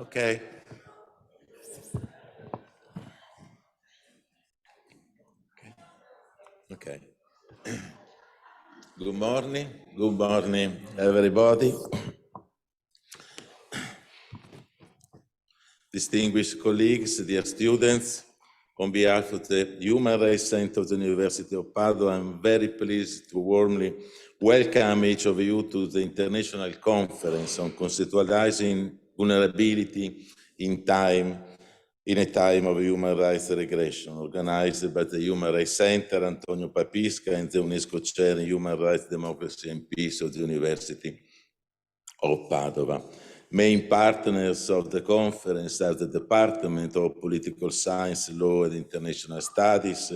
Okay. Okay. Good morning, everybody. Distinguished colleagues, dear students, on behalf of the Human Rights Center of the University of Padova, I'm very pleased to warmly welcome each of you to the International Conference on Conceptualizing Vulnerability in a time of human rights regression, organized by the Human Rights Center, Antonio Papisca, and the UNESCO Chair in Human Rights, Democracy and Peace of the University of Padova. Main partners of the conference are the Department of Political Science, Law and International Studies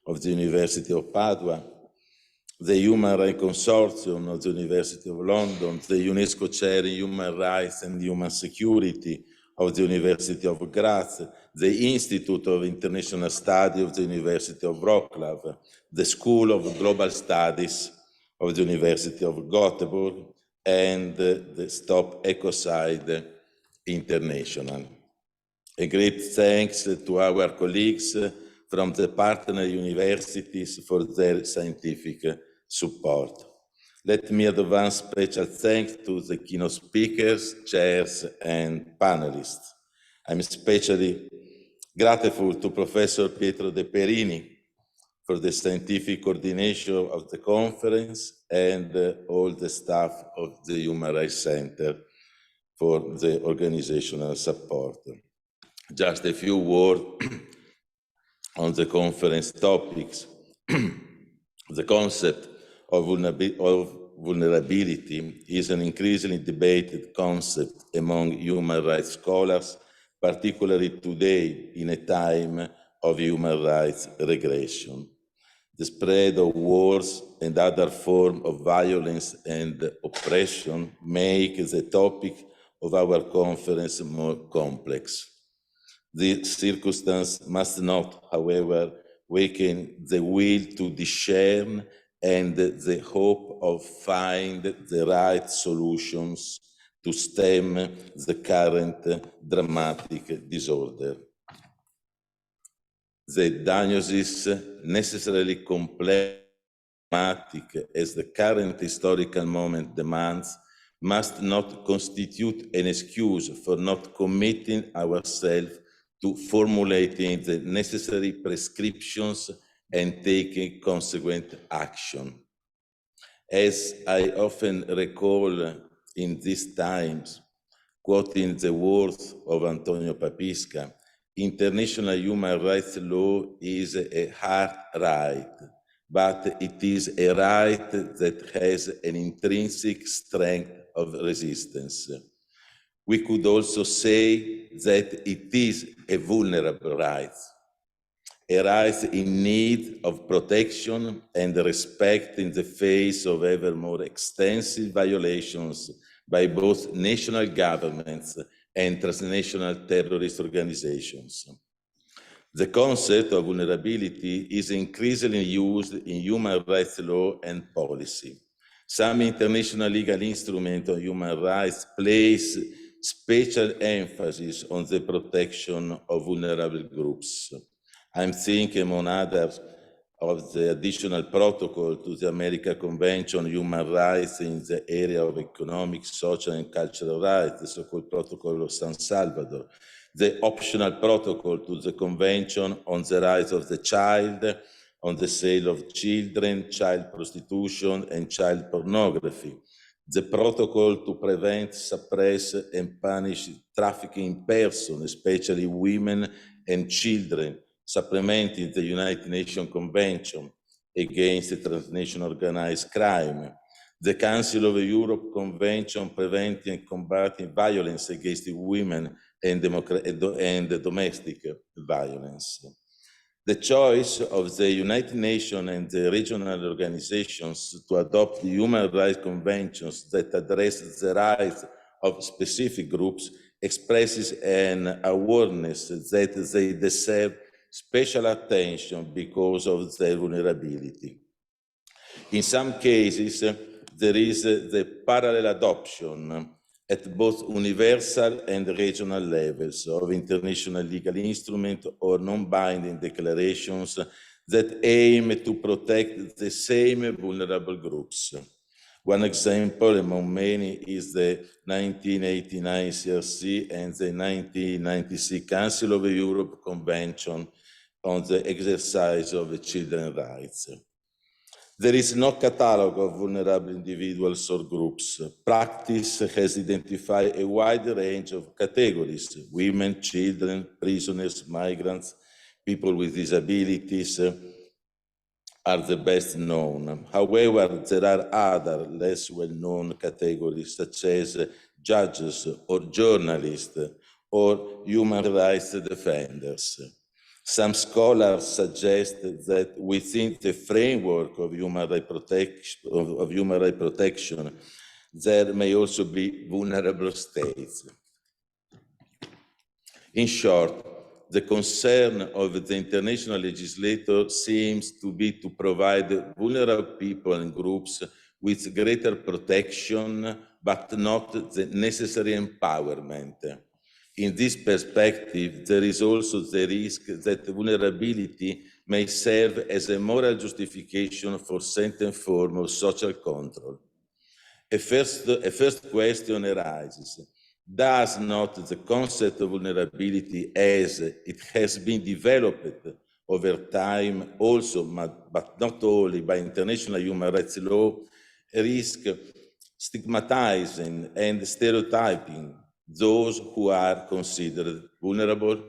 of the University of Padua, the Human Rights Consortium of the University of London, the UNESCO Chair in Human Rights and Human Security of the University of Graz, the Institute of International Study of the University of Wrocław, the School of Global Studies of the University of Gothenburg, and the Stop Ecocide International. A great thanks to our colleagues from the partner universities for their scientific support. Let me advance special thanks to the keynote speakers, chairs, and panelists. I'm especially grateful to Professor Pietro De Perini for the scientific coordination of the conference and all the staff of the Human Rights Center for the organizational support. Just a few words on the conference topics. The concept of vulnerability is an increasingly debated concept among human rights scholars, particularly today in a time of human rights regression. The spread of wars and other forms of violence and oppression make the topic of our conference more complex. This circumstance must not, however, weaken the will to discern and the hope of finding the right solutions to stem the current dramatic disorder. The diagnosis, necessarily complex as the current historical moment demands, must not constitute an excuse for not committing ourselves to formulating the necessary prescriptions and taking consequent action. As I often recall in these times, quoting the words of Antonio Papisca, international human rights law is a hard right, but it is a right that has an intrinsic strength of resistance. We could also say that it is a vulnerable right, a right in need of protection and respect in the face of ever more extensive violations by both national governments and transnational terrorist organizations. The concept of vulnerability is increasingly used in human rights law and policy. Some international legal instruments on human rights place special emphasis on the protection of vulnerable groups. I'm thinking, among others, of the additional protocol to the American Convention on Human Rights in the area of economic, social, and cultural rights, the so-called Protocol of San Salvador, the optional protocol to the Convention on the Rights of the Child, on the sale of children, child prostitution, and child pornography, the protocol to prevent, suppress, and punish trafficking in persons, especially women and children, supplementing the United Nations Convention against transnational organized crime, the Council of Europe Convention preventing and combating violence against women and domestic violence. The choice of the United Nations and the regional organizations to adopt the human rights conventions that address the rights of specific groups expresses an awareness that they deserve special attention because of their vulnerability. In some cases, there is the parallel adoption at both universal and regional levels of international legal instruments or non-binding declarations that aim to protect the same vulnerable groups. One example among many is the 1989 CRC and the 1996 Council of Europe Convention on the Exercise of Children's Rights. There is no catalogue of vulnerable individuals or groups. Practice has identified a wide range of categories: women, children, prisoners, migrants, people with disabilities are the best known. However, there are other less well-known categories such as judges or journalists or human rights defenders. Some scholars suggest that within the framework of human rights protection, there may also be vulnerable states. In short, the concern of the international legislator seems to be to provide vulnerable people and groups with greater protection, but not the necessary empowerment. In this perspective, there is also the risk that vulnerability may serve as a moral justification for certain form of social control. A first question arises. Does not the concept of vulnerability as it has been developed over time also, but not only by international human rights law, risk stigmatizing and stereotyping those who are considered vulnerable?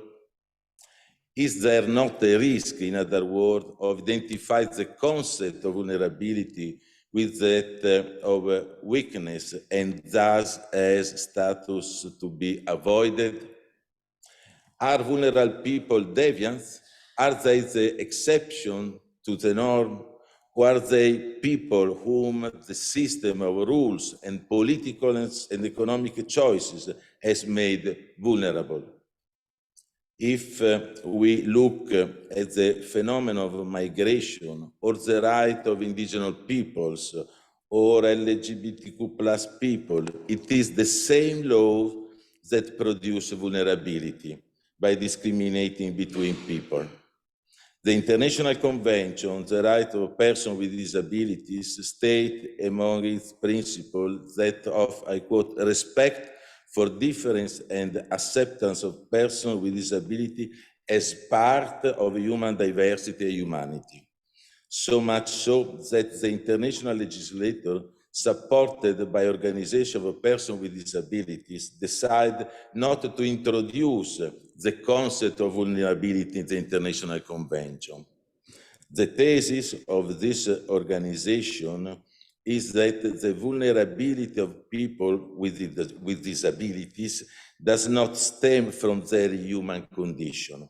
Is there not a risk, in other words, of identifying the concept of vulnerability with that of weakness and thus as status to be avoided? Are vulnerable people deviants? Are they the exception to the norm? Or are they people whom the system of rules and political and economic choices has made vulnerable? If we look at the phenomenon of migration or the right of indigenous peoples or LGBTQ plus people, it is the same law that produce vulnerability by discriminating between people. The International Convention on the Right of Persons with Disabilities states among its principles that of, I quote, respect for difference and acceptance of persons with disability as part of human diversity and humanity. So much so that the international legislator, supported by organizations of persons with disabilities, decide not to introduce the concept of vulnerability in the International Convention. The thesis of this organization is that the vulnerability of people with disabilities does not stem from their human condition,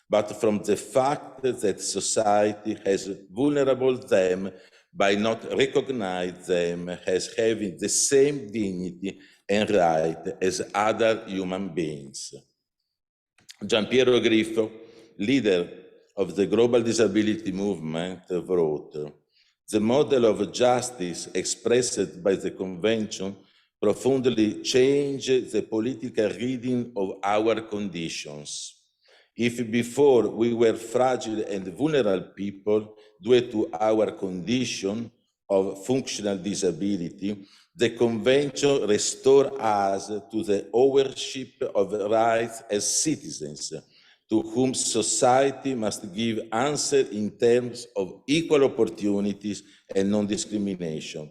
but from the fact that society has vulnerable them by not recognizing them as having the same dignity and right as other human beings. Giampiero Griffo, leader of the global disability movement, wrote, "The model of justice expressed by the Convention profoundly changed the political reading of our conditions. If before we were fragile and vulnerable people due to our condition of functional disability, the Convention restored us to the ownership of rights as citizens, to whom society must give answer in terms of equal opportunities and non-discrimination.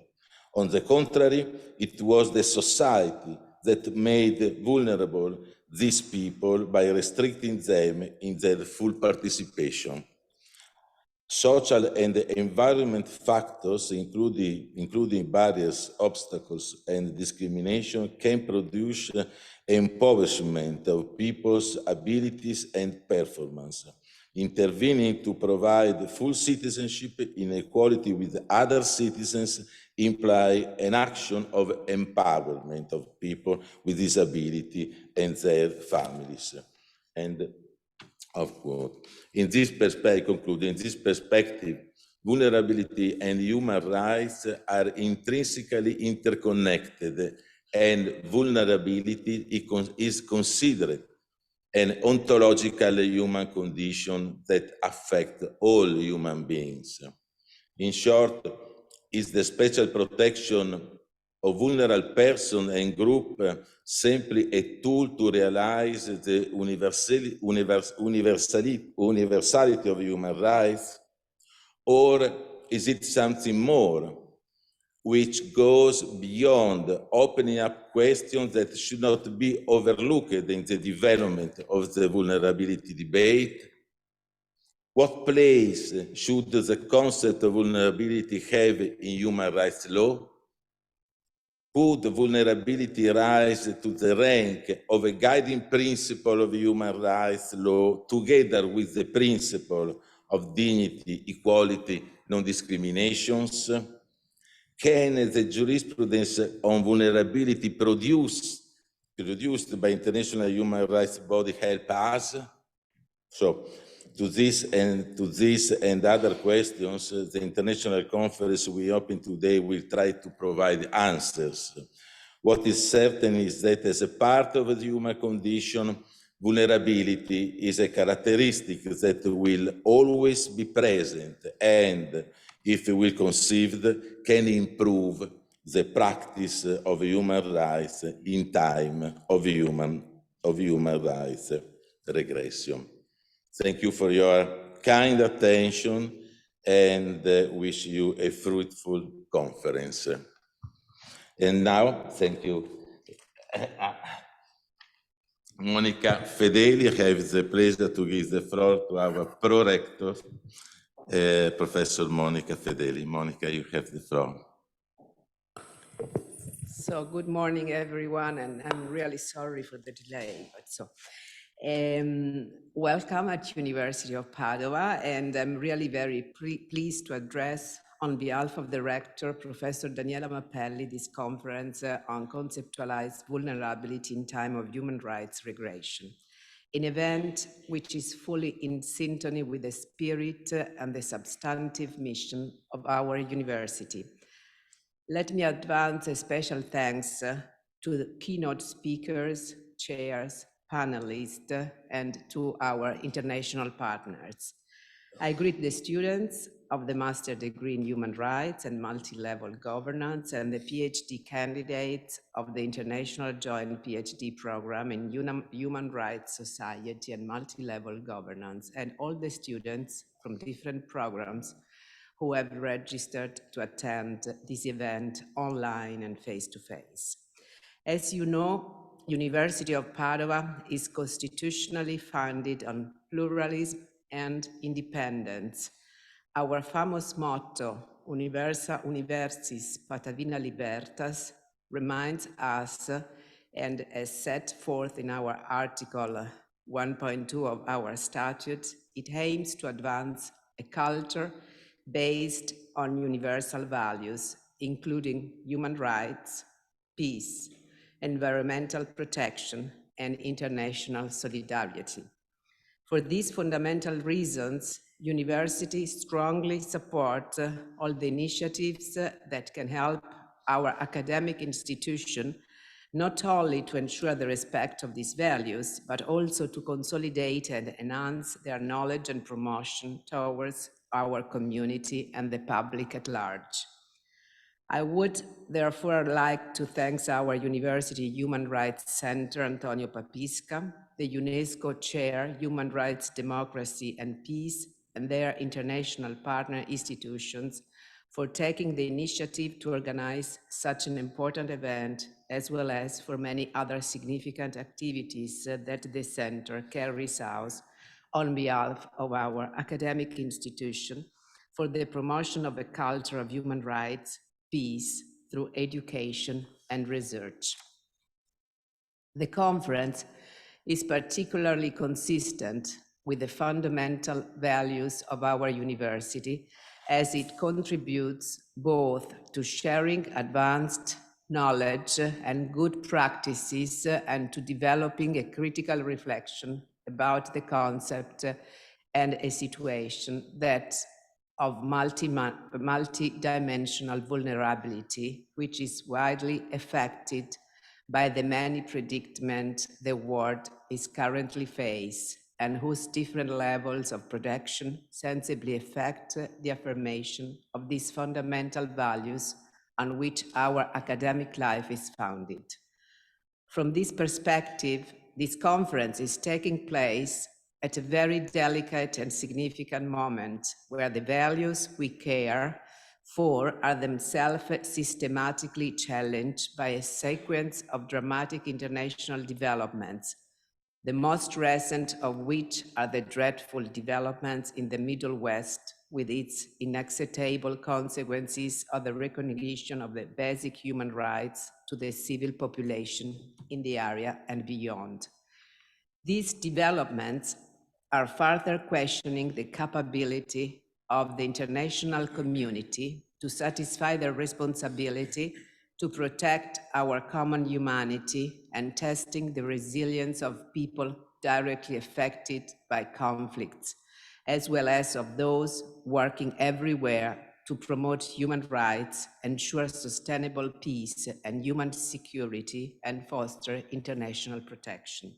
On the contrary, it was the society that made vulnerable these people by restricting them in their full participation. Social and environment factors, including barriers, obstacles, and discrimination, can produce impoverishment of people's abilities and performance. Intervening to provide full citizenship in equality with other citizens imply an action of empowerment of people with disability and their families." End of quote. In this perspective, vulnerability and human rights are intrinsically interconnected, and vulnerability is considered an ontological human condition that affects all human beings. In short, is the special protection of vulnerable person and group simply a tool to realize the universality of human rights? Or is it something more, which goes beyond opening up questions that should not be overlooked in the development of the vulnerability debate? What place should the concept of vulnerability have in human rights law? Could vulnerability rise to the rank of a guiding principle of human rights law together with the principle of dignity, equality, non-discriminations? Can the jurisprudence on vulnerability produced by international human rights body help us? So, to this and other questions, the international conference we open today will try to provide answers. What is certain is that as a part of the human condition, vulnerability is a characteristic that will always be present and, if well conceived, can improve the practice of human rights in time of human rights regression. Thank you for your kind attention and wish you a fruitful conference. And now, thank you. Monica Fedeli, I have the pleasure to give the floor to our pro-rector, Professor Monica Fedeli. Monica, you have the floor. So good morning, everyone, and I'm really sorry for the delay. Welcome at University of Padova, and I'm really very pleased to address on behalf of the rector, Professor Daniela Mappelli, this conference on conceptualized vulnerability in time of human rights regression, an event which is fully in synchrony with the spirit and the substantive mission of our university. Let me advance a special thanks to the keynote speakers, chairs, panelists, and to our international partners. I greet the students of the master degree in human rights and multi-level governance and the PhD candidates of the International Joint PhD Program in Human Rights Society and Multi-Level Governance, and all the students from different programs who have registered to attend this event online and face-to-face. As you know, University of Padova is constitutionally founded on pluralism and independence. Our famous motto, Universa Universis Patavina Libertas, reminds us, and as set forth in our Article 1.2 of our statute, it aims to advance a culture based on universal values, including human rights, peace, environmental protection, and international solidarity. For these fundamental reasons, universities strongly support all the initiatives that can help our academic institution not only to ensure the respect of these values, but also to consolidate and enhance their knowledge and promotion towards our community and the public at large. I would therefore like to thank our University Human Rights Center, Antonio Papisca, the UNESCO Chair, Human Rights, Democracy and Peace, and their international partner institutions for taking the initiative to organize such an important event, as well as for many other significant activities that the center carries out on behalf of our academic institution for the promotion of a culture of human rights, peace through education and research. The conference is particularly consistent with the fundamental values of our university, as it contributes both to sharing advanced knowledge and good practices and to developing a critical reflection about the concept and a situation that of multidimensional vulnerability, which is widely affected by the many predicaments the world is currently faced and whose different levels of protection sensibly affect the affirmation of these fundamental values on which our academic life is founded. From this perspective, this conference is taking place at a very delicate and significant moment where the values we care for are themselves systematically challenged by a sequence of dramatic international developments, the most recent of which are the dreadful developments in the Middle West, with its inacceptable consequences of the recognition of the basic human rights to the civil population in the area and beyond. These developments are further questioning the capability of the international community to satisfy their responsibility to protect our common humanity and testing the resilience of people directly affected by conflicts, as well as of those working everywhere to promote human rights, ensure sustainable peace and human security, and foster international protection.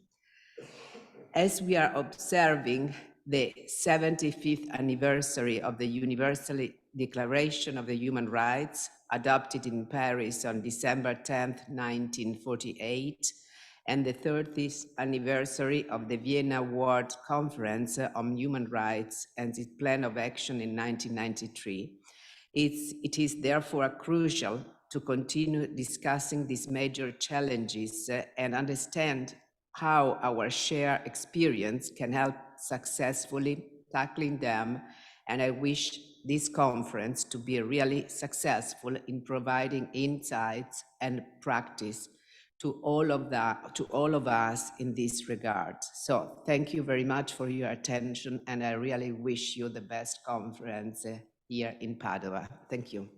As we are observing the 75th anniversary of the Universal Declaration of the Human Rights, adopted in Paris on December 10, 1948, and the 30th anniversary of the Vienna World Conference on Human Rights and its plan of action in 1993, it is therefore crucial to continue discussing these major challenges and understand how our shared experience can help successfully tackling them. And I wish this conference to be really successful in providing insights and practice to all of us in this regard. So thank you very much for your attention, and I really wish you the best conference here in Padova. Thank you.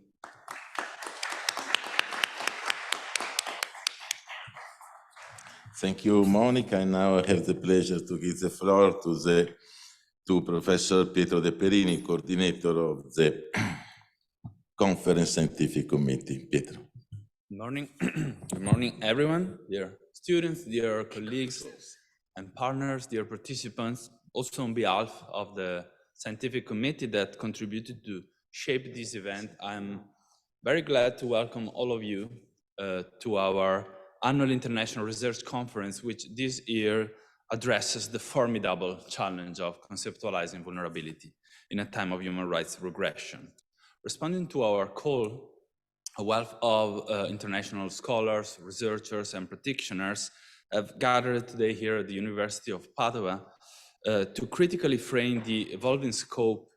Thank you, Monica. And now I have the pleasure to give the floor to Professor Pietro De Perini, coordinator of the Conference Scientific Committee. Pietro. Good morning. Good morning, everyone, dear students, dear colleagues and partners, dear participants. Also on behalf of the scientific committee that contributed to shape this event, I'm very glad to welcome all of you to our annual International Research Conference, which this year addresses the formidable challenge of conceptualizing vulnerability in a time of human rights regression. Responding to our call, a wealth of international scholars, researchers, and practitioners have gathered today here at the University of Padova to critically frame the evolving scope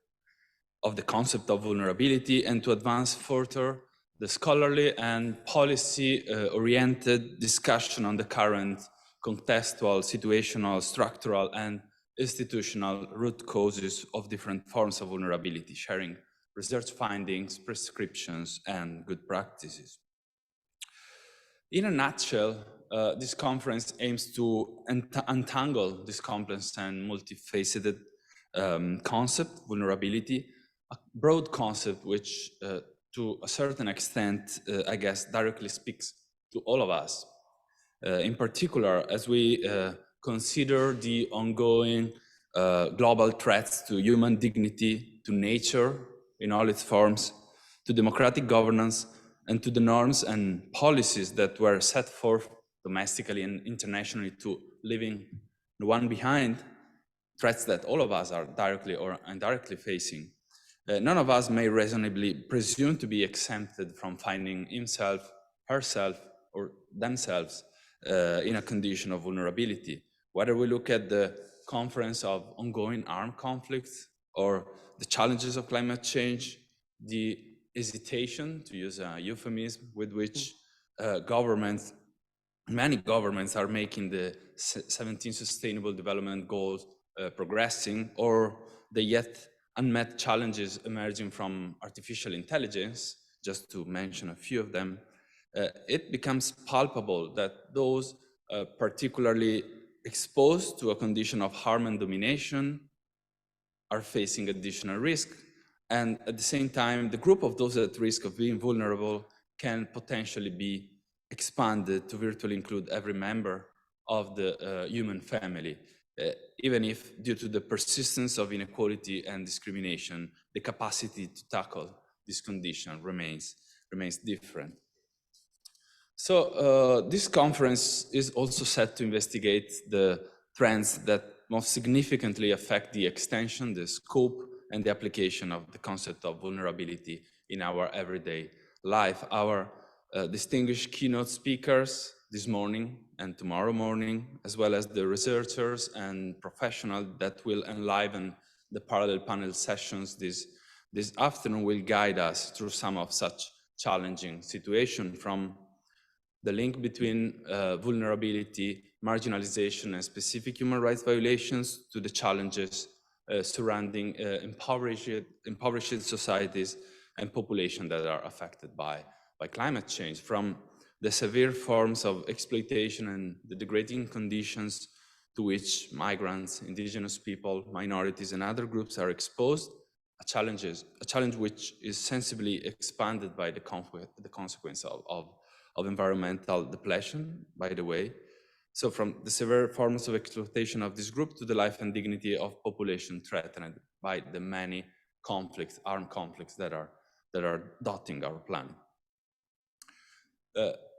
of the concept of vulnerability and to advance further the scholarly and policy-oriented discussion on the current contextual, situational, structural, and institutional root causes of different forms of vulnerability, sharing research findings, prescriptions, and good practices. In a nutshell, this conference aims to untangle this complex and multifaceted concept, vulnerability, a broad concept which to a certain extent, I guess, directly speaks to all of us. In particular, as we consider the ongoing global threats to human dignity, to nature in all its forms, to democratic governance, and to the norms and policies that were set forth domestically and internationally to leaving one behind, threats that all of us are directly or indirectly facing. None of us may reasonably presume to be exempted from finding himself, herself, or themselves in a condition of vulnerability. Whether we look at the conference of ongoing armed conflicts or the challenges of climate change, the hesitation, to use a euphemism, with which many governments are making the 17 Sustainable Development Goals progressing, or the yet unmet challenges emerging from artificial intelligence, just to mention a few of them, it becomes palpable that those particularly exposed to a condition of harm and domination are facing additional risk. And at the same time, the group of those at risk of being vulnerable can potentially be expanded to virtually include every member of the human family, even if due to the persistence of inequality and discrimination, the capacity to tackle this condition remains different. So this conference is also set to investigate the trends that most significantly affect the extension, the scope, and the application of the concept of vulnerability in our everyday life. Our distinguished keynote speakers this morning and tomorrow morning, as well as the researchers and professionals that will enliven the parallel panel sessions this afternoon, will guide us through some of such challenging situations, from the link between vulnerability, marginalization, and specific human rights violations to the challenges surrounding impoverished societies and populations that are affected by climate change, from the severe forms of exploitation and the degrading conditions to which migrants, indigenous people, minorities, and other groups are exposed, a challenge which is sensibly expanded by the consequence of environmental depletion, by the way. So from the severe forms of exploitation of this group to the life and dignity of population threatened by the many conflicts, armed conflicts that are dotting our planet.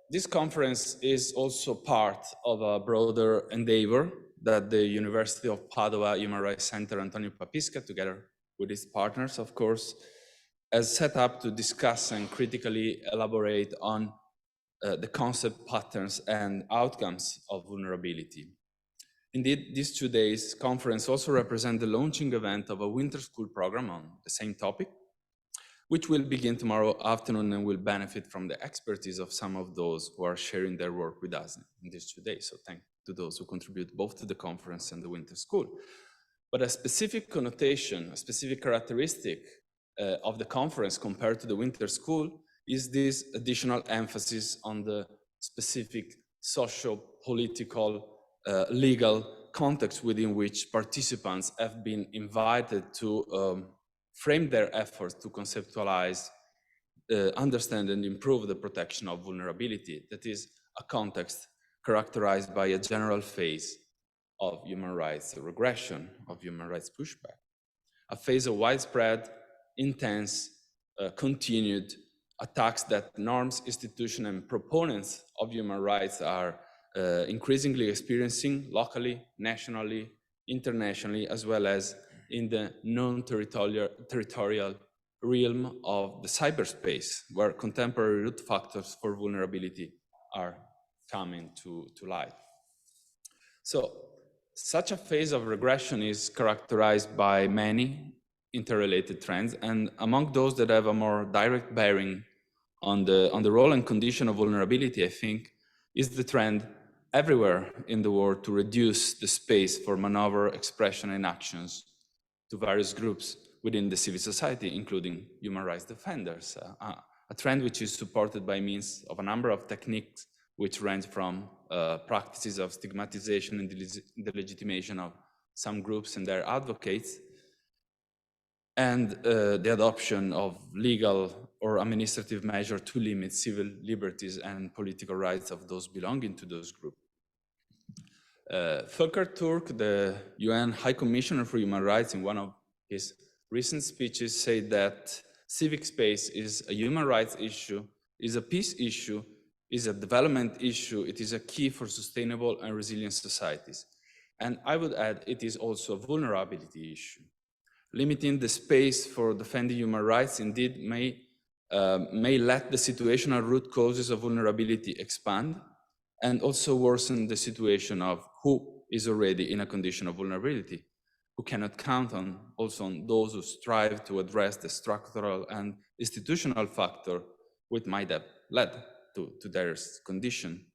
This conference is also part of a broader endeavor that the University of Padova Human Rights Center, Antonio Papisca, together with its partners, of course, has set up to discuss and critically elaborate on the concept, patterns, and outcomes of vulnerability. Indeed, these 2 days conference also represent the launching event of a winter school program on the same topic, which will begin tomorrow afternoon and will benefit from the expertise of some of those who are sharing their work with us in these 2 days. So thank to those who contribute both to the conference and the winter school. But a specific connotation, a specific characteristic of the conference compared to the winter school is this additional emphasis on the specific socio-political, legal context within which participants have been invited to frame their efforts to conceptualize, understand, and improve the protection of vulnerability. That is a context characterized by a general phase of human rights regression, of human rights pushback, a phase of widespread, intense, continued attacks that norms, institutions, and proponents of human rights are increasingly experiencing locally, nationally, internationally, as well as in the non-territorial realm of the cyberspace, where contemporary root factors for vulnerability are coming to light. So such a phase of regression is characterized by many interrelated trends, and among those that have a more direct bearing on the role and condition of vulnerability, I think, is the trend everywhere in the world to reduce the space for maneuver, expression, and actions to various groups within the civil society, including human rights defenders. A trend which is supported by means of a number of techniques which range from practices of stigmatization and delegitimation of some groups and their advocates, and the adoption of legal or administrative measures to limit civil liberties and political rights of those belonging to those groups. Volker Turk, the UN High Commissioner for Human Rights, in one of his recent speeches said that civic space is a human rights issue, is a peace issue, is a development issue, it is a key for sustainable and resilient societies. And I would add, it is also a vulnerability issue. Limiting the space for defending human rights indeed may let the situational root causes of vulnerability expand and also worsen the situation of who is already in a condition of vulnerability, who cannot count on those who strive to address the structural and institutional factor which might have led to their condition.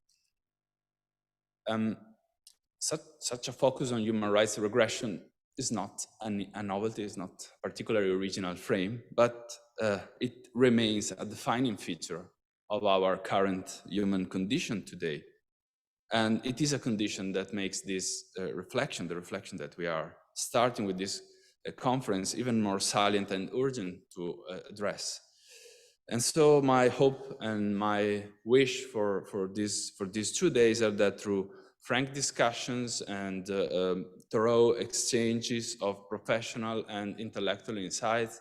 Such a focus on human rights regression is not a novelty, is not a particularly original frame, but it remains a defining feature of our current human condition today. And it is a condition that makes this reflection, the reflection that we are starting with this conference, even more salient and urgent to address. And so my hope and my wish for these 2 days are that through frank discussions and thorough exchanges of professional and intellectual insights,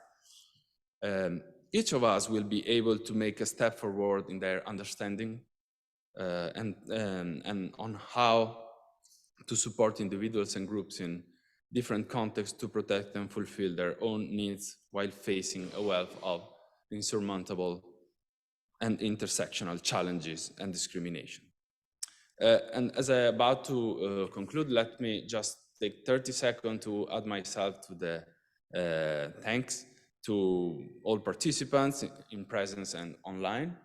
each of us will be able to make a step forward in their understanding and on how to support individuals and groups in different contexts to protect and fulfill their own needs while facing a wealth of insurmountable and intersectional challenges and discrimination. And as I'm about to conclude, let me just take 30 seconds to add myself to the thanks to all participants in presence and online,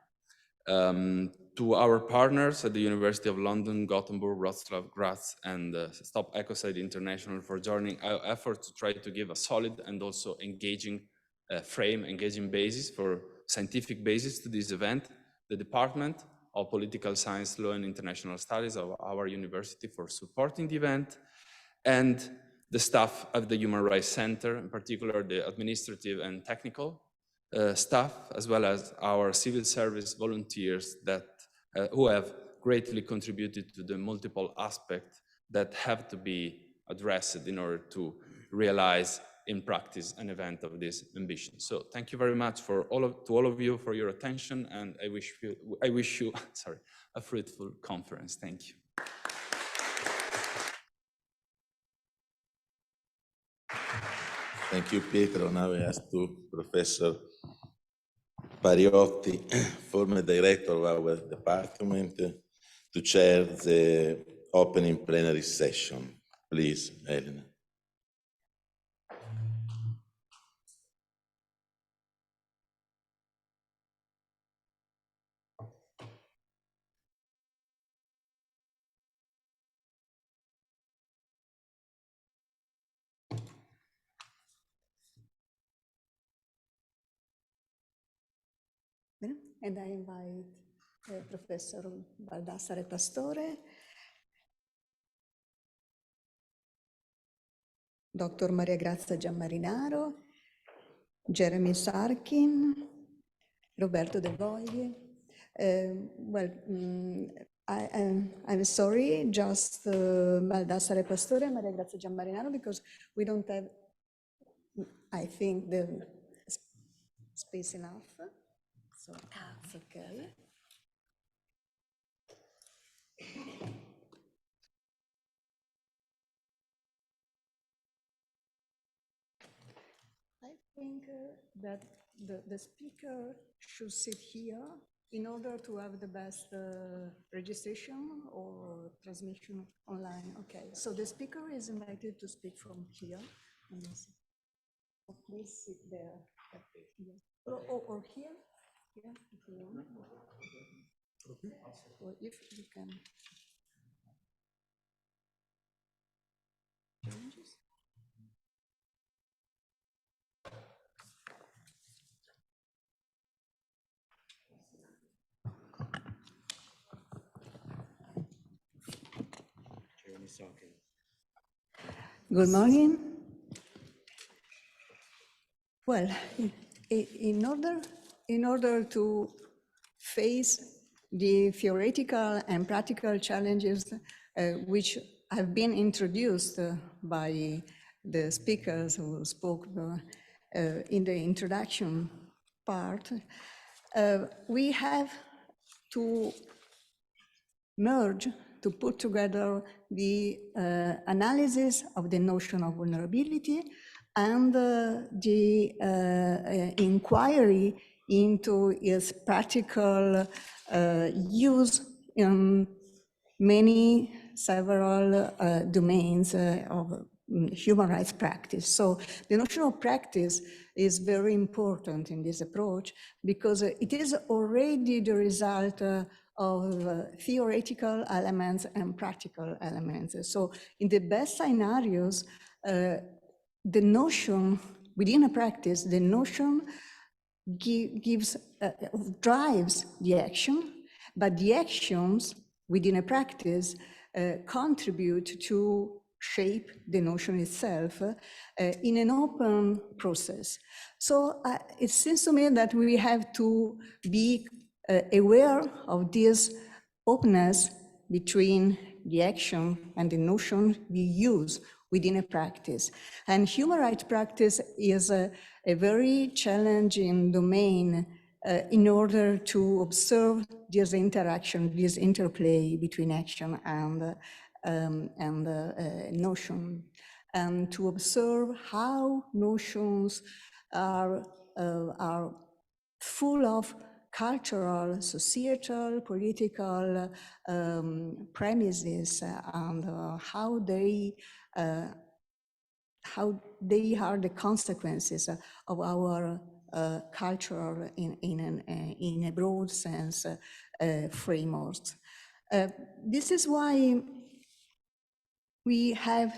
to our partners at the University of London, Gothenburg, Wrocław, Graz, and Stop Ecocide International for joining our efforts to try to give a solid and also engaging engaging basis for scientific basis to this event, the Department of Political Science, Law and International Studies of our university for supporting the event, and the staff of the Human Rights Center, in particular the administrative and technical staff, as well as our civil service volunteers that who have greatly contributed to the multiple aspects that have to be addressed in order to realize in practice an event of this ambition. So thank you very much to all of you for your attention, and I wish you sorry, a fruitful conference. Thank you. Thank you, Pietro. Now I ask to Professor Pariotti, former director of our department, to chair the opening plenary session. Please, Elena. And I invite Professor Baldassare Pastore, Dr. Maria Grazia Giammarinaro, Jeremy Sarkin, Roberto De Voglie. I'm sorry, just Baldassare Pastore and Maria Grazia Giammarinaro, because we don't have, I think, the space enough. So that's okay. I think that the speaker should sit here in order to have the best registration or transmission online. Okay, so the speaker is invited to speak from here. So please sit there. Or here. Yeah, if you want. Okay. Or if you can. Changes. Good morning. Well, in order to face the theoretical and practical challenges which have been introduced by the speakers who spoke in the introduction part, we have to merge, to put together the analysis of the notion of vulnerability and the inquiry into its practical use in several domains of human rights practice. So the notion of practice is very important in this approach because it is already the result of theoretical elements and practical elements. So in the best scenarios, the notion within a practice, the notion drives the action, but the actions within a practice contribute to shape the notion itself in an open process. So it seems to me that we have to be aware of this openness between the action and the notion we use within a practice. And human rights practice is a very challenging domain in order to observe this interaction, this interplay between action and notion, and to observe how notions are full of cultural, societal, political premises, and how they are the consequences of our cultural, in a broad sense, frameworks. This is why we have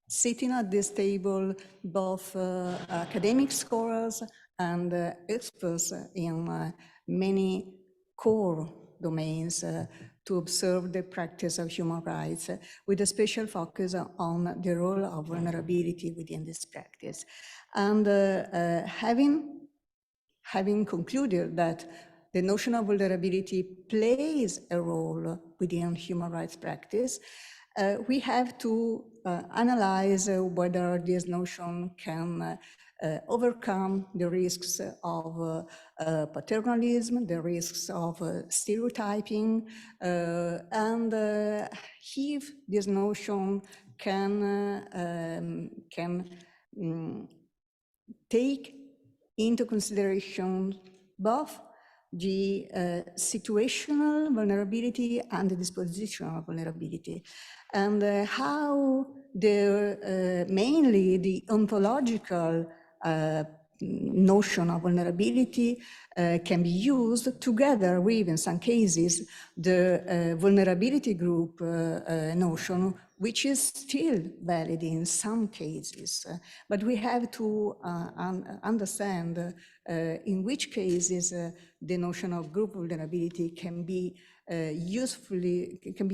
sitting at this table both academic scholars and experts in many core domains to observe the practice of human rights, with a special focus on the role of vulnerability within this practice. And having concluded that the notion of vulnerability plays a role within human rights practice, we have to analyze whether this notion can overcome the risks of paternalism, the risks of stereotyping, and if this notion can take into consideration both the situational vulnerability and the dispositional vulnerability, and how mainly the ontological notion of vulnerability can be used together with, in some cases, the vulnerability group notion, which is still valid in some cases. But we have to understand in which cases the notion of group vulnerability can be useful, can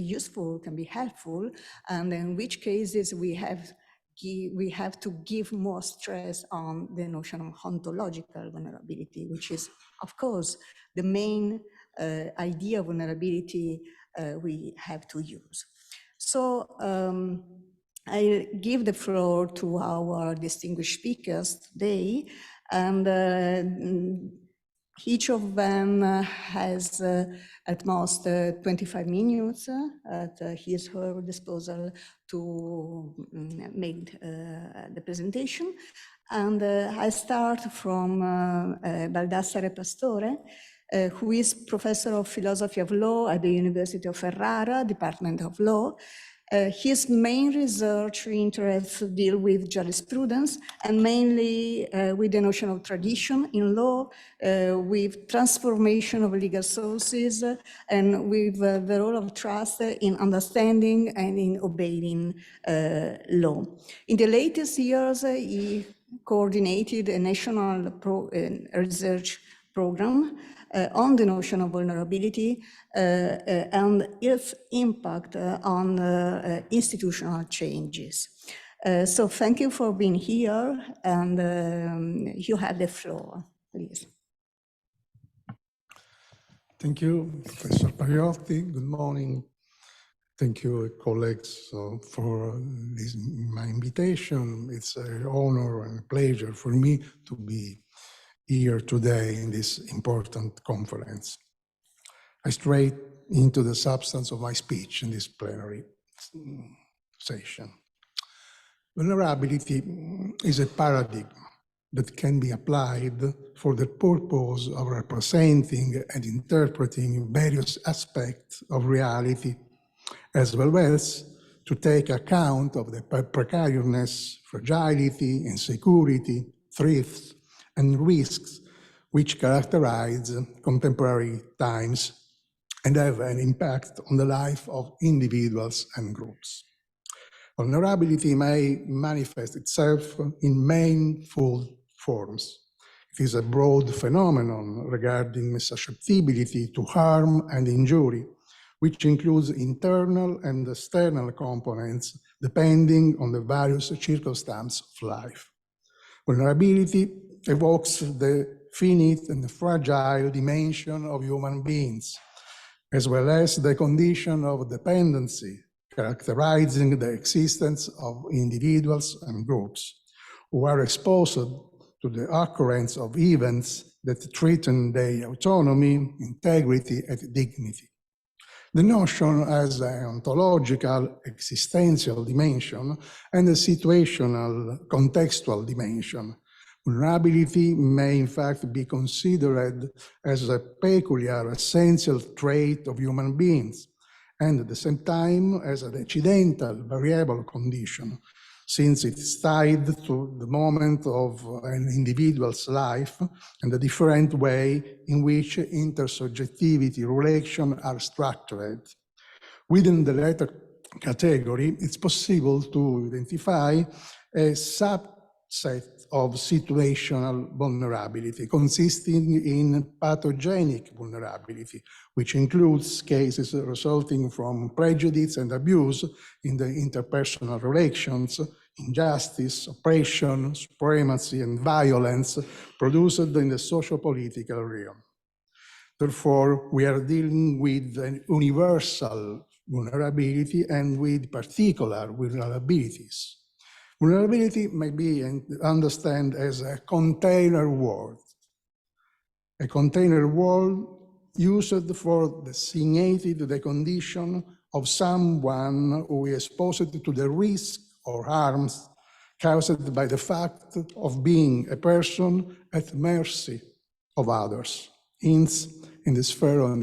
be helpful, and in which cases we have to give more stress on the notion of ontological vulnerability, which is, of course, the main idea of vulnerability we have to use. So I give the floor to our distinguished speakers today, and each of them has at most 25 minutes at his or her disposal to make the presentation. And I start from Baldassare Pastore, who is professor of philosophy of law at the University of Ferrara, Department of Law. His main research interests deal with jurisprudence, and mainly with the notion of tradition in law, with transformation of legal sources, and with the role of trust in understanding and in obeying law. In the latest years, he coordinated a national research program on the notion of vulnerability and its impact on institutional changes. So thank you for being here, and you have the floor, please. Thank you, Professor Pariotti. Good morning. Thank you, colleagues, for my invitation. It's an honor and a pleasure for me to be here today in this important conference. I straight into the substance of my speech in this plenary session. Vulnerability is a paradigm that can be applied for the purpose of representing and interpreting various aspects of reality, as well as to take account of the precariousness, fragility, insecurity, threats, and risks which characterize contemporary times and have an impact on the life of individuals and groups. Vulnerability may manifest itself in manifold forms. It is a broad phenomenon regarding susceptibility to harm and injury, which includes internal and external components depending on the various circumstances of life. Vulnerability evokes the finite and fragile dimension of human beings, as well as the condition of dependency characterizing the existence of individuals and groups who are exposed to the occurrence of events that threaten their autonomy, integrity, and dignity. The notion has an ontological, existential dimension and a situational, contextual dimension. Vulnerability may in fact be considered as a peculiar, essential trait of human beings, and at the same time as an accidental, variable condition, since it is tied to the moment of an individual's life and the different way in which intersubjectivity relations are structured. Within the latter category, it's possible to identify a subset of situational vulnerability, consisting in pathogenic vulnerability, which includes cases resulting from prejudice and abuse in the interpersonal relations, injustice, oppression, supremacy, and violence produced in the socio-political realm. Therefore, we are dealing with an universal vulnerability and with particular vulnerabilities. Vulnerability may be understood as a container word. A container word used for designating the condition of someone who is exposed to the risk or harms caused by the fact of being a person at mercy of others. Hence, in the sphere of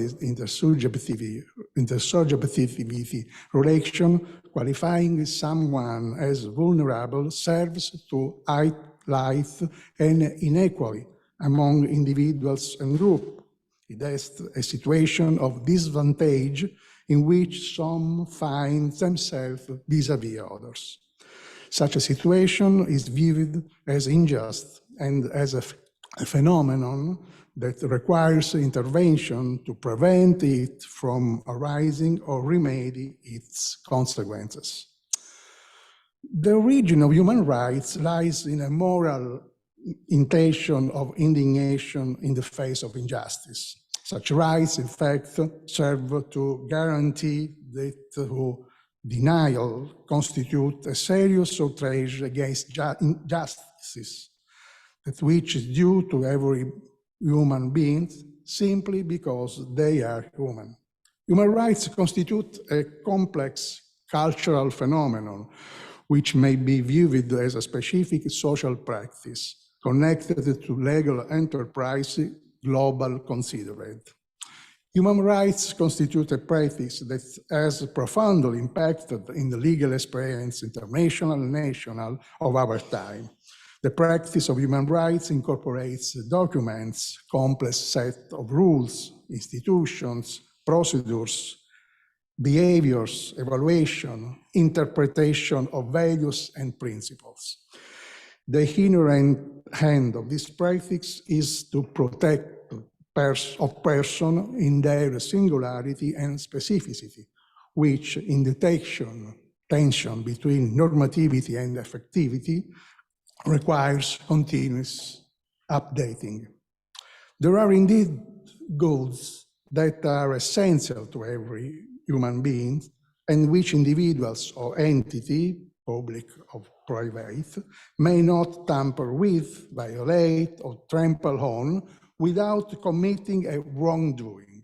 intersubjectivity relation, qualifying someone as vulnerable serves to highlight an inequality among individuals and groups. It is a situation of disadvantage in which some find themselves vis-à-vis others. Such a situation is viewed as unjust and as a phenomenon that requires intervention to prevent it from arising or remedy its consequences. The origin of human rights lies in a moral intention of indignation in the face of injustice. Such rights, in fact, serve to guarantee that denial constitutes a serious outrage against injustices, that which is due to every human being simply because they are human. Human rights constitute a complex cultural phenomenon which may be viewed as a specific social practice connected to legal enterprise, global considered. Human rights constitute a practice that has profoundly impacted in the legal experience, international and national, of our time. The practice of human rights incorporates documents, complex set of rules, institutions, procedures, behaviors, evaluation, interpretation of values and principles. The inherent end of this practice is to protect person in their singularity and specificity, which in the tension between normativity and effectivity requires continuous updating. There are indeed goods that are essential to every human being and which individuals or entity, public or private, may not tamper with, violate, or trample on without committing a wrongdoing.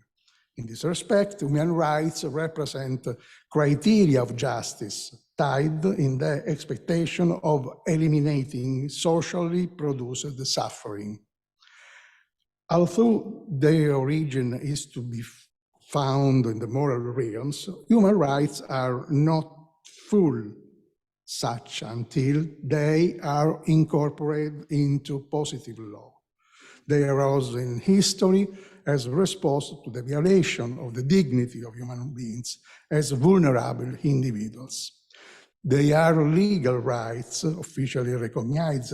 In this respect, human rights represent criteria of justice tied in the expectation of eliminating socially produced suffering. Although their origin is to be found in the moral realms, human rights are not full such until they are incorporated into positive law. They arose in history as a response to the violation of the dignity of human beings as vulnerable individuals. They are legal rights officially recognized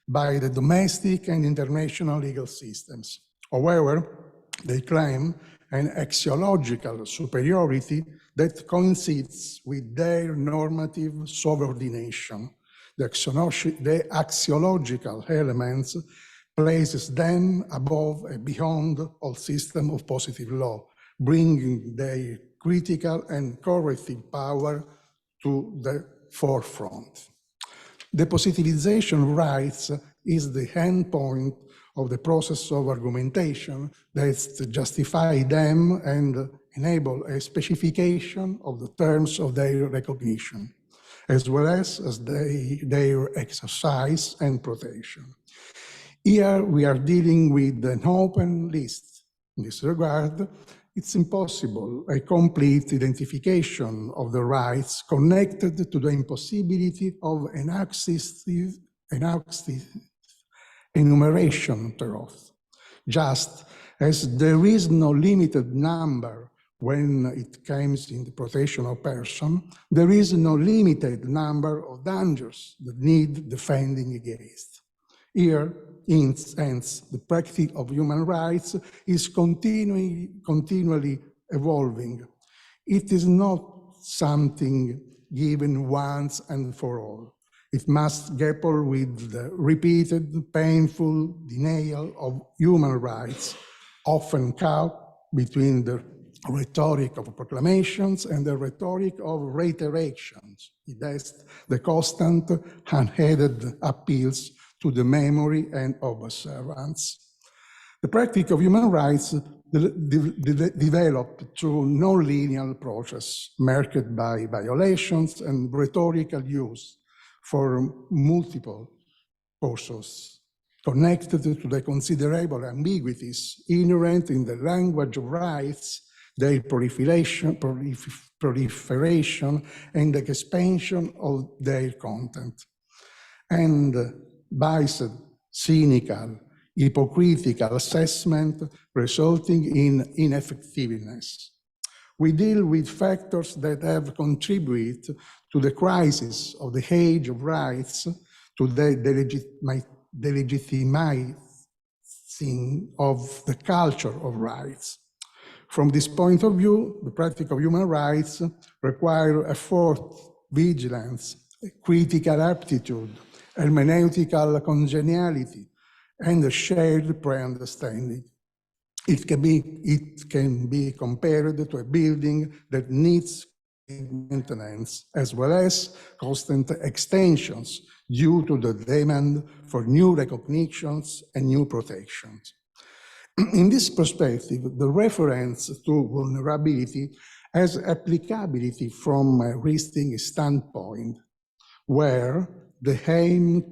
by the domestic and international legal systems. However, they claim an axiological superiority that coincides with their normative subordination. The axiological elements places them above and beyond all system of positive law, bringing their critical and corrective power to the forefront. The positivization of rights is the endpoint of the process of argumentation that justify them and enable a specification of the terms of their recognition, as well as their exercise and protection. Here we are dealing with an open list. In this regard, it's impossible a complete identification of the rights connected to the impossibility of an exhaustive enumeration thereof. Just as there is no limited number when it comes in the protection of person, there is no limited number of dangers that need defending against. Here, hence, the practice of human rights is continually evolving. It is not something given once and for all. It must grapple with the repeated, painful denial of human rights, often caught between the rhetoric of proclamations and the rhetoric of reiterations. It is the constant, unheeded appeals to the memory and observance. The practice of human rights developed through non-linear process marked by violations and rhetorical use for multiple purposes, connected to the considerable ambiguities inherent in the language of rights, their proliferation, and the expansion of their content, and biased, cynical, hypocritical assessment resulting in ineffectiveness. We deal with factors that have contributed to the crisis of the age of rights, to the delegitimizing of the culture of rights. From this point of view, the practice of human rights requires effort, vigilance, critical aptitude, hermeneutical congeniality, and a shared pre-understanding. It can be compared to a building that needs maintenance, as well as constant extensions due to the demand for new recognitions and new protections. In this perspective, the reference to vulnerability has applicability from a risking standpoint, where the aim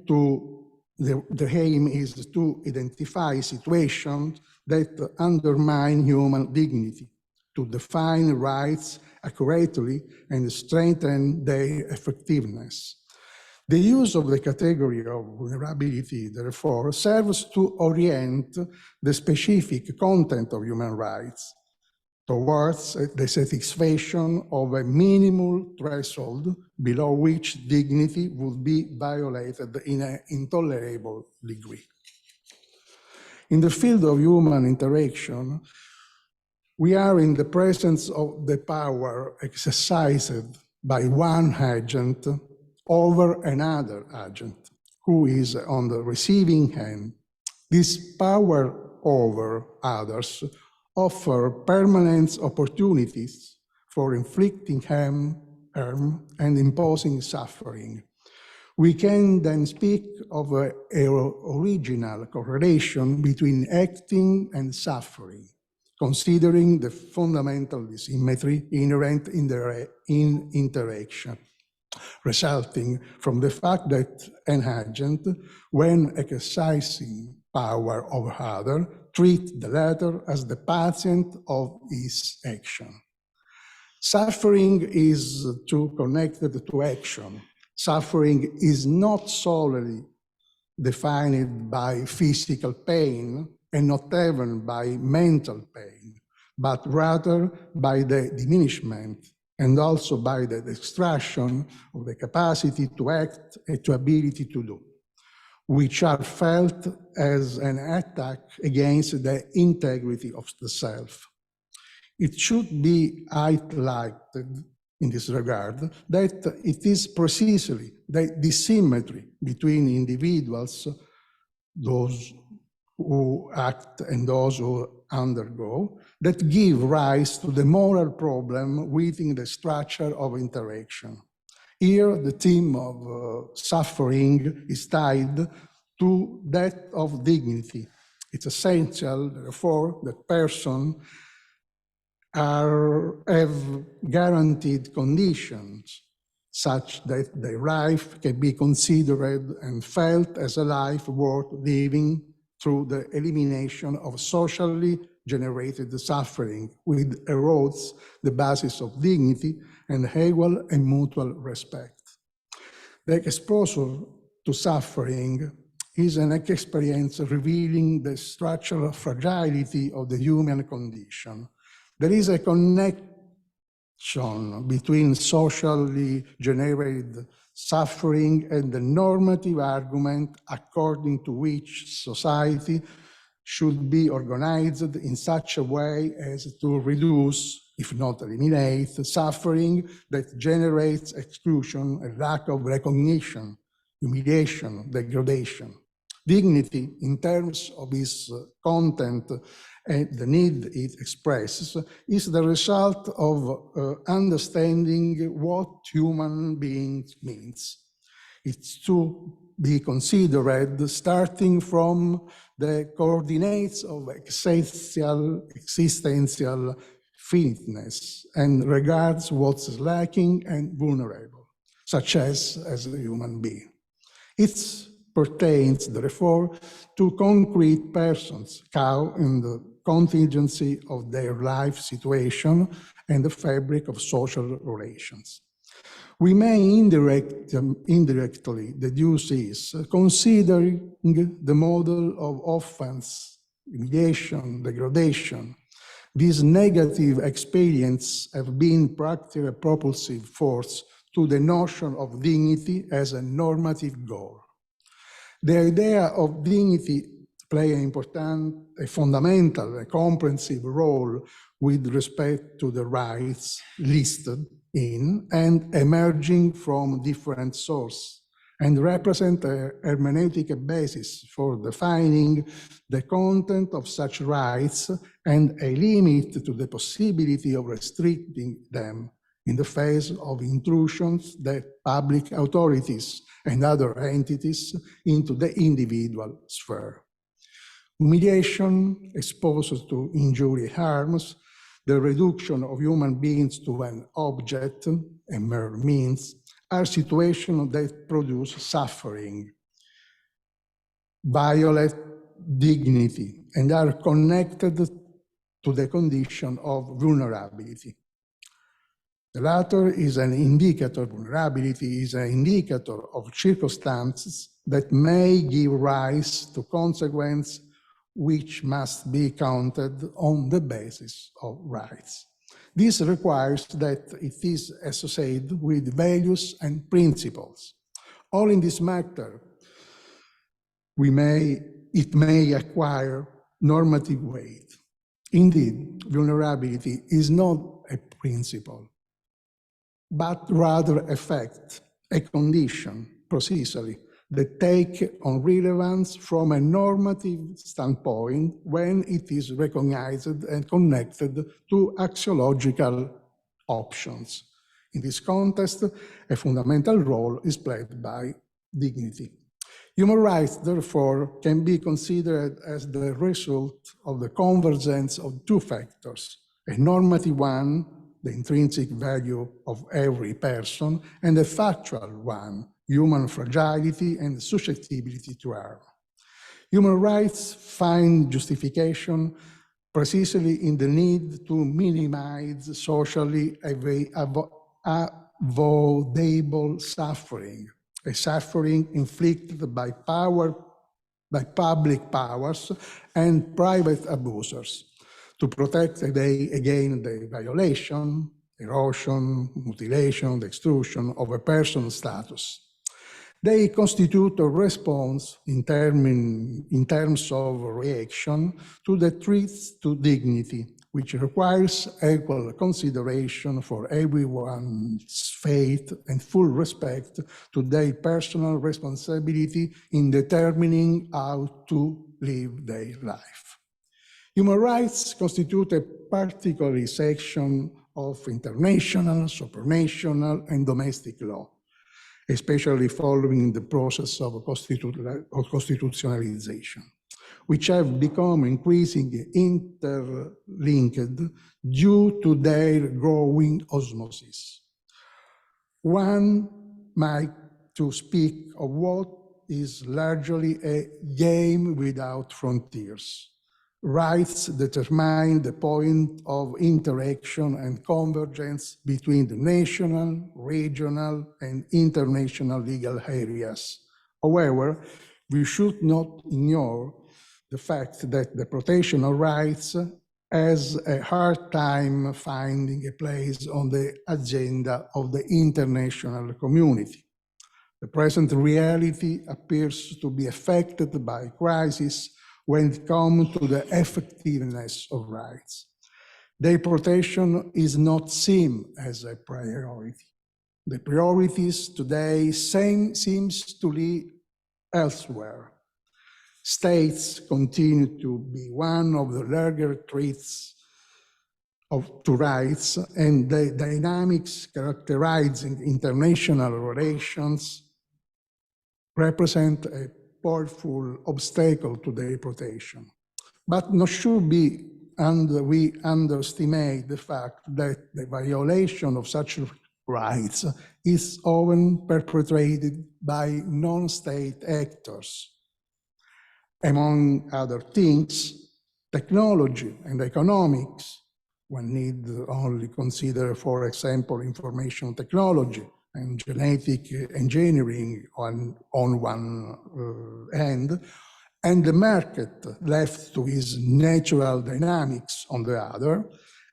is to identify situations that undermine human dignity, to define rights accurately and strengthen their effectiveness. The use of the category of vulnerability, therefore, serves to orient the specific content of human rights towards the satisfaction of a minimal threshold below which dignity would be violated in an intolerable degree. In the field of human interaction, we are in the presence of the power exercised by one agent over another agent who is on the receiving end. This power over others offer permanent opportunities for inflicting harm and imposing suffering. We can then speak of an original correlation between acting and suffering, considering the fundamental asymmetry inherent in interaction, resulting from the fact that an agent, when exercising power over other, treats the latter as the patient of his action. Suffering is too connected to action. Suffering is not solely defined by physical pain and not even by mental pain, but rather by the diminishment and also by the extraction of the capacity to act and to ability to do, which are felt as an attack against the integrity of the self. It should be highlighted in this regard that it is precisely the symmetry between individuals, those who act and those who undergo, that give rise to the moral problem within the structure of interaction. Here, the theme of suffering is tied to that of dignity. It's essential, therefore, that persons have guaranteed conditions such that their life can be considered and felt as a life worth living through the elimination of socially generated suffering, which erodes the basis of dignity and equal and mutual respect. The exposure to suffering is an experience revealing the structural fragility of the human condition. There is a connection between socially generated suffering and the normative argument according to which society should be organized in such a way as to reduce, if not eliminate, suffering that generates exclusion, a lack of recognition, humiliation, degradation. Dignity, in terms of its content and the need it expresses, is the result of understanding what human beings means. It's to be considered starting from the coordinates of existential finiteness and regards what's lacking and vulnerable, such as a human being. It pertains, therefore, to concrete persons, caught in the contingency of their life situation and the fabric of social relations. We may indirectly deduce this, considering the model of offense, humiliation, degradation. These negative experiences have been practically a propulsive force to the notion of dignity as a normative goal. The idea of dignity plays a fundamental, a comprehensive role with respect to the rights listed in and emerging from different sources, and represent a hermeneutic basis for defining the content of such rights and a limit to the possibility of restricting them in the face of intrusions that public authorities and other entities into the individual sphere. Humiliation, exposure to injury harms, the reduction of human beings to an object, a mere means, are situations that produce suffering, violate dignity, and are connected to the condition of vulnerability. The latter is an indicator, vulnerability is an indicator of circumstances that may give rise to consequences which must be counted on the basis of rights. This requires that it is associated with values and principles. All in this matter, it may acquire normative weight. Indeed, vulnerability is not a principle, but rather a fact, a condition, precisely, that take on relevance from a normative standpoint when it is recognized and connected to axiological options. In this context, a fundamental role is played by dignity. Human rights, therefore, can be considered as the result of the convergence of two factors, a normative one, the intrinsic value of every person, and a factual one, human fragility and susceptibility to harm. Human rights find justification precisely in the need to minimize socially avoidable suffering, a suffering inflicted by public powers and private abusers, to protect against the violation, erosion, mutilation, the extrusion of a person's status. They constitute a response in terms of reaction to the threats to dignity, which requires equal consideration for everyone's faith and full respect to their personal responsibility in determining how to live their life. Human rights constitute a particular section of international, supranational, and domestic law, especially following the process of constitutionalization, which have become increasingly interlinked due to their growing osmosis. One might to speak of what is largely a game without frontiers. Rights determine the point of interaction and convergence between the national, regional, and international legal areas. However, we should not ignore the fact that the protection of rights has a hard time finding a place on the agenda of the international community. The present reality appears to be affected by crisis when it comes to the effectiveness of rights. Their protection is not seen as a priority. The priorities today seems to lie elsewhere. States continue to be one of the larger threats to rights, and the dynamics characterizing international relations represent a powerful obstacle to their protection. But not should be, and we underestimate the fact that the violation of such rights is often perpetrated by non-state actors. Among other things, technology and economics, one need only consider, for example, information technology and genetic engineering on one end, and the market left to its natural dynamics on the other,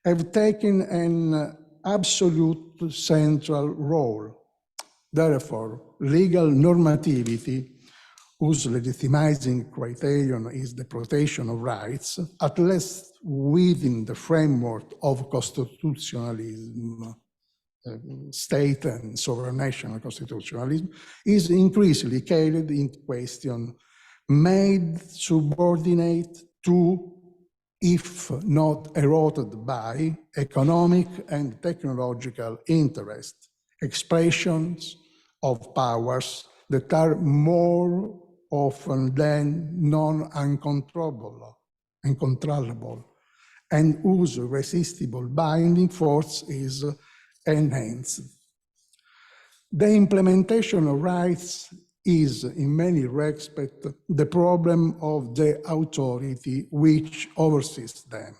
have taken an absolute central role. Therefore, legal normativity, whose legitimizing criterion is the protection of rights, at least within the framework of constitutionalism, state and sovereign constitutionalism, is increasingly carried into question, made subordinate to, if not eroded by, economic and technological interest, expressions of powers that are more often than non-uncontrollable, and whose resistible binding force is enhanced. The implementation of rights is, in many respects, the problem of the authority which oversees them.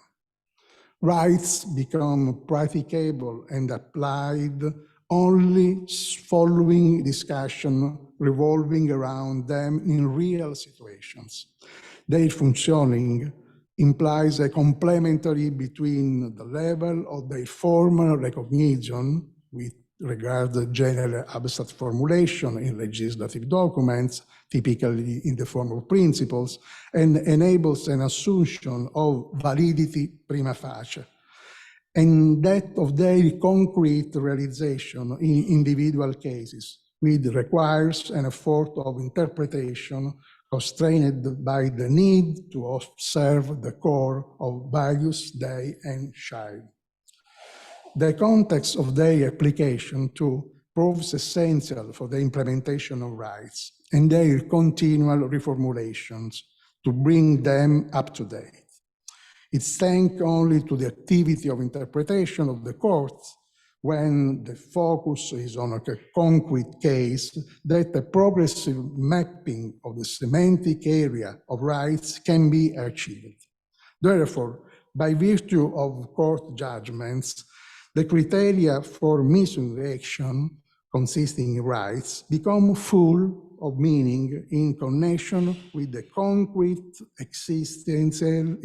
Rights become practicable and applied only following discussion revolving around them in real situations. Their functioning implies a complementary between the level of their formal recognition with regard to general abstract formulation in legislative documents, typically in the form of principles, and enables an assumption of validity prima facie, and that of their concrete realization in individual cases, which requires an effort of interpretation constrained by the need to observe the core of values they enshrine. The context of their application, too, proves essential for the implementation of rights and their continual reformulations to bring them up to date. It's thanks only to the activity of interpretation of the courts when the focus is on a concrete case that a progressive mapping of the semantic area of rights can be achieved. Therefore, by virtue of court judgments, the criteria for missing action consisting in rights become full of meaning in connection with the concrete existential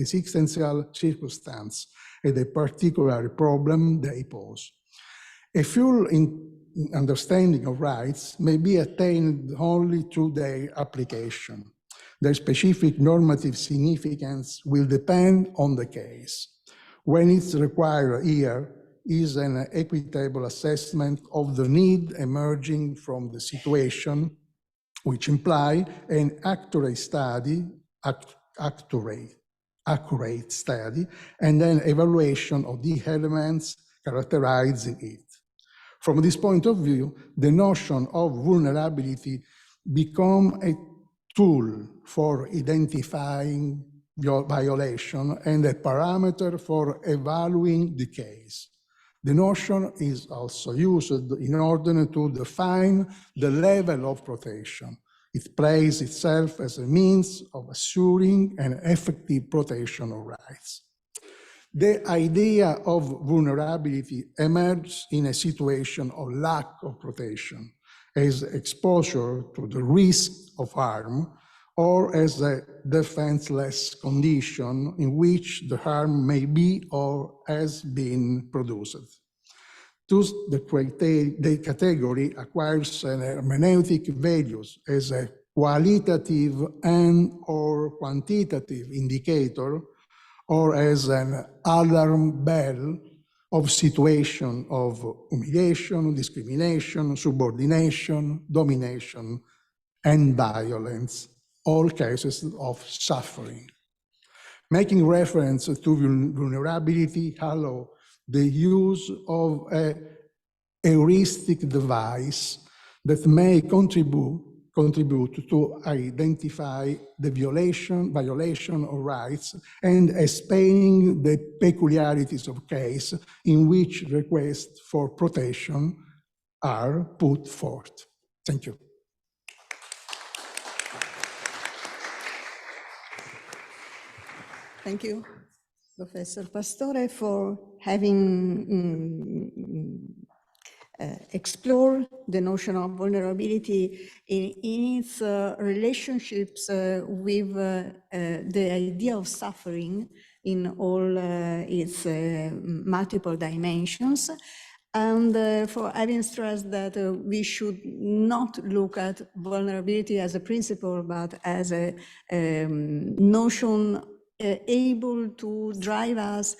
circumstance and the particular problem they pose. A full understanding of rights may be attained only through their application. Their specific normative significance will depend on the case. when it's required here is an equitable assessment of the need emerging from the situation, which imply an accurate study, accurate study, and an evaluation of the elements characterizing it. From this point of view, the notion of vulnerability becomes a tool for identifying violation and a parameter for evaluating the case. The notion is also used in order to define the level of protection. It plays itself as a means of assuring an effective protection of rights. The idea of vulnerability emerges in a situation of lack of protection, as exposure to the risk of harm, or as a defenseless condition in which the harm may be or has been produced. Thus, the category acquires an hermeneutic value as a qualitative and or quantitative indicator, or as an alarm bell of situation of humiliation, discrimination, subordination, domination, and violence, all cases of suffering. Making reference to vulnerability allows the use of a heuristic device that may contribute to identify the violation of rights and explaining the peculiarities of case in which requests for protection are put forth. Thank you. Thank you, Professor Pastore, for having explored the notion of vulnerability in its relationships with the idea of suffering in all its multiple dimensions, and for having stressed that we should not look at vulnerability as a principle, but as a notion able to drive us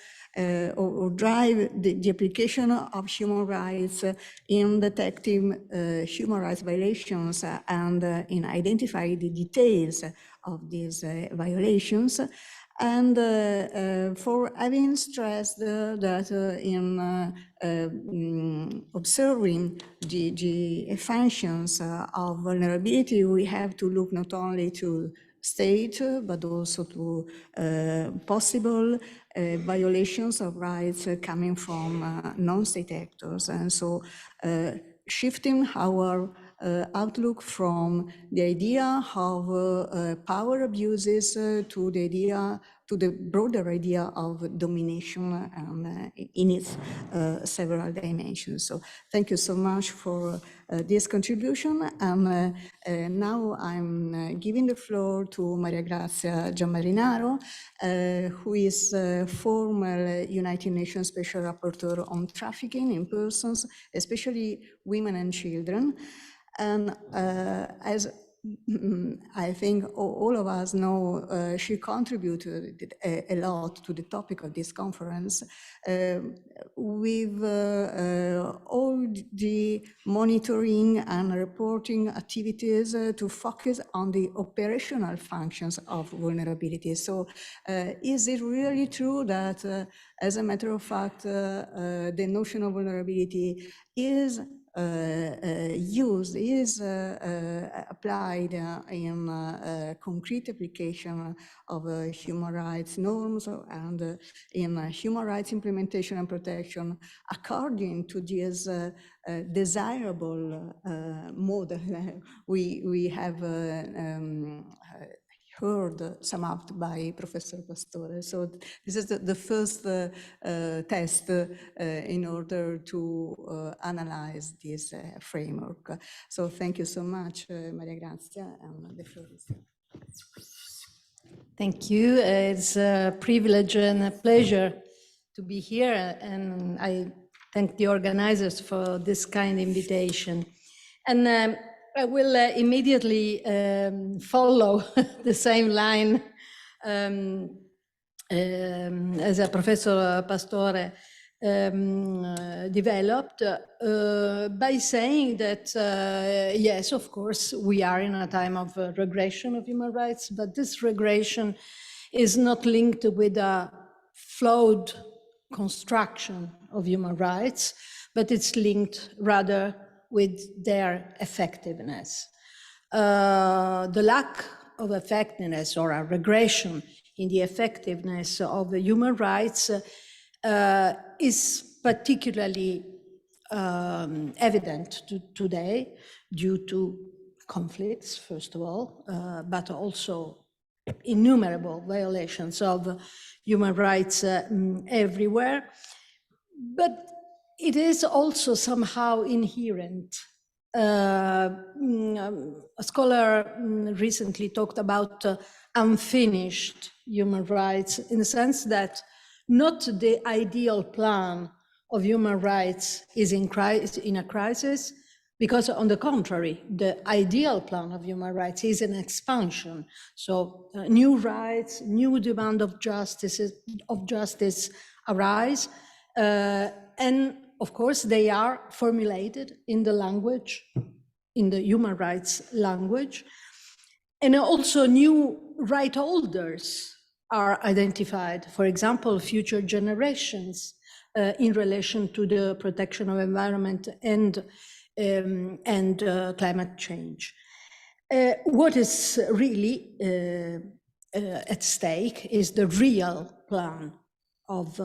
or drive the application of human rights in detecting human rights violations and in identifying the details of these violations. And for having stressed that in observing the functions of vulnerability, we have to look not only to state, but also to possible violations of rights coming from non-state actors. And so shifting our outlook from the idea of power abuses to the idea, to the broader idea of domination in its several dimensions. So thank you so much for this contribution. And now I'm giving the floor to Maria Grazia Gianmarinaro, who is former United Nations Special Rapporteur on trafficking in persons, especially women and children. And as I think all of us know, she contributed a lot to the topic of this conference with all the monitoring and reporting activities to focus on the operational functions of vulnerability. So is it really true that, as a matter of fact, the notion of vulnerability is applied in concrete application of human rights norms and in human rights implementation and protection according to this desirable model we have heard summed up by Professor Pastore. So this is the first test in order to analyze this framework. So thank you so much, Maria Grazia, and the floor is yours. Thank you. It's a privilege and a pleasure to be here, and I thank the organizers for this kind invitation. And I will immediately follow the same line as a Professor Pastore developed by saying that, yes, of course, we are in a time of regression of human rights, but this regression is not linked with a flawed construction of human rights, but it's linked rather with their effectiveness. The lack of effectiveness or a regression in the effectiveness of the human rights is particularly evident today due to conflicts, first of all, but also innumerable violations of human rights everywhere. But it is also somehow inherent. A scholar recently talked about unfinished human rights, in the sense that not the ideal plan of human rights is in a crisis, because on the contrary, the ideal plan of human rights is an expansion. So new rights, new demand of justice arise, and of course they are formulated in the language, in the human rights language, and also new right holders are identified. For example, future generations in relation to the protection of environment and climate change. What is really at stake is the real plan of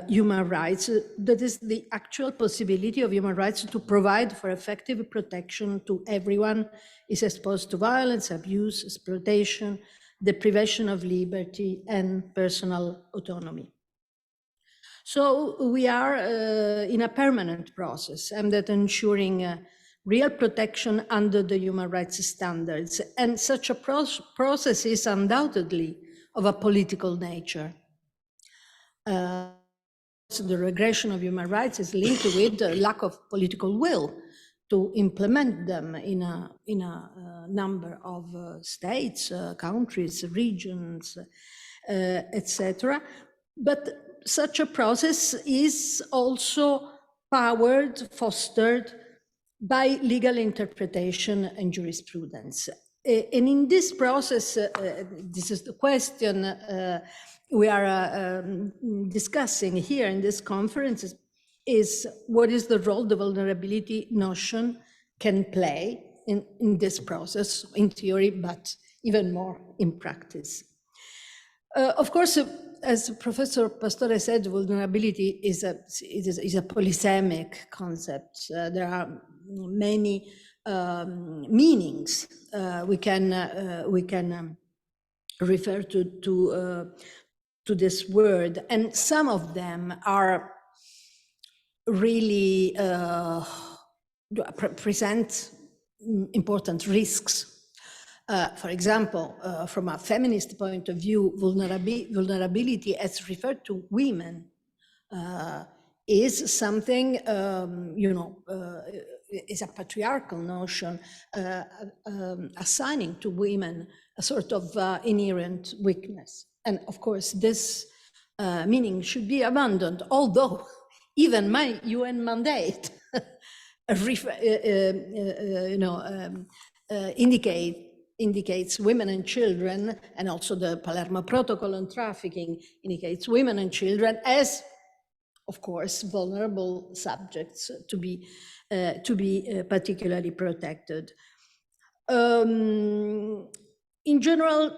human rights, that is the actual possibility of human rights to provide for effective protection to everyone is exposed to violence, abuse, exploitation, deprivation of liberty and personal autonomy. So we are in a permanent process, and that ensuring real protection under the human rights standards. And such a process is undoubtedly of a political nature. The regression of human rights is linked with the lack of political will to implement them in a number of states, countries, regions, etc. But such a process is also powered, fostered by legal interpretation and jurisprudence. And in this process, this is the question we are discussing here in this conference, is what is the role the vulnerability notion can play in this process, in theory, but even more in practice. Of course, as Professor Pastore said, vulnerability is a polysemic concept. There are many meanings we can refer to this word, and some of them are really present important risks. For example, from a feminist point of view, vulnerability as referred to women is something, is a patriarchal notion, assigning to women a sort of inherent weakness. And of course, this meaning should be abandoned, although even my UN mandate indicates women and children, and also the Palermo Protocol on trafficking indicates women and children as, of course, vulnerable subjects to be particularly protected. In general,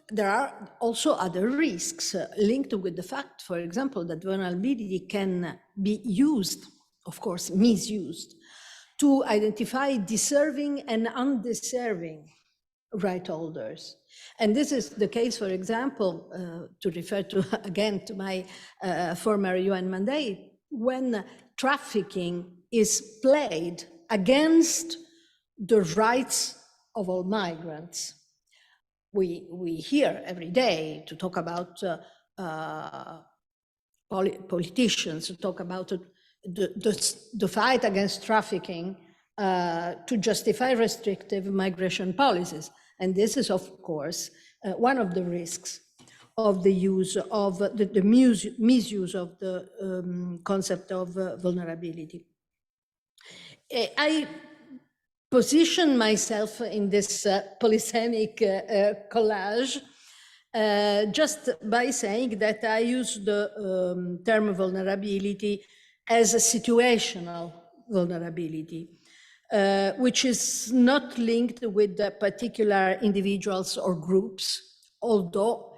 there are also other risks linked with the fact, for example, that vulnerability can be used, of course, misused, to identify deserving and undeserving right holders. And this is the case, for example, to refer to, again, to my former UN mandate, when trafficking is played against the rights of all migrants. We hear every day to talk about politicians, to talk about the fight against trafficking to justify restrictive migration policies. And this is, of course, one of the risks. of the use of the misuse of the concept of vulnerability. I position myself in this polysemic collage just by saying that I use the term vulnerability as a situational vulnerability, which is not linked with the particular individuals or groups, although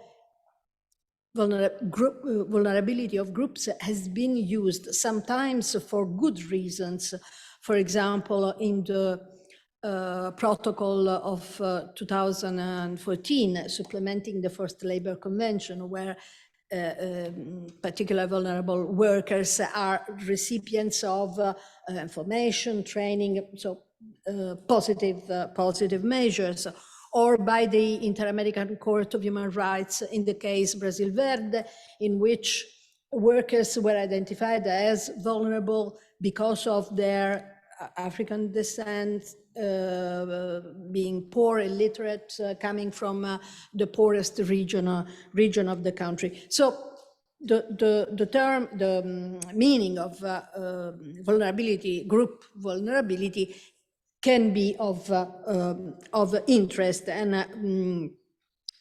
vulnerability of groups has been used sometimes for good reasons. For example, in the protocol of 2014, supplementing the Forced Labor Convention, where particular vulnerable workers are recipients of information, training, so positive measures, or by the Inter-American Court of Human Rights in the case Brasil Verde, in which workers were identified as vulnerable because of their African descent, being poor, illiterate, coming from the poorest region of the country. So the meaning of vulnerability, group vulnerability, can be of interest and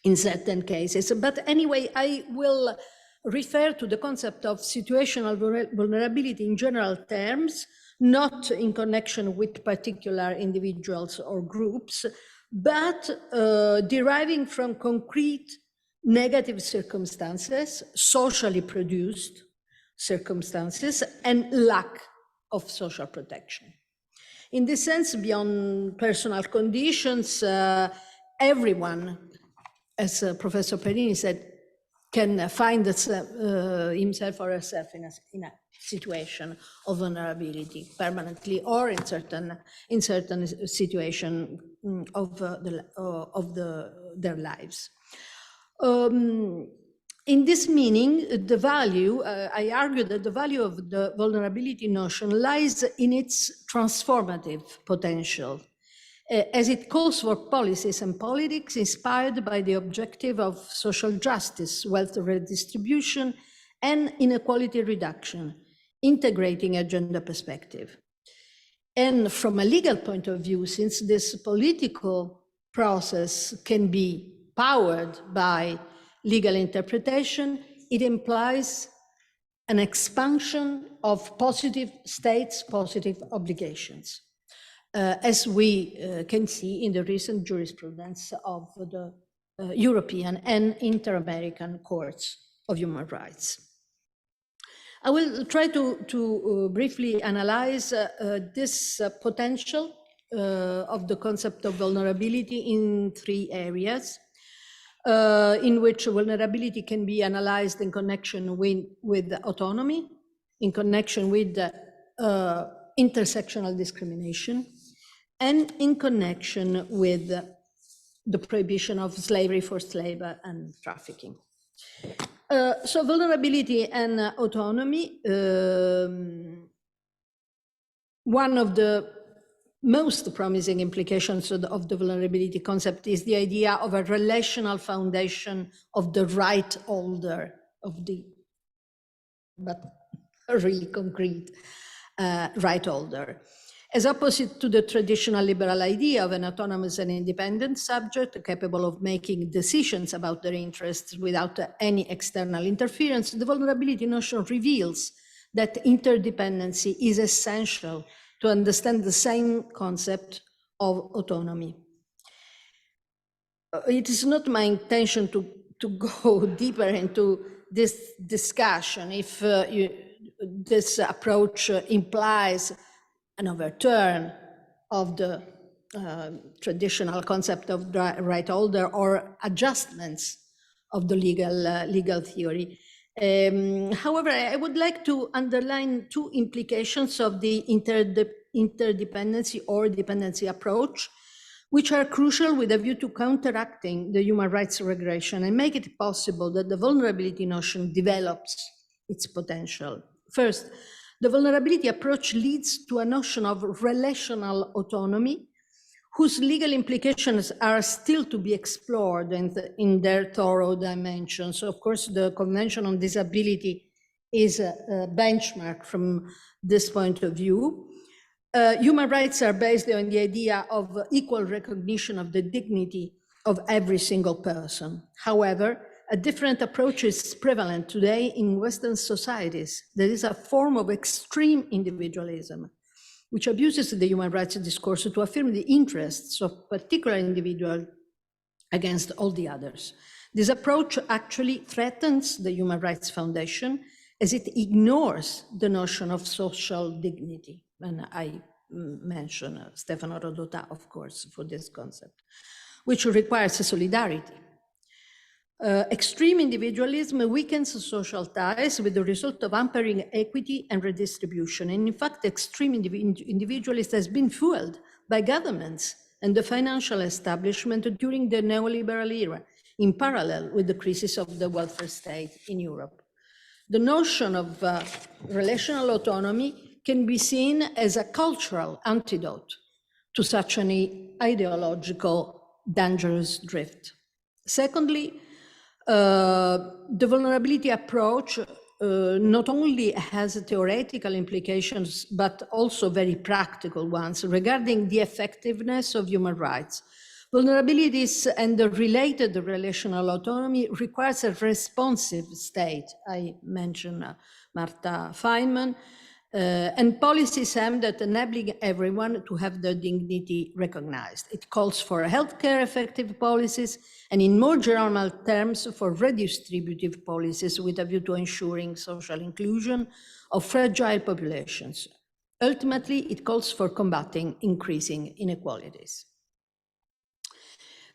in certain cases. But anyway, I will refer to the concept of situational vulnerability in general terms, not in connection with particular individuals or groups, but deriving from concrete negative circumstances, socially produced circumstances, and lack of social protection. In this sense, beyond personal conditions, everyone, as Professor Perini said, can find himself or herself in a situation of vulnerability permanently, or in certain situation of their lives. In this meaning, the value, I argue that the value of the vulnerability notion lies in its transformative potential, as it calls for policies and politics inspired by the objective of social justice, wealth redistribution, and inequality reduction, integrating a gender perspective. And from a legal point of view, since this political process can be powered by legal interpretation, it implies an expansion of positive states, positive obligations, as we can see in the recent jurisprudence of the European and Inter-American Courts of Human Rights. I will try to briefly analyze this potential of the concept of vulnerability in three areas, in which vulnerability can be analyzed in connection with autonomy, in connection with intersectional discrimination, and in connection with the prohibition of slavery, forced labor, and trafficking. So vulnerability and autonomy, one of the most promising implications of the vulnerability concept is the idea of a relational foundation of the right holder of the, but a really concrete right holder. As opposite to the traditional liberal idea of an autonomous and independent subject capable of making decisions about their interests without any external interference, the vulnerability notion reveals that interdependency is essential to understand the same concept of autonomy. It is not my intention to go deeper into this discussion if this approach implies an overturn of the traditional concept of right holder or adjustments of the legal theory. However, I would like to underline two implications of the interdependency or dependency approach, which are crucial with a view to counteracting the human rights regression and make it possible that the vulnerability notion develops its potential. First, the vulnerability approach leads to a notion of relational autonomy, whose legal implications are still to be explored in their thorough dimensions. So of course, the Convention on Disability is a benchmark from this point of view. Human rights are based on the idea of equal recognition of the dignity of every single person. However, a different approach is prevalent today in Western societies. There is a form of extreme individualism, which abuses the human rights discourse to affirm the interests of particular individuals against all the others. This approach actually threatens the human rights foundation as it ignores the notion of social dignity. And I mention Stefano Rodotà, of course, for this concept, which requires solidarity. Extreme individualism weakens social ties with the result of hampering equity and redistribution. And in fact, extreme individualism has been fueled by governments and the financial establishment during the neoliberal era, in parallel with the crisis of the welfare state in Europe. The notion of relational autonomy can be seen as a cultural antidote to such an ideological dangerous drift. Secondly, the vulnerability approach not only has theoretical implications, but also very practical ones regarding the effectiveness of human rights. Vulnerabilities and the related relational autonomy requires a responsive state. I mentioned Marta Feynman, and policies aimed at enabling everyone to have their dignity recognized. It calls for healthcare effective policies, and in more general terms, for redistributive policies with a view to ensuring social inclusion of fragile populations. Ultimately, it calls for combating increasing inequalities.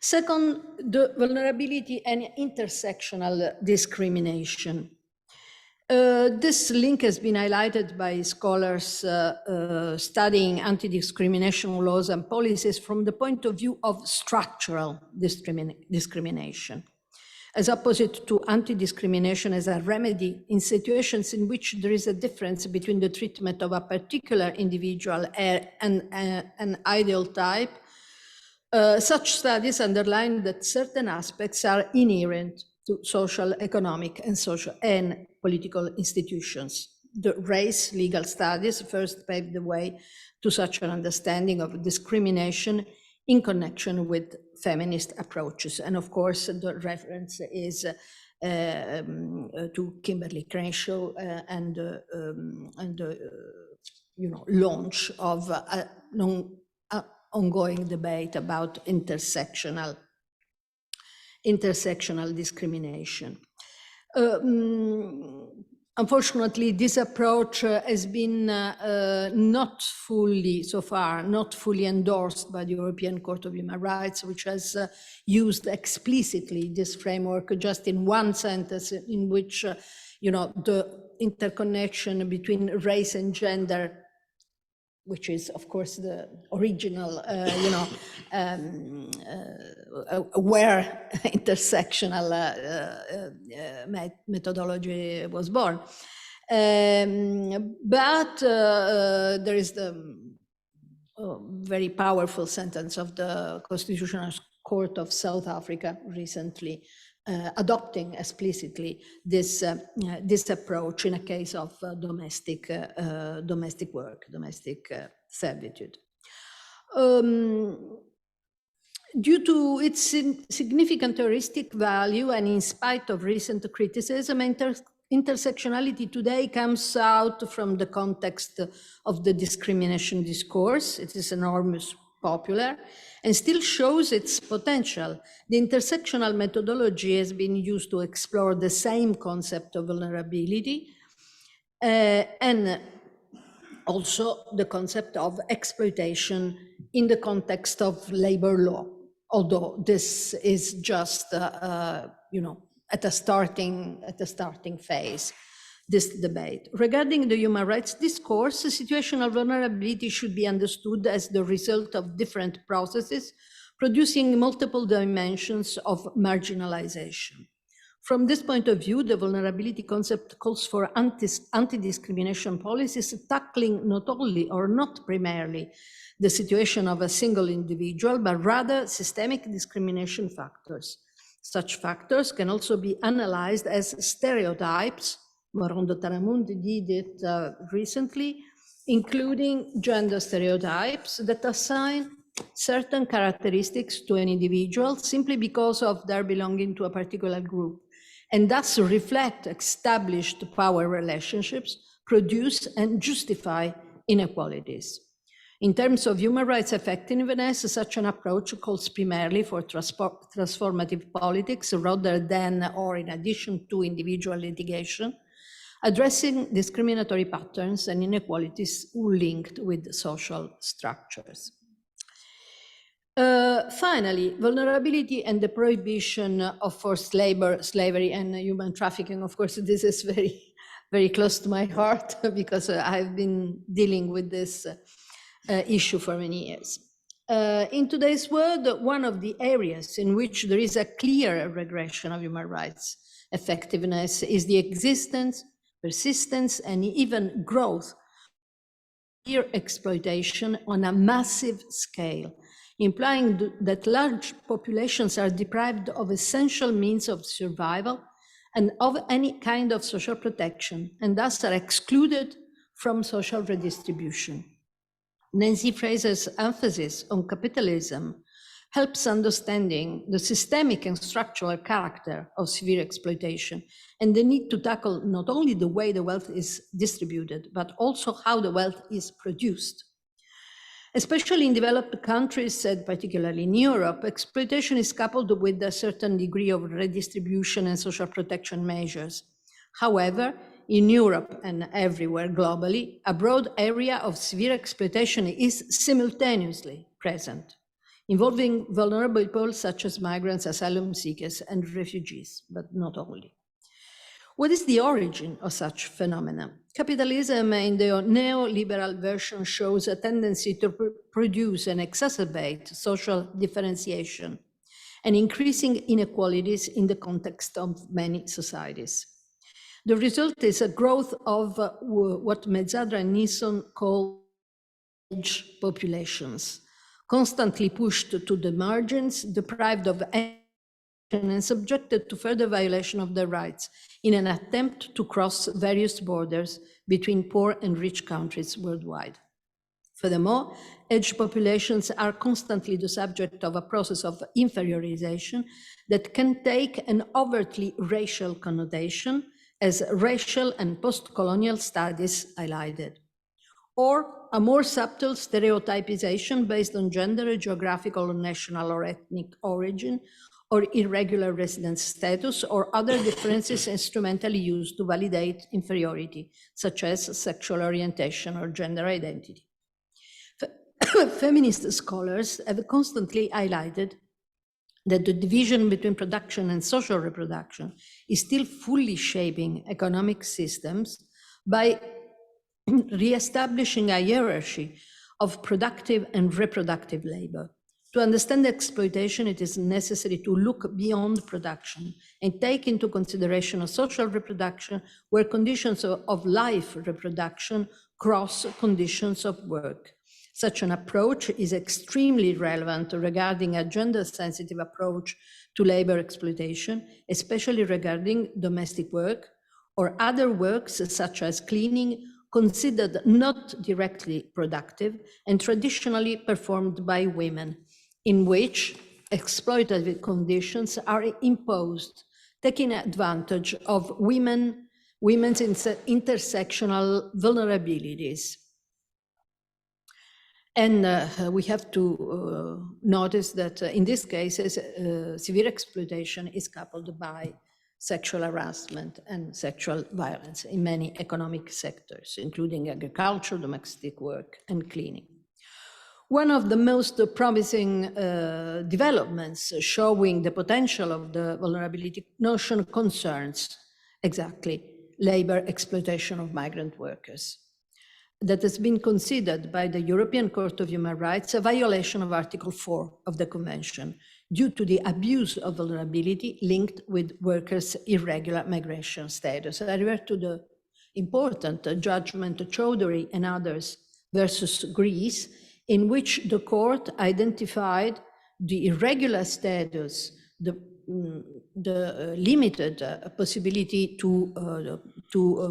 Second, the vulnerability and intersectional discrimination. This link has been highlighted by scholars studying anti-discrimination laws and policies from the point of view of structural discrimination, as opposite to anti-discrimination as a remedy in situations in which there is a difference between the treatment of a particular individual and an ideal type. Such studies underline that certain aspects are inherent to social, economic, and political institutions. The race legal studies first paved the way to such an understanding of discrimination in connection with feminist approaches. And of course, the reference is to Kimberly Crenshaw and launch of an ongoing debate about intersectional discrimination. Unfortunately, this approach has been not fully endorsed by the European Court of Human Rights, which has used explicitly this framework just in one sentence, in which the interconnection between race and gender, which is, of course, the original, where intersectional methodology was born. But there is the very powerful sentence of the Constitutional Court of South Africa recently adopting explicitly this approach in a case of domestic work, domestic servitude. Due to its significant heuristic value and in spite of recent criticism, intersectionality today comes out from the context of the discrimination discourse. It is enormous, popular, and still shows its potential. The intersectional methodology has been used to explore the same concept of vulnerability and also the concept of exploitation in the context of labor law, although this is just at a starting phase, this debate. Regarding the human rights discourse, situational vulnerability should be understood as the result of different processes producing multiple dimensions of marginalization. From this point of view, the vulnerability concept calls for anti-discrimination policies tackling not only or not primarily the situation of a single individual, but rather systemic discrimination factors. Such factors can also be analyzed as stereotypes. Morondo Taramundi did it recently, including gender stereotypes that assign certain characteristics to an individual simply because of their belonging to a particular group, and thus reflect established power relationships, produce and justify inequalities. In terms of human rights effectiveness, such an approach calls primarily for transformative politics rather than or in addition to individual litigation, addressing discriminatory patterns and inequalities linked with social structures. Finally, vulnerability and the prohibition of forced labor, slavery, and human trafficking. Of course, this is very, very close to my heart because I've been dealing with this issue for many years. In today's world, one of the areas in which there is a clear regression of human rights effectiveness is the existence, persistence, and even growth of exploitation on a massive scale, implying that large populations are deprived of essential means of survival and of any kind of social protection, and thus are excluded from social redistribution. Nancy Fraser's emphasis on capitalism helps understanding the systemic and structural character of severe exploitation and the need to tackle not only the way the wealth is distributed, but also how the wealth is produced. Especially in developed countries, and particularly in Europe, exploitation is coupled with a certain degree of redistribution and social protection measures. However, in Europe and everywhere globally, a broad area of severe exploitation is simultaneously present, involving vulnerable people such as migrants, asylum seekers, and refugees, but not only. What is the origin of such phenomena? Capitalism in the neoliberal version shows a tendency to produce and exacerbate social differentiation and increasing inequalities in the context of many societies. The result is a growth of what Mezzadra and Nisson call edge populations, constantly pushed to the margins, deprived of action and subjected to further violation of their rights in an attempt to cross various borders between poor and rich countries worldwide. Furthermore, edge populations are constantly the subject of a process of inferiorization that can take an overtly racial connotation, as racial and post-colonial studies highlighted, or a more subtle stereotypization based on gender, geographical, national, or ethnic origin, or irregular residence status, or other differences instrumentally used to validate inferiority, such as sexual orientation or gender identity. Feminist scholars have constantly highlighted that the division between production and social reproduction is still fully shaping economic systems by re-establishing a hierarchy of productive and reproductive labor. To understand exploitation, it is necessary to look beyond production and take into consideration a social reproduction where conditions of life reproduction cross conditions of work. Such an approach is extremely relevant regarding a gender-sensitive approach to labor exploitation, especially regarding domestic work or other works such as cleaning, considered not directly productive and traditionally performed by women, in which exploitative conditions are imposed, taking advantage of women's intersectional vulnerabilities. And we have to notice that in these cases, severe exploitation is coupled by sexual harassment and sexual violence in many economic sectors, including agriculture, domestic work, and cleaning. One of the most promising developments showing the potential of the vulnerability notion concerns exactly labor exploitation of migrant workers. That has been considered by the European Court of Human Rights a violation of Article 4 of the Convention, due to the abuse of vulnerability linked with workers' irregular migration status. I refer to the important judgment Chowdhury and others versus Greece, in which the court identified the irregular status, the limited possibility to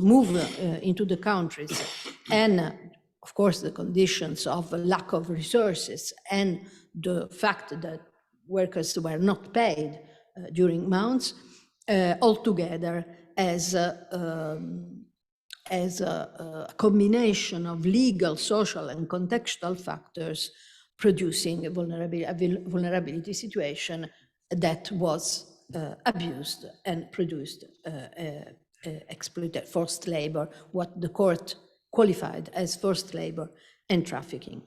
move into the countries, and of course the conditions of lack of resources and the fact that workers were not paid during months, altogether as a combination of legal, social, and contextual factors producing a vulnerability situation that was abused and produced exploited forced labor, what the court qualified as forced labor and trafficking.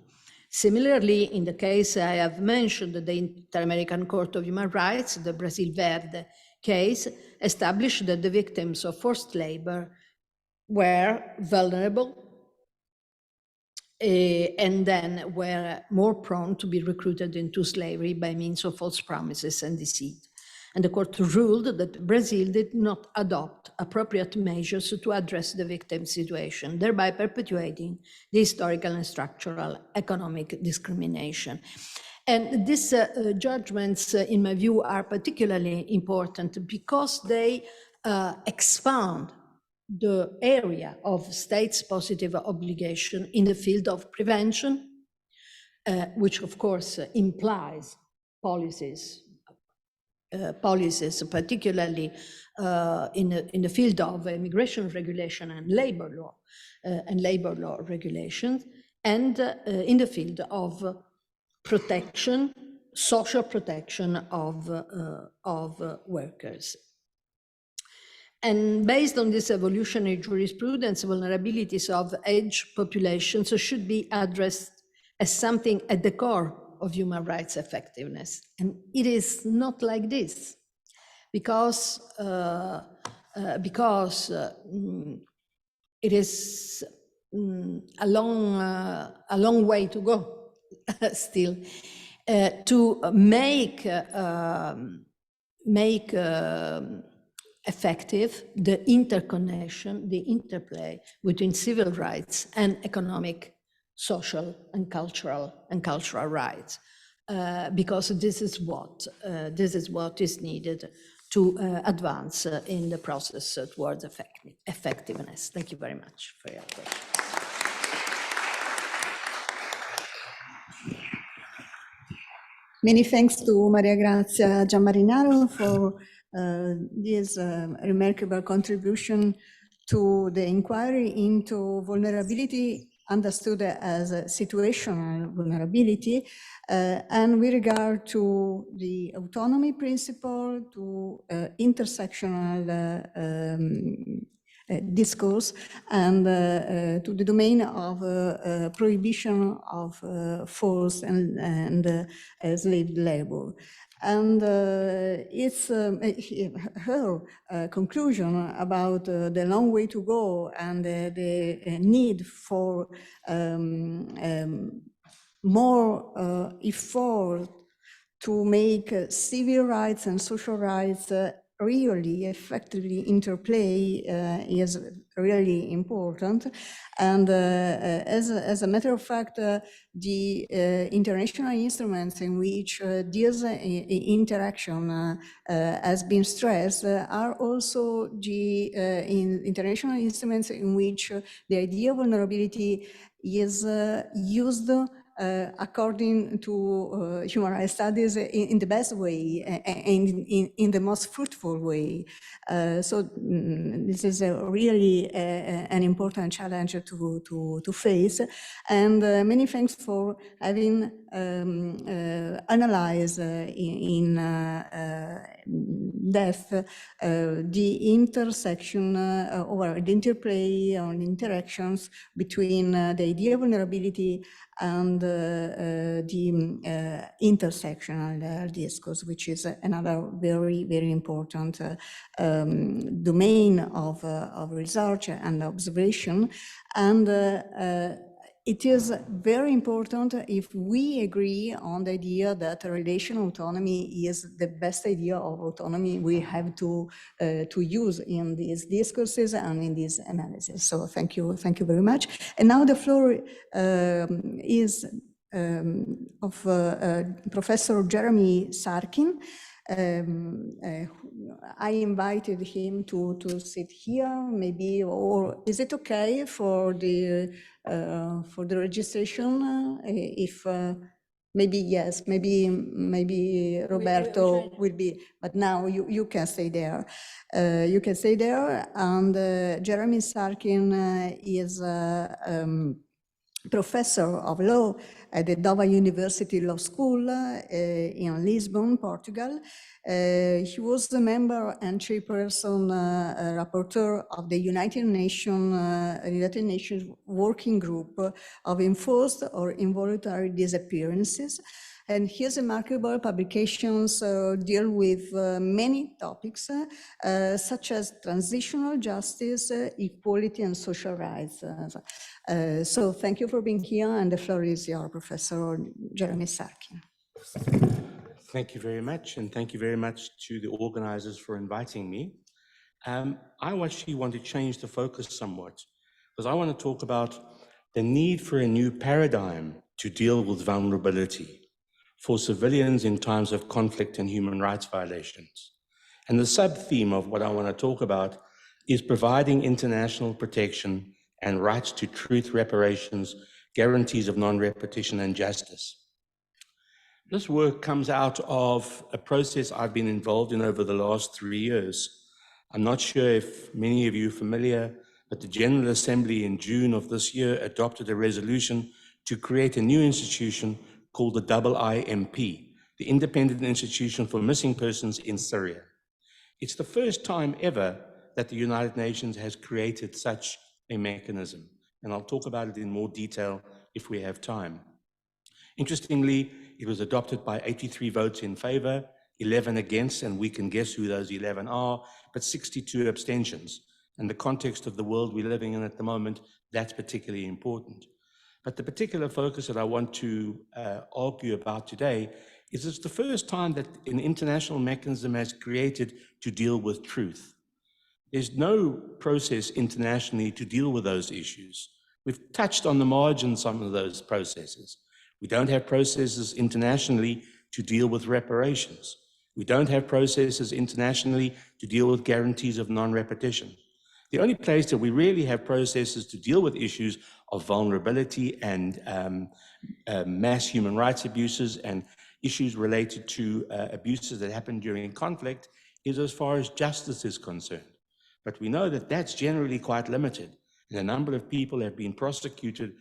Similarly, in the case I have mentioned, the Inter-American Court of Human Rights, the Brasil Verde case, established that the victims of forced labor were vulnerable and then were more prone to be recruited into slavery by means of false promises and deceit. And the court ruled that Brazil did not adopt appropriate measures to address the victim situation, thereby perpetuating the historical and structural economic discrimination. And these judgments, in my view, are particularly important because they expand the area of states' positive obligation in the field of prevention, which of course implies policies, particularly in the field of immigration regulation and labor law regulations, and in the field of protection, social protection of workers. And based on this evolutionary jurisprudence, vulnerabilities of age populations should be addressed as something at the core of human rights effectiveness. And it is not like this, because it is a long way to go still to make effective the interconnection, the interplay between civil rights and economic, social, and cultural rights, because this is what is needed to advance in the process towards effectiveness. Thank you very much for your question. Many thanks to Maria Grazia Gianmarinaro for this remarkable contribution to the inquiry into vulnerability understood as a situational vulnerability, and with regard to the autonomy principle, to intersectional discourse, and to the domain of prohibition of forced and slave labor. And it's her conclusion about the long way to go and the need for more effort to make civil rights and social rights really effectively interplay is really important. And as a matter of fact, the international instruments in which this interaction has been stressed are also the international instruments in which the idea of vulnerability is used according to human rights studies in the best way and in the most fruitful way. So this is really an important challenge to face. And many thanks for having analyzed in depth the intersection or the interplay or interactions between the idea of vulnerability and the intersectional discourse, which is another very, very important domain of research and observation. And it is very important if we agree on the idea that relational autonomy is the best idea of autonomy we have to use in these discourses and in this analysis. So thank you very much. And now the floor is of Professor Jeremy Sarkin. I invited him to sit here, maybe, or is it okay for the registration? If maybe yes, maybe Roberto will be, but now you can stay there. You can stay there, and Jeremy Sarkin is professor of law at the Padova University Law School in Lisbon, Portugal. He was the member and chairperson, rapporteur of the United Nations Working Group of Enforced or Involuntary Disappearances. And his remarkable publications deal with many topics, such as transitional justice, equality, and social rights. So thank you for being here, and the floor is yours, Professor Jeremy Sarkin. Thank you very much, and thank you very much to the organizers for inviting me. I actually want to change the focus somewhat, because I want to talk about the need for a new paradigm to deal with vulnerability for civilians in times of conflict and human rights violations. And the sub-theme of what I want to talk about is providing international protection and rights to truth, reparations, guarantees of non-repetition, and justice. This work comes out of a process I've been involved in over the last 3 years. I'm not sure if many of you are familiar, but the General Assembly in June of this year adopted a resolution to create a new institution called the IIMP, the Independent Institution for Missing Persons in Syria. It's the first time ever that the United Nations has created such a mechanism, and I'll talk about it in more detail if we have time. Interestingly, it was adopted by 83 votes in favor, 11 against, and we can guess who those 11 are, but 62 abstentions. In the context of the world we're living in at the moment, that's particularly important. But the particular focus that I want to argue about today is it's the first time that an international mechanism has created to deal with truth. There's no process internationally to deal with those issues. We've touched on the margin some of those processes. We don't have processes internationally to deal with reparations. We don't have processes internationally to deal with guarantees of non-repetition. The only place that we really have processes to deal with issues of vulnerability and mass human rights abuses and issues related to abuses that happen during conflict is as far as justice is concerned. But we know that that's generally quite limited, and the number of people that have been prosecuted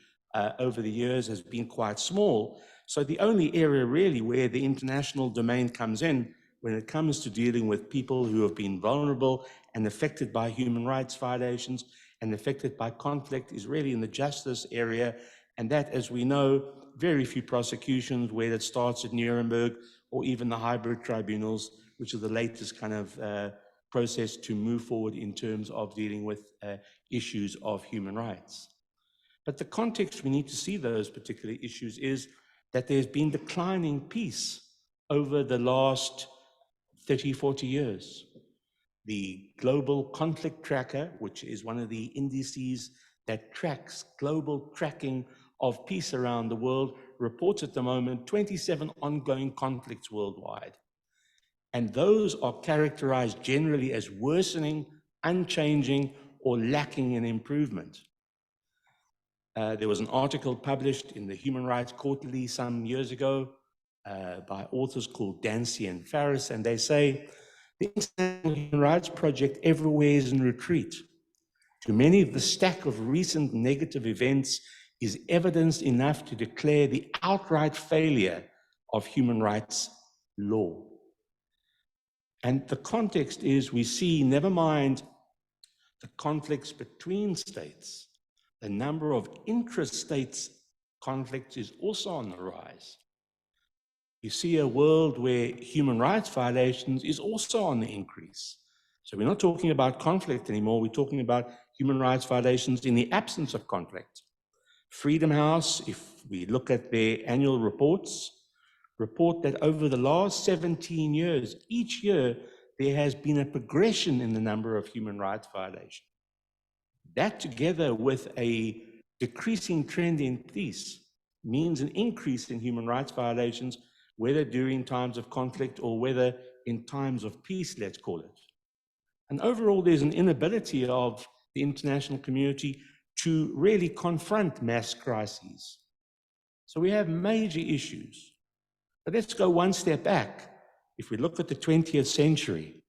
over the years has been quite small. So the only area really where the international domain comes in when it comes to dealing with people who have been vulnerable and affected by human rights violations and affected by conflict is really in the justice area. And that, as we know, very few prosecutions, whether it starts at Nuremberg or even the hybrid tribunals, which are the latest kind of process to move forward in terms of dealing with issues of human rights. But the context we need to see those particular issues is that there's been declining peace over the last 30, 40 years. The Global Conflict Tracker, which is one of the indices that tracks global tracking of peace around the world, reports at the moment 27 ongoing conflicts worldwide. And those are characterized generally as worsening, unchanging, or lacking in improvement. There was an article published in the Human Rights Quarterly some years ago by authors called Dancy and Farris, and they say, the International Human Rights Project everywhere is in retreat. Too many of the stack of recent negative events is evidence enough to declare the outright failure of human rights law. And the context is we see, never mind the conflicts between states, the number of intra-states conflicts is also on the rise. You see a world where human rights violations is also on the increase. So we're not talking about conflict anymore, we're talking about human rights violations in the absence of conflict. Freedom House, if we look at their annual reports, report that over the last 17 years, each year, there has been a progression in the number of human rights violations. That, together with a decreasing trend in peace, means an increase in human rights violations, whether during times of conflict or whether in times of peace, let's call it. And overall, there's an inability of the international community to really confront mass crises. So we have major issues. But let's go one step back. If we look at the 20th century,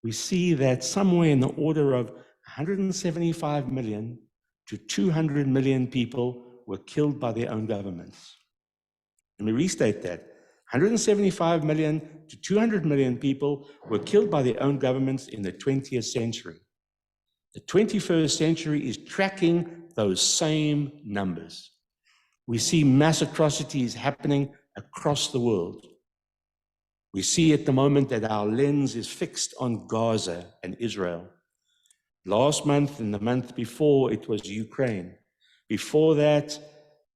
we see that somewhere in the order of 175 million to 200 million people were killed by their own governments. Let me restate that. 175 million to 200 million people were killed by their own governments in the 20th century. The 21st century is tracking those same numbers. We see mass atrocities happening across the world. We see at the moment that our lens is fixed on Gaza and Israel. Last month and the month before, it was Ukraine. Before that,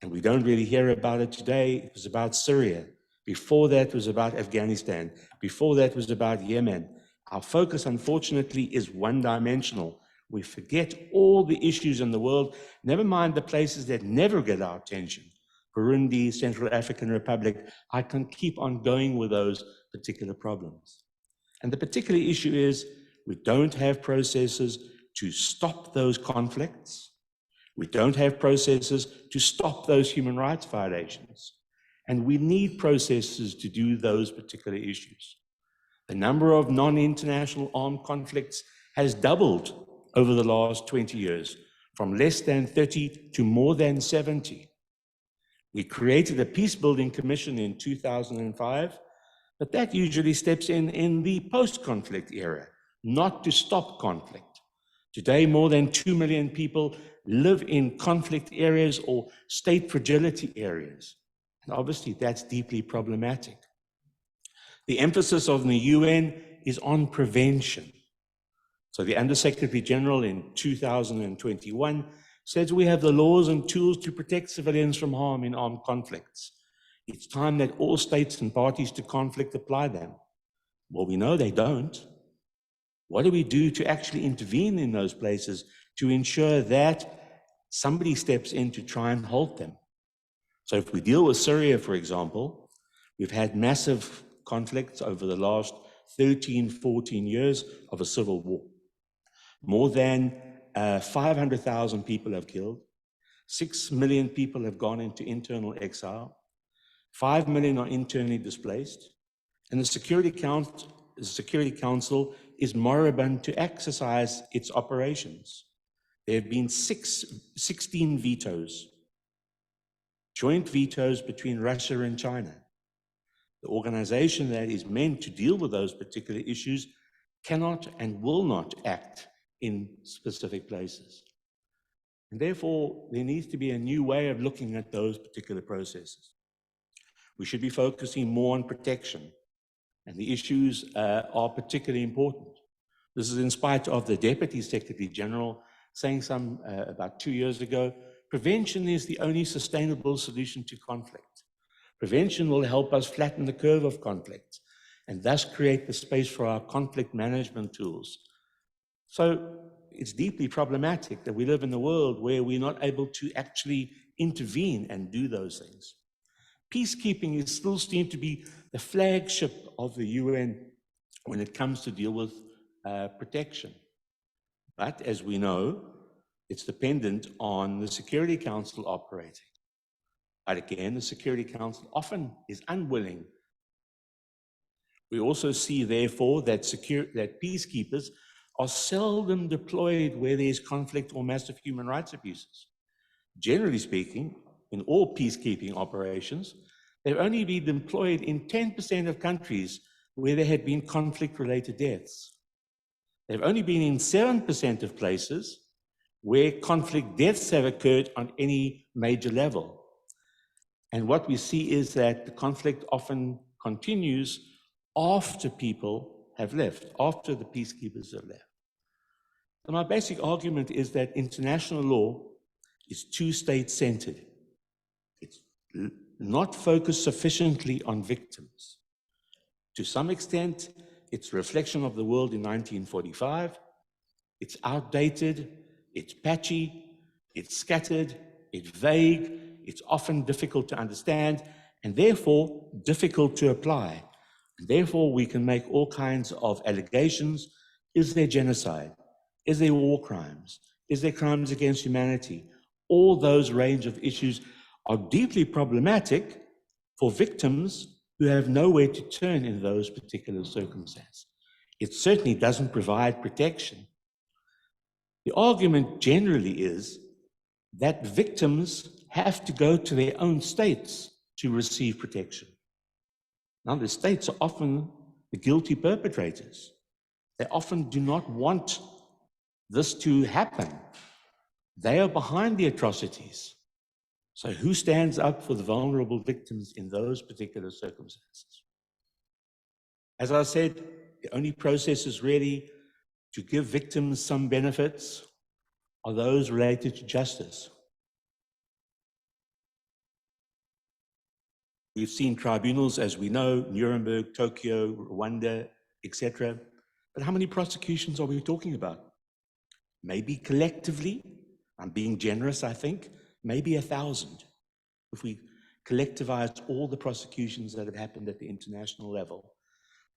and we don't really hear about it today, it was about Syria. Before that was about Afghanistan. Before that was about Yemen. Our focus, unfortunately, is one-dimensional. We forget all the issues in the world, never mind the places that never get our attention. Burundi, Central African Republic, I can keep on going with those particular problems. And the particular issue is we don't have processes to stop those conflicts. We don't have processes to stop those human rights violations. And we need processes to do those particular issues. The number of non-international armed conflicts has doubled over the last 20 years, from less than 30 to more than 70. We created a peace-building commission in 2005, but that usually steps in the post-conflict era, not to stop conflict. Today, more than 2 million people live in conflict areas or state fragility areas. And obviously, that's deeply problematic. The emphasis of the UN is on prevention. So the Undersecretary General in 2021 says we have the laws and tools to protect civilians from harm in armed conflicts. It's time that all states and parties to conflict apply them. Well, we know they don't. What do we do to actually intervene in those places to ensure that somebody steps in to try and halt them? So if we deal with Syria, for example, we've had massive conflicts over the last 13, 14 years of a civil war. More than 500,000 people have killed. 6 million people have gone into internal exile. 5 million are internally displaced. And the Security Council is moribund to exercise its operations. There have been 16 vetoes, joint vetoes between Russia and China. The organization that is meant to deal with those particular issues cannot and will not act in specific places. And therefore, there needs to be a new way of looking at those particular processes. We should be focusing more on protection, and the issues are particularly important. This is in spite of the Deputy Secretary General saying about 2 years ago, prevention is the only sustainable solution to conflict. Prevention will help us flatten the curve of conflict and thus create the space for our conflict management tools. So it's deeply problematic that we live in a world where we're not able to actually intervene and do those things. Peacekeeping is still seen to be the flagship of the UN when it comes to deal with protection. But as we know, it's dependent on the Security Council operating. But again, the Security Council often is unwilling. We also see, therefore, that peacekeepers are seldom deployed where there is conflict or massive human rights abuses. Generally speaking, in all peacekeeping operations, they've only been deployed in 10% of countries where there had been conflict-related deaths. They've only been in 7% of places where conflict deaths have occurred on any major level. And what we see is that the conflict often continues after people have left, after the peacekeepers have left. So my basic argument is that international law is too state-centered. It's not focused sufficiently on victims. To some extent, it's a reflection of the world in 1945. It's outdated, it's patchy, it's scattered, it's vague, it's often difficult to understand, and therefore difficult to apply. And therefore, we can make all kinds of allegations. Is there genocide? Is there war crimes? Is there crimes against humanity? All those range of issues are deeply problematic for victims who have nowhere to turn in those particular circumstances. It certainly doesn't provide protection. The argument generally is that victims have to go to their own states to receive protection. Now, the states are often the guilty perpetrators. They often do not want this to happen. They are behind the atrocities. So who stands up for the vulnerable victims in those particular circumstances? As I said, the only processes really to give victims some benefits are those related to justice. We've seen tribunals, as we know, Nuremberg, Tokyo, Rwanda, etc. But how many prosecutions are we talking about? Maybe collectively, I'm being generous, I think, maybe 1,000. If we collectivize all the prosecutions that have happened at the international level,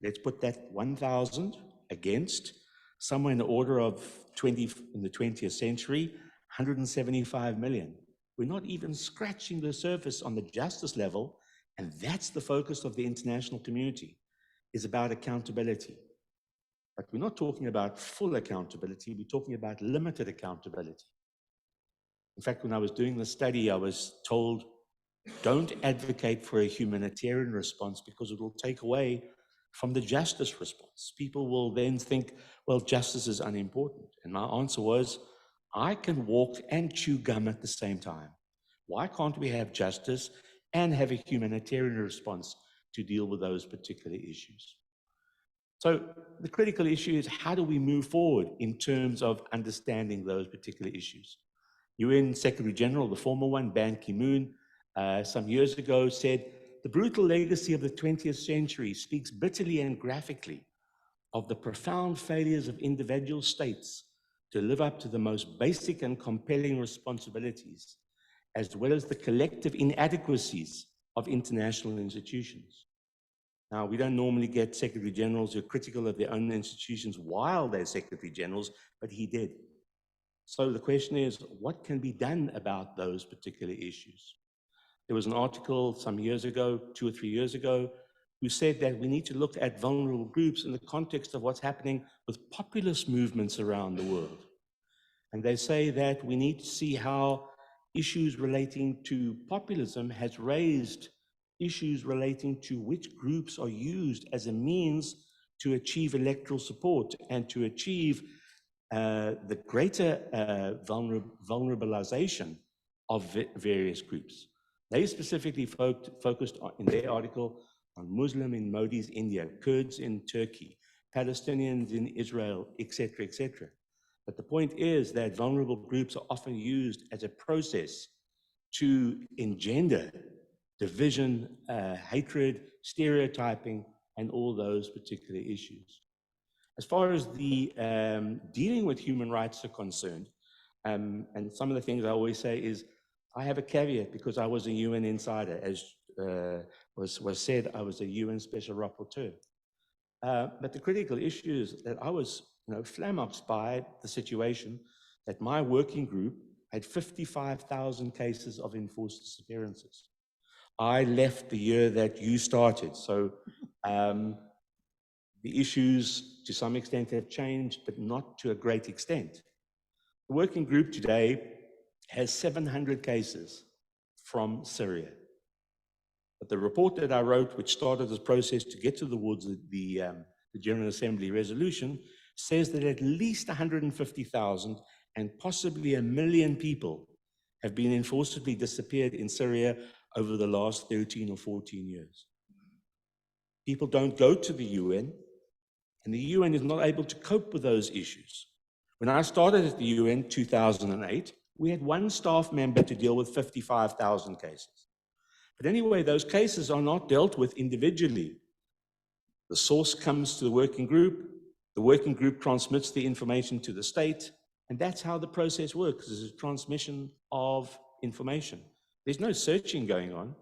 let's put that 1,000 against somewhere in the order of in the 20th century, 175 million. We're not even scratching the surface on the justice level, and that's the focus of the international community, is about accountability. But we're not talking about full accountability, we're talking about limited accountability. In fact, when I was doing the study, I was told, don't advocate for a humanitarian response because it will take away from the justice response. People will then think, well, justice is unimportant. And my answer was, I can walk and chew gum at the same time. Why can't we have justice and have a humanitarian response to deal with those particular issues? So the critical issue is, how do we move forward in terms of understanding those particular issues? UN Secretary General, the former one, Ban Ki-moon, some years ago said, the brutal legacy of the 20th century speaks bitterly and graphically of the profound failures of individual states to live up to the most basic and compelling responsibilities, as well as the collective inadequacies of international institutions. Now, we don't normally get Secretary Generals who are critical of their own institutions while they're Secretary Generals, but he did. So the question is, what can be done about those particular issues? There was an article some years ago, 2 or 3 years ago, who said that we need to look at vulnerable groups in the context of what's happening with populist movements around the world. And they say that we need to see how issues relating to populism has raised issues relating to which groups are used as a means to achieve electoral support and to achieve the greater vulnerabilization of various groups. They specifically focused on, in their article, on Muslim in Modi's India, Kurds in Turkey, Palestinians in Israel, etc., etc. But the point is that vulnerable groups are often used as a process to engender division, hatred, stereotyping, and all those particular issues. As far as the dealing with human rights are concerned, and some of the things I always say is, I have a caveat because I was a UN insider, as was said, I was a UN special rapporteur. But the critical issue is that I was flummoxed by the situation that my working group had 55,000 cases of enforced disappearances. I left the year that you started, so the issues to some extent have changed, but not to a great extent. The working group today has 700 cases from Syria. But the report that I wrote, which started this process to get towards the General Assembly resolution, says that at least 150,000 and possibly 1 million people have been enforcedly disappeared in Syria over the last 13 or 14 years. People don't go to the UN, and the UN is not able to cope with those issues. When I started at the UN in 2008, we had one staff member to deal with 55,000 cases. But anyway, those cases are not dealt with individually. The source comes to the working group transmits the information to the state, and that's how the process works. There's a transmission of information. There's no searching going on,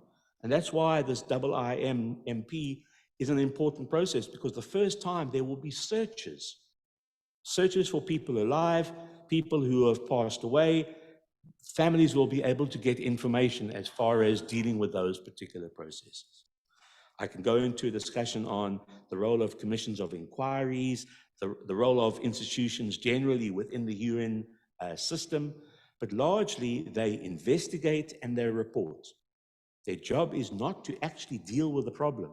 and that's why this IIMP is an important process, because the first time there will be searches for people alive, people who have passed away. Families will be able to get information as far as dealing with those particular processes. I can go into a discussion on the role of commissions of inquiries, the role of institutions generally within the UN system, but largely they investigate and they report. Their job is not to actually deal with the problem.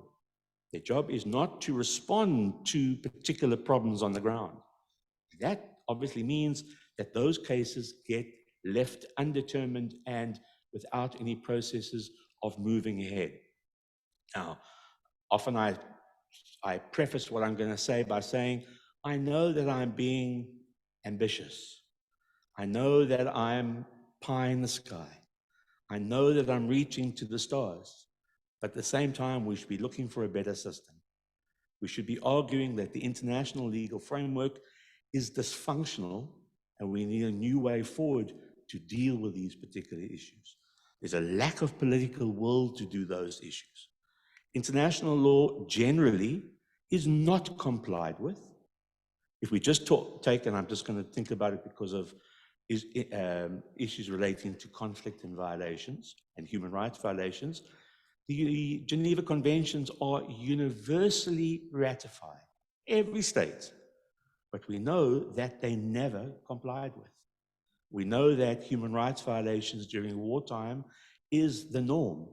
Their job is not to respond to particular problems on the ground. That obviously means that those cases get left undetermined and without any processes of moving ahead. Now, often I preface what I'm going to say by saying, I know that I'm being ambitious. I know that I'm pie in the sky. I know that I'm reaching to the stars. But at the same time, we should be looking for a better system. We should be arguing that the international legal framework is dysfunctional, and we need a new way forward to deal with these particular issues. There's a lack of political will to do those issues. International law generally is not complied with. If we just take, and I'm just going to think about it because of issues relating to conflict and violations and human rights violations, the Geneva Conventions are universally ratified, every state, but we know that they never complied with. We know that human rights violations during wartime is the norm,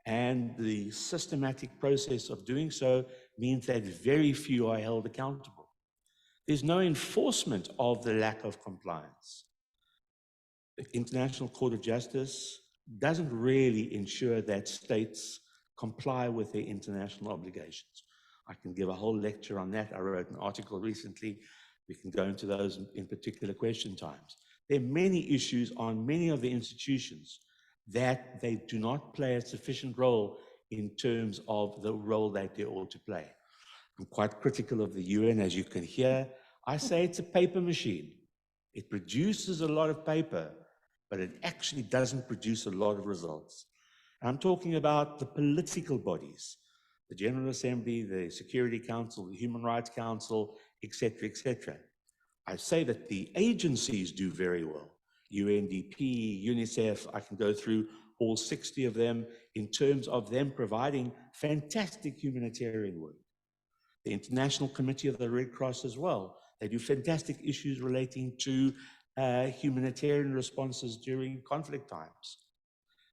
and the systematic process of doing so means that very few are held accountable. There's no enforcement of the lack of compliance. The International Court of Justice doesn't really ensure that states comply with their international obligations. I can give a whole lecture on that. I wrote an article recently. We can go into those in particular question times. There are many issues on many of the institutions that they do not play a sufficient role in terms of the role that they ought to play. I'm quite critical of the UN, as you can hear. I say it's a paper machine. It produces a lot of paper, but it actually doesn't produce a lot of results. And I'm talking about the political bodies, the General Assembly, the Security Council, the Human Rights Council, etc., etc. I say that the agencies do very well. UNDP, UNICEF, I can go through all 60 of them in terms of them providing fantastic humanitarian work. The International Committee of the Red Cross as well. They do fantastic issues relating to humanitarian responses during conflict times.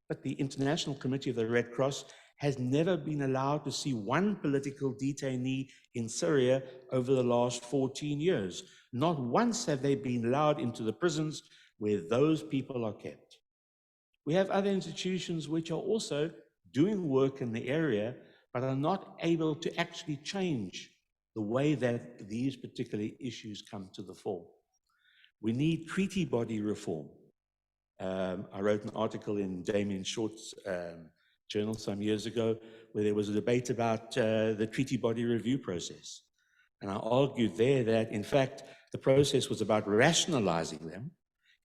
But the International Committee of the Red Cross has never been allowed to see one political detainee in Syria over the last 14 years. Not once have they been allowed into the prisons where those people are kept. We have other institutions which are also doing work in the area, but are not able to actually change the way that these particular issues come to the fore. We need treaty body reform. I wrote an article in Damien Short's journal some years ago where there was a debate about the treaty body review process. And I argued there that, in fact, the process was about rationalizing them,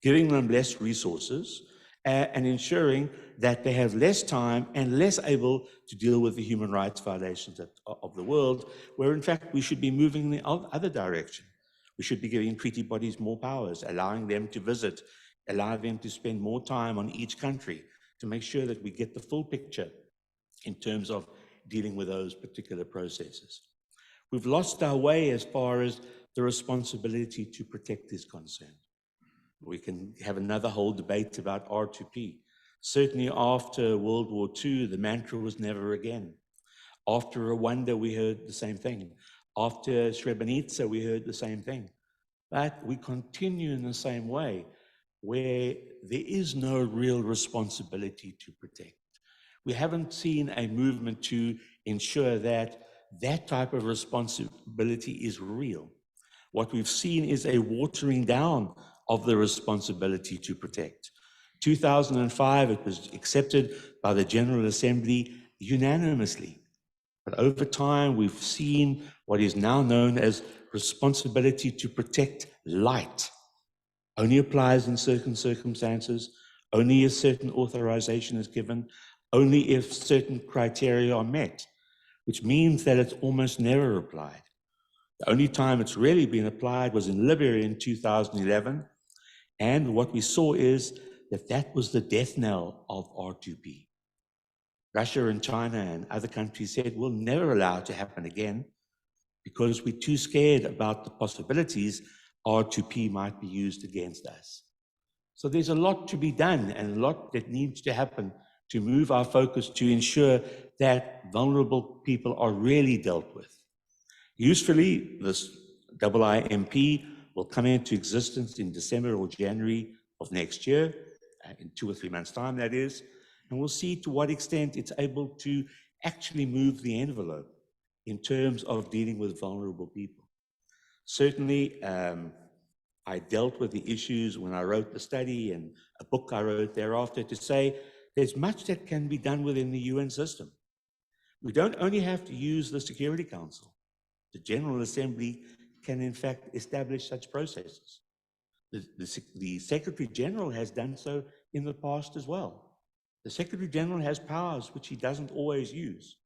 giving them less resources, and ensuring that they have less time and less able to deal with the human rights violations of the world, where in fact we should be moving in the other direction. We should be giving treaty bodies more powers, allowing them to visit, allowing them to spend more time on each country to make sure that we get the full picture in terms of dealing with those particular processes. We've lost our way as far as the responsibility to protect is concerned. We can have another whole debate about R2P. Certainly after World War II, the mantra was never again. After Rwanda, we heard the same thing. After Srebrenica, we heard the same thing. But we continue in the same way, where there is no real responsibility to protect. We haven't seen a movement to ensure that that type of responsibility is real. What we've seen is a watering down of the responsibility to protect. 2005, it was accepted by the General Assembly unanimously. But over time, we've seen what is now known as responsibility to protect light. Only applies in certain circumstances, only if certain authorization is given, only if certain criteria are met, which means that it's almost never applied. The only time it's really been applied was in Libya in 2011, and what we saw is that that was the death knell of R2P. Russia and China and other countries said, we'll never allow it to happen again because we're too scared about the possibilities R2P might be used against us. So there's a lot to be done and a lot that needs to happen to move our focus to ensure that vulnerable people are really dealt with. Usefully, this IIMP will come into existence in December or January of next year, in 2 or 3 months' time, that is, and we'll see to what extent it's able to actually move the envelope in terms of dealing with vulnerable people. Certainly, I dealt with the issues when I wrote the study and a book I wrote thereafter to say there's much that can be done within the UN system. We don't only have to use the Security Council. The General Assembly can, in fact, establish such processes. The Secretary General has done so in the past as well. The Secretary General has powers which he doesn't always use.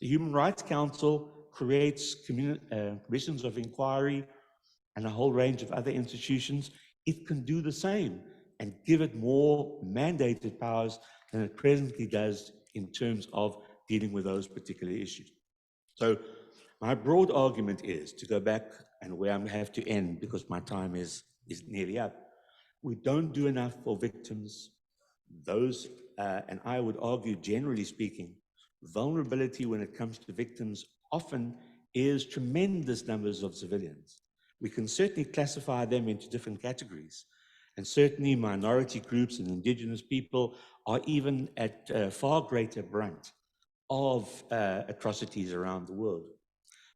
The Human Rights Council creates commissions of inquiry and a whole range of other institutions. It can do the same and give it more mandated powers than it presently does in terms of dealing with those particular issues. So my broad argument is to go back, and where I have to end because my time is nearly up. We don't do enough for victims. Those, and I would argue, generally speaking, vulnerability when it comes to victims often is tremendous numbers of civilians. We can certainly classify them into different categories. And certainly minority groups and indigenous people are even at far greater brunt of atrocities around the world.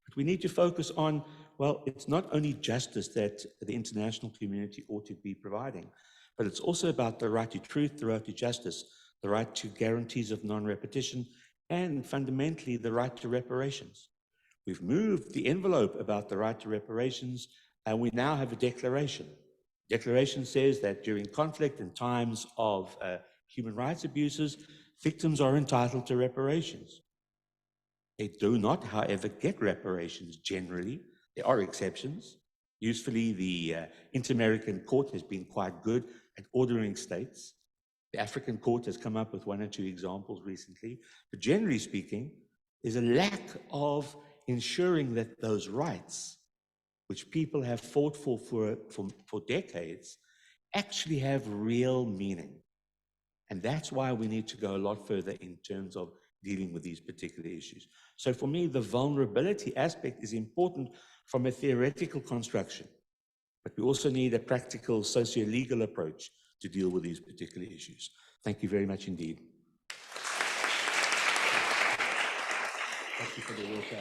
But we need to focus on, well, it's not only justice that the international community ought to be providing, but it's also about the right to truth, the right to justice, the right to guarantees of non-repetition, and fundamentally the right to reparations. We've moved the envelope about the right to reparations, and we now have a declaration. The declaration says that during conflict and times of human rights abuses, victims are entitled to reparations. They do not, however, get reparations generally. There are exceptions. Usefully, the Inter-American Court has been quite good at ordering states. The African Court has come up with 1 or 2 examples recently. But generally speaking, there's a lack of ensuring that those rights, which people have fought for decades, actually have real meaning. And that's why we need to go a lot further in terms of dealing with these particular issues. So for me, the vulnerability aspect is important from a theoretical construction, but we also need a practical socio-legal approach to deal with these particular issues. Thank you very much indeed. Thank you for the work.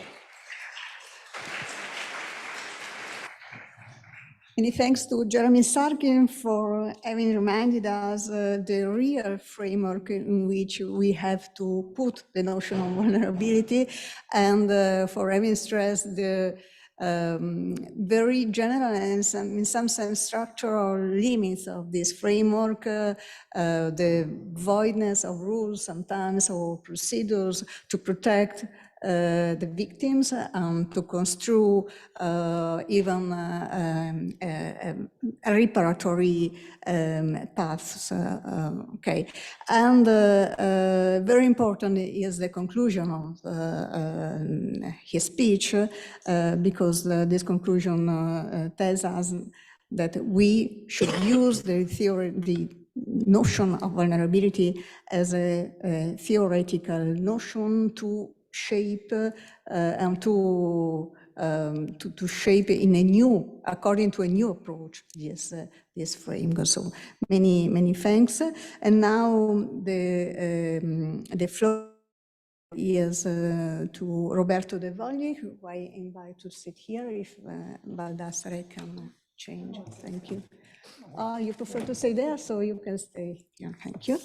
Many thanks to Jeremy Sarkin for having reminded us the real framework in which we have to put the notion of vulnerability, and for having stressed the very general and in some sense structural limits of this framework, the voidness of rules sometimes or procedures to protect the victims, to construe even reparatory paths. Okay, and very important is the conclusion of his speech, because this conclusion tells us that we should use the notion of vulnerability as a theoretical notion to shape and to shape in a new, according to a new approach, this framework. So many thanks. And now the floor is to Roberto De Vogli, who I invite to sit here if Baldassare can change. Thank you. You prefer to stay there, so you can stay here. Thank you.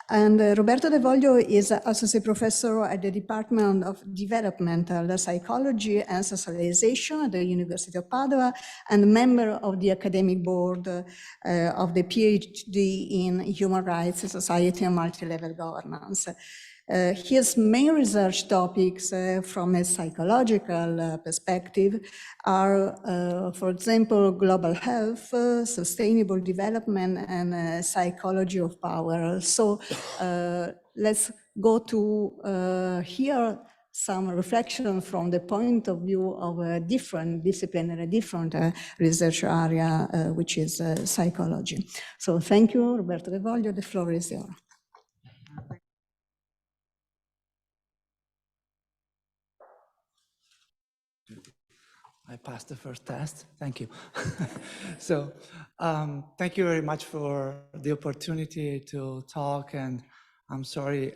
And Roberto De Voglio is associate professor at the Department of Developmental Psychology and Socialization at the University of Padova and member of the academic board of the PhD in Human Rights, Society and Multi-Level Governance. His main research topics from a psychological perspective are, for example, global health, sustainable development, and psychology of power. So let's go to hear some reflection from the point of view of a different discipline and a different research area, which is psychology. So thank you, Roberto De Voglio. The floor is yours. I passed the first test. Thank you. So thank you very much for the opportunity to talk. And I'm sorry,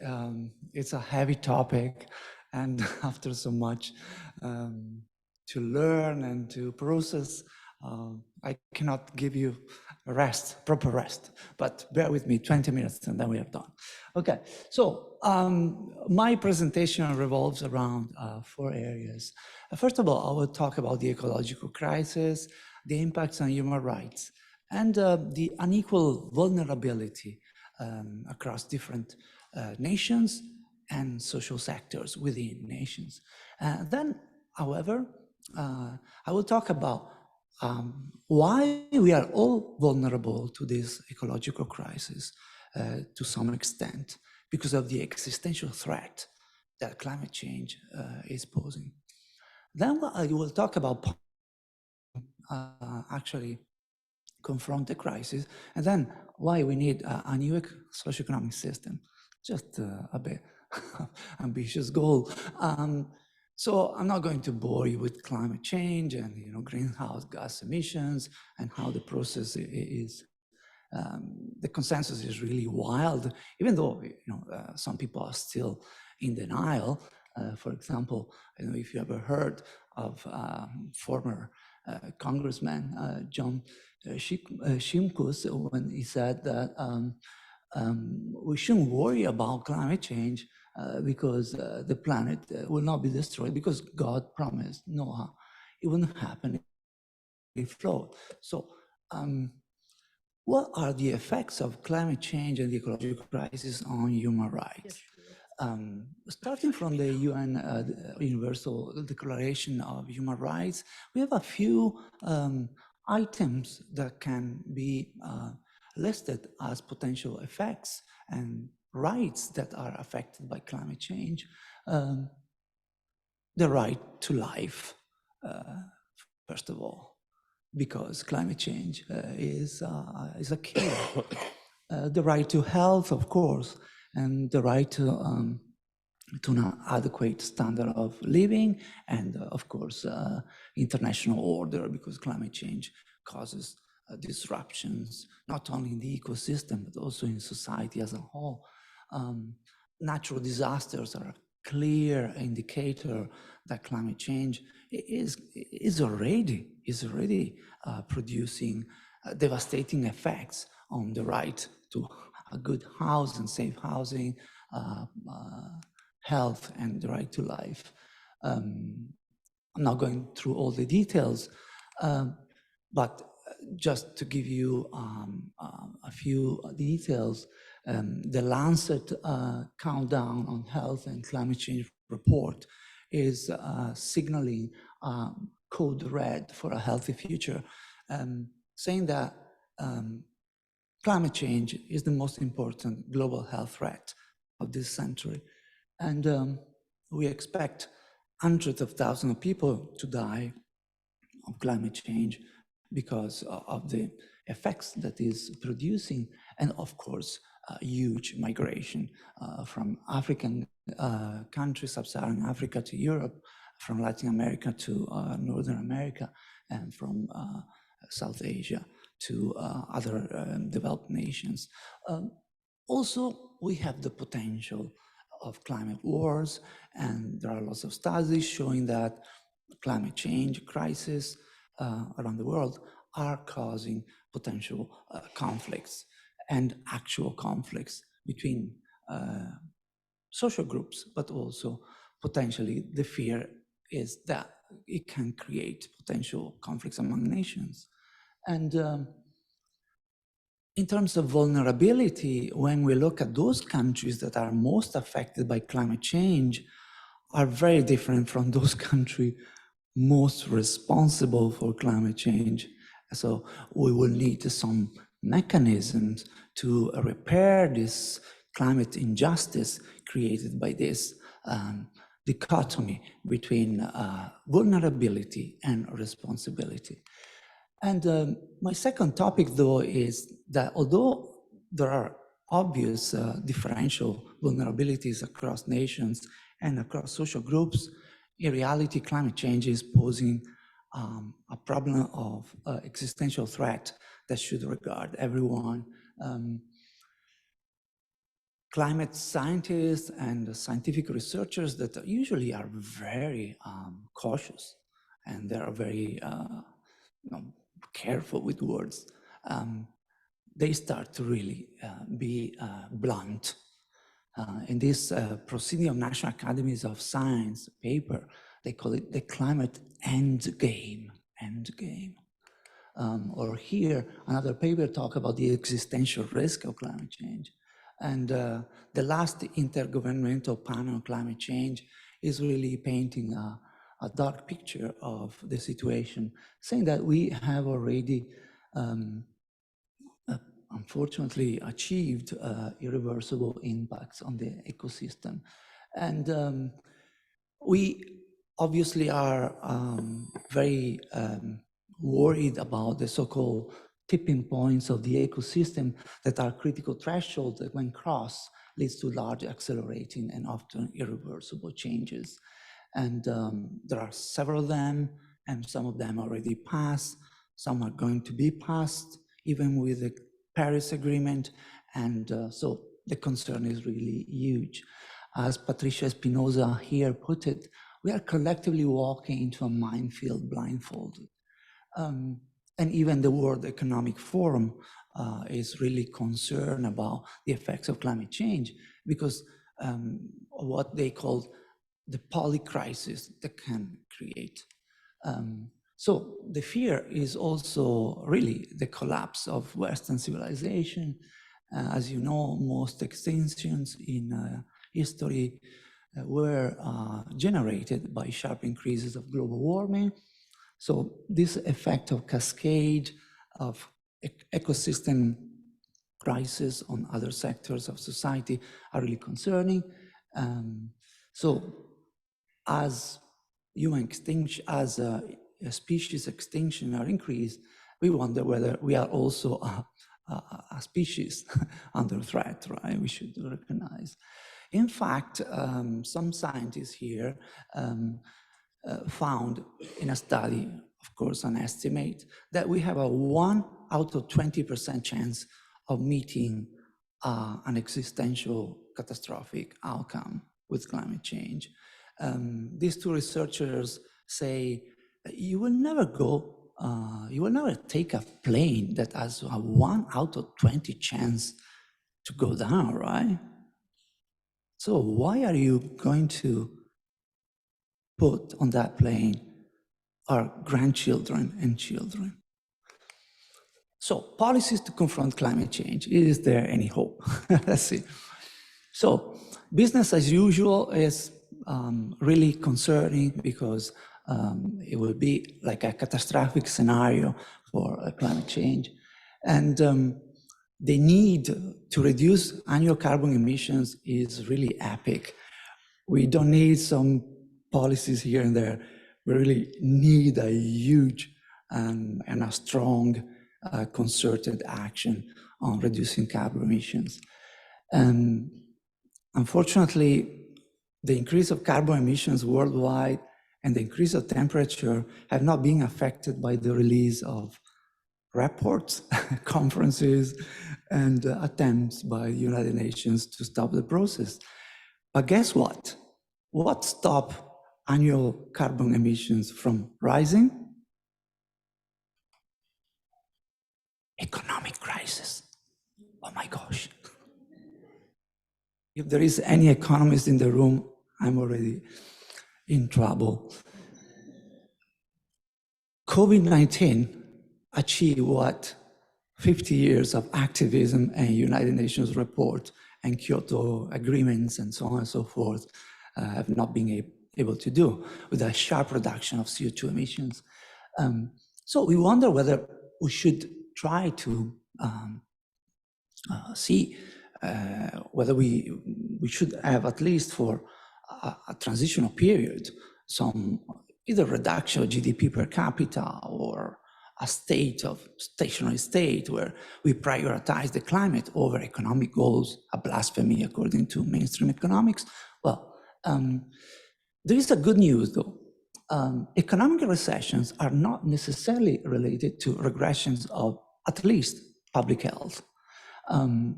it's a heavy topic. And after so much to learn and to process, I cannot give you a rest, proper rest. But bear with me, 20 minutes and then we are done. Okay, so my presentation revolves around 4 areas. First of all, I will talk about the ecological crisis, the impacts on human rights, and the unequal vulnerability across different nations and social sectors within nations. Then, however, I will talk about why we are all vulnerable to this ecological crisis to some extent because of the existential threat that climate change is posing. Then I will talk about actually confront the crisis, and then why we need a new socioeconomic system. Just a bit ambitious goal. So I'm not going to bore you with climate change and greenhouse gas emissions and how the process is. The consensus is really wild, even though some people are still in denial. For example, I don't know if you ever heard of former Congressman John Shimkus when he said that we shouldn't worry about climate change because the planet will not be destroyed because God promised Noah it wouldn't happen if it flowed. So what are the effects of climate change and the ecological crisis on human rights? Starting from the UN Universal Declaration of Human Rights, we have a few items that can be listed as potential effects and rights that are affected by climate change. The right to life, first of all, because climate change is a killer. The right to health, of course, and the right to an adequate standard of living, and of course, international order, because climate change causes disruptions, not only in the ecosystem, but also in society as a whole. Natural disasters are a clear indicator that climate change is already producing devastating effects on the right to a good house and safe housing, health, and the right to life. I'm not going through all the details, but just to give you a few details, the Lancet Countdown on Health and Climate Change report is signaling code red for a healthy future, saying that climate change is the most important global health threat of this century. And we expect hundreds of thousands of people to die of climate change because of the effects that is producing, and of course, huge migration from African countries, sub-Saharan Africa to Europe, from Latin America to Northern America, and from South Asia to other developed nations. Also, we have the potential of climate wars, and there are lots of studies showing that climate change crisis around the world are causing potential conflicts and actual conflicts between social groups, but also potentially the fear is that it can create potential conflicts among nations. And in terms of vulnerability, when we look at those countries that are most affected by climate change, are very different from those countries most responsible for climate change. So we will need some mechanisms to repair this climate injustice created by this dichotomy between vulnerability and responsibility. And my second topic, though, is that although there are obvious differential vulnerabilities across nations and across social groups, in reality, climate change is posing a problem of existential threat that should regard everyone. Climate scientists and scientific researchers that usually are very cautious, and they are very careful with words. They start to really be blunt. In this Proceeding of National Academies of Science paper, they call it the climate end game. Or here, another paper talk about the existential risk of climate change. And the last intergovernmental panel on climate change is really painting a dark picture of the situation, saying that we have already unfortunately achieved irreversible impacts on the ecosystem. And we obviously are very worried about the so-called tipping points of the ecosystem that are critical thresholds that when crossed leads to large accelerating and often irreversible changes. And there are several of them, and some of them already passed, some are going to be passed, even with the Paris Agreement, and so the concern is really huge. As Patricia Espinosa here put it, we are collectively walking into a minefield blindfolded. And even the World Economic Forum is really concerned about the effects of climate change because what they call the polycrisis that can create. So the fear is also really the collapse of Western civilization. As you know, most extinctions in history were generated by sharp increases of global warming. So this effect of cascade of ecosystem crisis on other sectors of society are really concerning. So as human extinction, as a species extinction are increased, we wonder whether we are also a species under threat, right? We should recognize. In fact, some scientists here found in a study, of course, an estimate, that we have a 1 out of 20% chance of meeting an existential catastrophic outcome with climate change. These two researchers say you will never take a plane that has a 1 out of 20 chance to go down, right? So why are you going to put on that plane our grandchildren and children? So policies to confront climate change, is there any hope? Let's see. So business as usual is really concerning because it will be like a catastrophic scenario for climate change. And the need to reduce annual carbon emissions is really epic. We don't need some policies here and there. We really need a huge and a strong concerted action on reducing carbon emissions. And unfortunately, the increase of carbon emissions worldwide and the increase of temperature have not been affected by the release of reports, conferences, and attempts by the United Nations to stop the process. But guess what? What stopped annual carbon emissions from rising? economic crisis. Oh my gosh. If there is any economist in the room, I'm already in trouble. COVID-19 achieved what 50 years of activism and United Nations report and Kyoto agreements and so on and so forth have not been able to do, with a sharp reduction of CO2 emissions. So we wonder whether we should try to see whether we should have, at least for a transitional period, some either reduction of GDP per capita or a stationary state where we prioritize the climate over economic goals, a blasphemy according to mainstream economics. Well, there is a good news though. Economic recessions are not necessarily related to regressions of at least public health.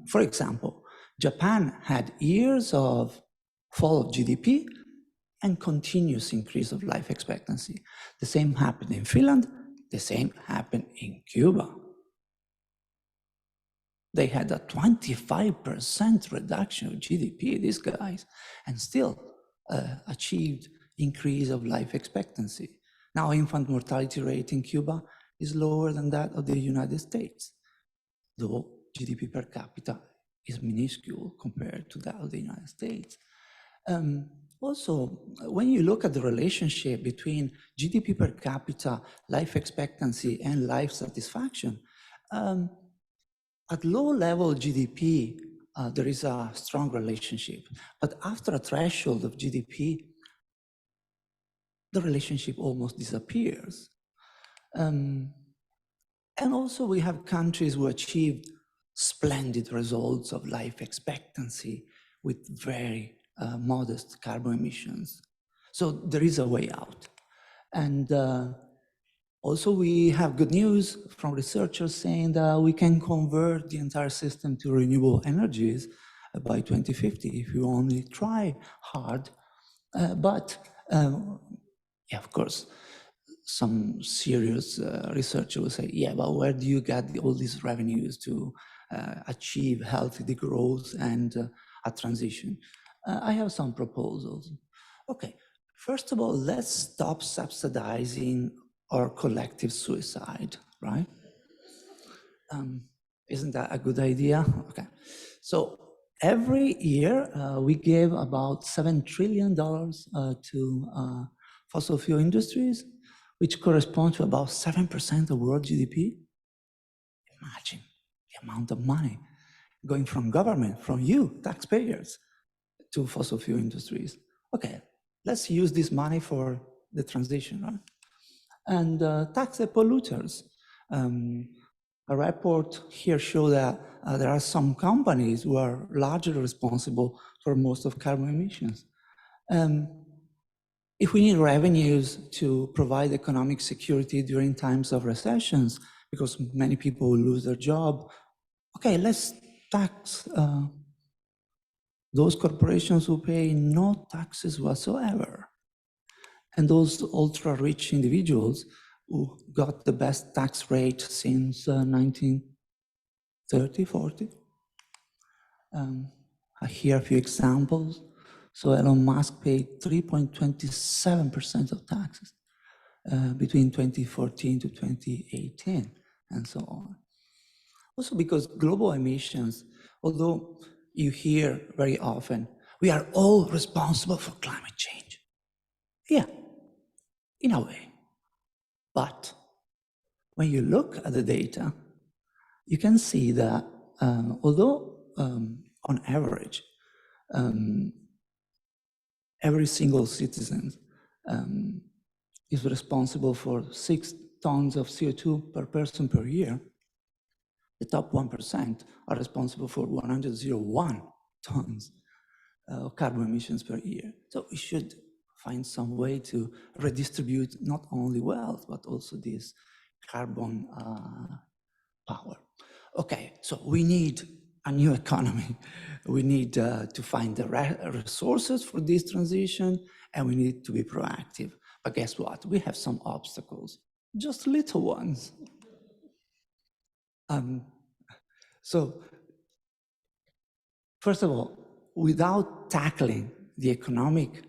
For example, Japan had years of fall of GDP and continuous increase of life expectancy. The same happened in Finland, the same happened in Cuba. They had a 25% reduction of GDP, these guys, and still achieved increase of life expectancy. Now infant mortality rate in Cuba is lower than that of the United States, though GDP per capita is minuscule compared to that of the United States. Also, when you look at the relationship between GDP per capita, life expectancy, and life satisfaction, at low level GDP, there is a strong relationship. But after a threshold of GDP, the relationship almost disappears. And also we have countries who achieved splendid results of life expectancy with very modest carbon emissions. So there is a way out. And also we have good news from researchers saying that we can convert the entire system to renewable energies by 2050 if you only try hard. Yeah, of course, some serious researcher will say, yeah, but where do you get all these revenues to achieve healthy growth and a transition? I have some proposals. Okay, first of all, let's stop subsidizing our collective suicide, right? Isn't that a good idea? Okay, so every year we give about $7 trillion to fossil fuel industries, which correspond to about 7% of world GDP. Imagine the amount of money going from government, from you, taxpayers, to fossil fuel industries. Okay, let's use this money for the transition, right? And tax the polluters. A report here shows that there are some companies who are largely responsible for most of carbon emissions. If we need revenues to provide economic security during times of recessions, because many people will lose their job, okay, let's tax those corporations who pay no taxes whatsoever. And those ultra-rich individuals who got the best tax rate since 1930, 40. Here are a few examples. So Elon Musk paid 3.27% of taxes between 2014 to 2018, and so on. Also because global emissions, although you hear very often, we are all responsible for climate change. Yeah, in a way. But when you look at the data, you can see that although on average, every single citizen is responsible for 6 tons of CO2 per person per year, the top 1% are responsible for 101 tons of carbon emissions per year. So we should find some way to redistribute not only wealth, but also this carbon power. Okay, so we need a new economy. We need to find the resources for this transition, and we need to be proactive. But guess what? We have some obstacles, just little ones. So, first of all, without tackling the economic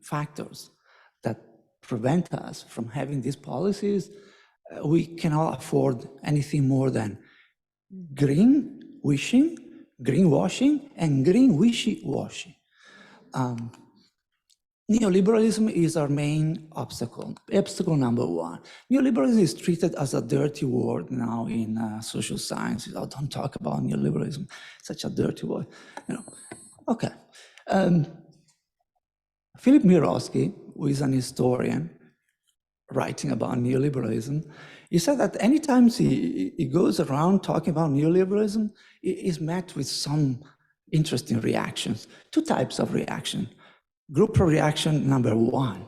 factors that prevent us from having these policies, we cannot afford anything more than greenwashing, and green wishy-washy. Neoliberalism is our main obstacle number one. Neoliberalism is treated as a dirty word now in social sciences. Oh, don't talk about neoliberalism, such a dirty word. You know. Okay. Philip Mirowski, who is an historian writing about neoliberalism, he said that anytime he goes around talking about neoliberalism, he is met with some interesting reactions. Two types of reaction. Group reaction number one,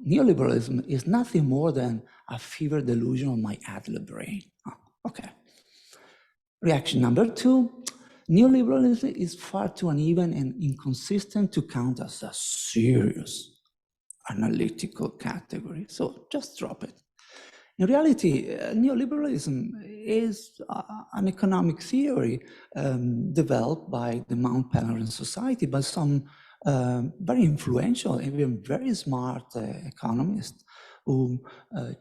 neoliberalism is nothing more than a fever delusion of my Adler brain. Oh, okay. Reaction number two, neoliberalism is far too uneven and inconsistent to count as a serious analytical category, so just drop it. In reality, neoliberalism is an economic theory developed by the Mount Pelerin Society by some very influential, even very smart economists who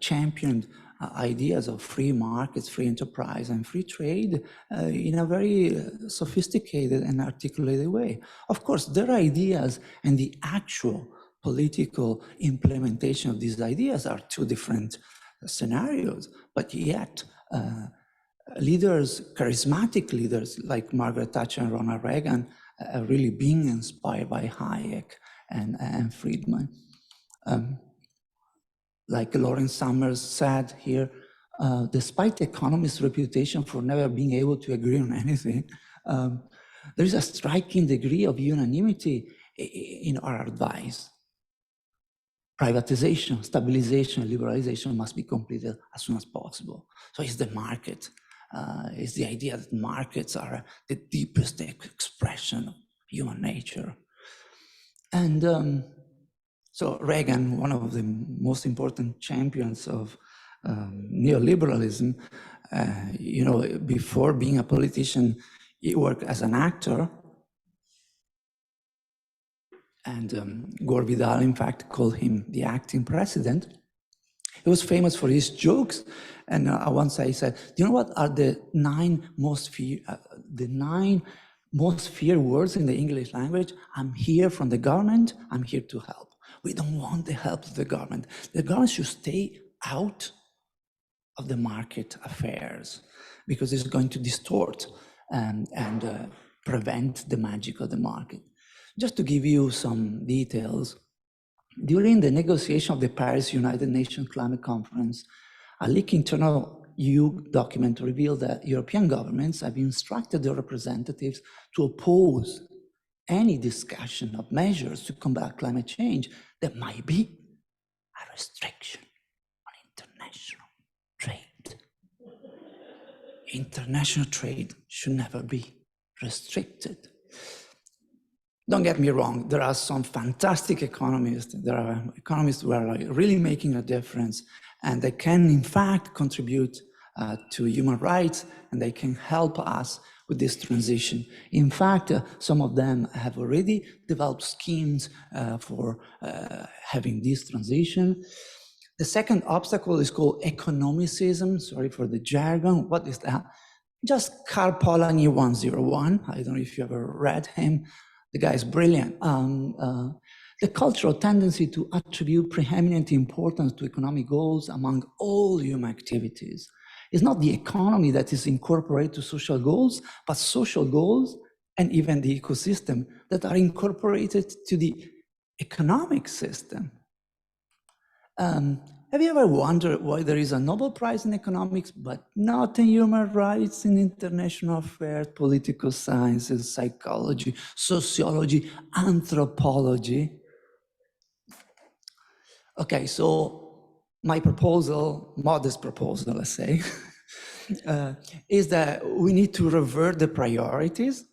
championed ideas of free markets, free enterprise, and free trade in a very sophisticated and articulated way. Of course, their ideas and the actual political implementation of these ideas are two different scenarios, but yet leaders, charismatic leaders like Margaret Thatcher and Ronald Reagan are really being inspired by Hayek and Friedman. Like Lawrence Summers said here, despite the economist's reputation for never being able to agree on anything, there is a striking degree of unanimity in our advice. Privatization, stabilization, and liberalization must be completed as soon as possible. So it's the market. It's the idea that markets are the deepest expression of human nature. And so Reagan, one of the most important champions of neoliberalism, you know, before being a politician, he worked as an actor. And Gore Vidal, in fact, called him the acting president. He was famous for his jokes. And once I said, do you know what are the nine most feared words in the English language? I'm here from the government, I'm here to help. We don't want the help of the government. The government should stay out of the market affairs because it's going to distort and prevent the magic of the market. Just to give you some details, during the negotiation of the Paris United Nations Climate Conference, a leaked internal EU document revealed that European governments have instructed their representatives to oppose any discussion of measures to combat climate change that might be a restriction on international trade. International trade should never be restricted. Don't get me wrong, there are some fantastic economists. There are economists who are really making a difference, and they can, in fact, contribute to human rights, and they can help us with this transition. In fact, some of them have already developed schemes for having this transition. The second obstacle is called economicism. Sorry for the jargon. What is that? Just Karl Polanyi 101. I don't know if you ever read him. The guy is brilliant. The cultural tendency to attribute preeminent importance to economic goals among all human activities. It's not the economy that is incorporated to social goals, but social goals and even the ecosystem that are incorporated to the economic system. Have you ever wondered why there is a Nobel Prize in economics, but not in human rights, in international affairs, political sciences, psychology, sociology, anthropology? Okay, so my proposal, modest proposal, let's say, is that we need to revert the priorities.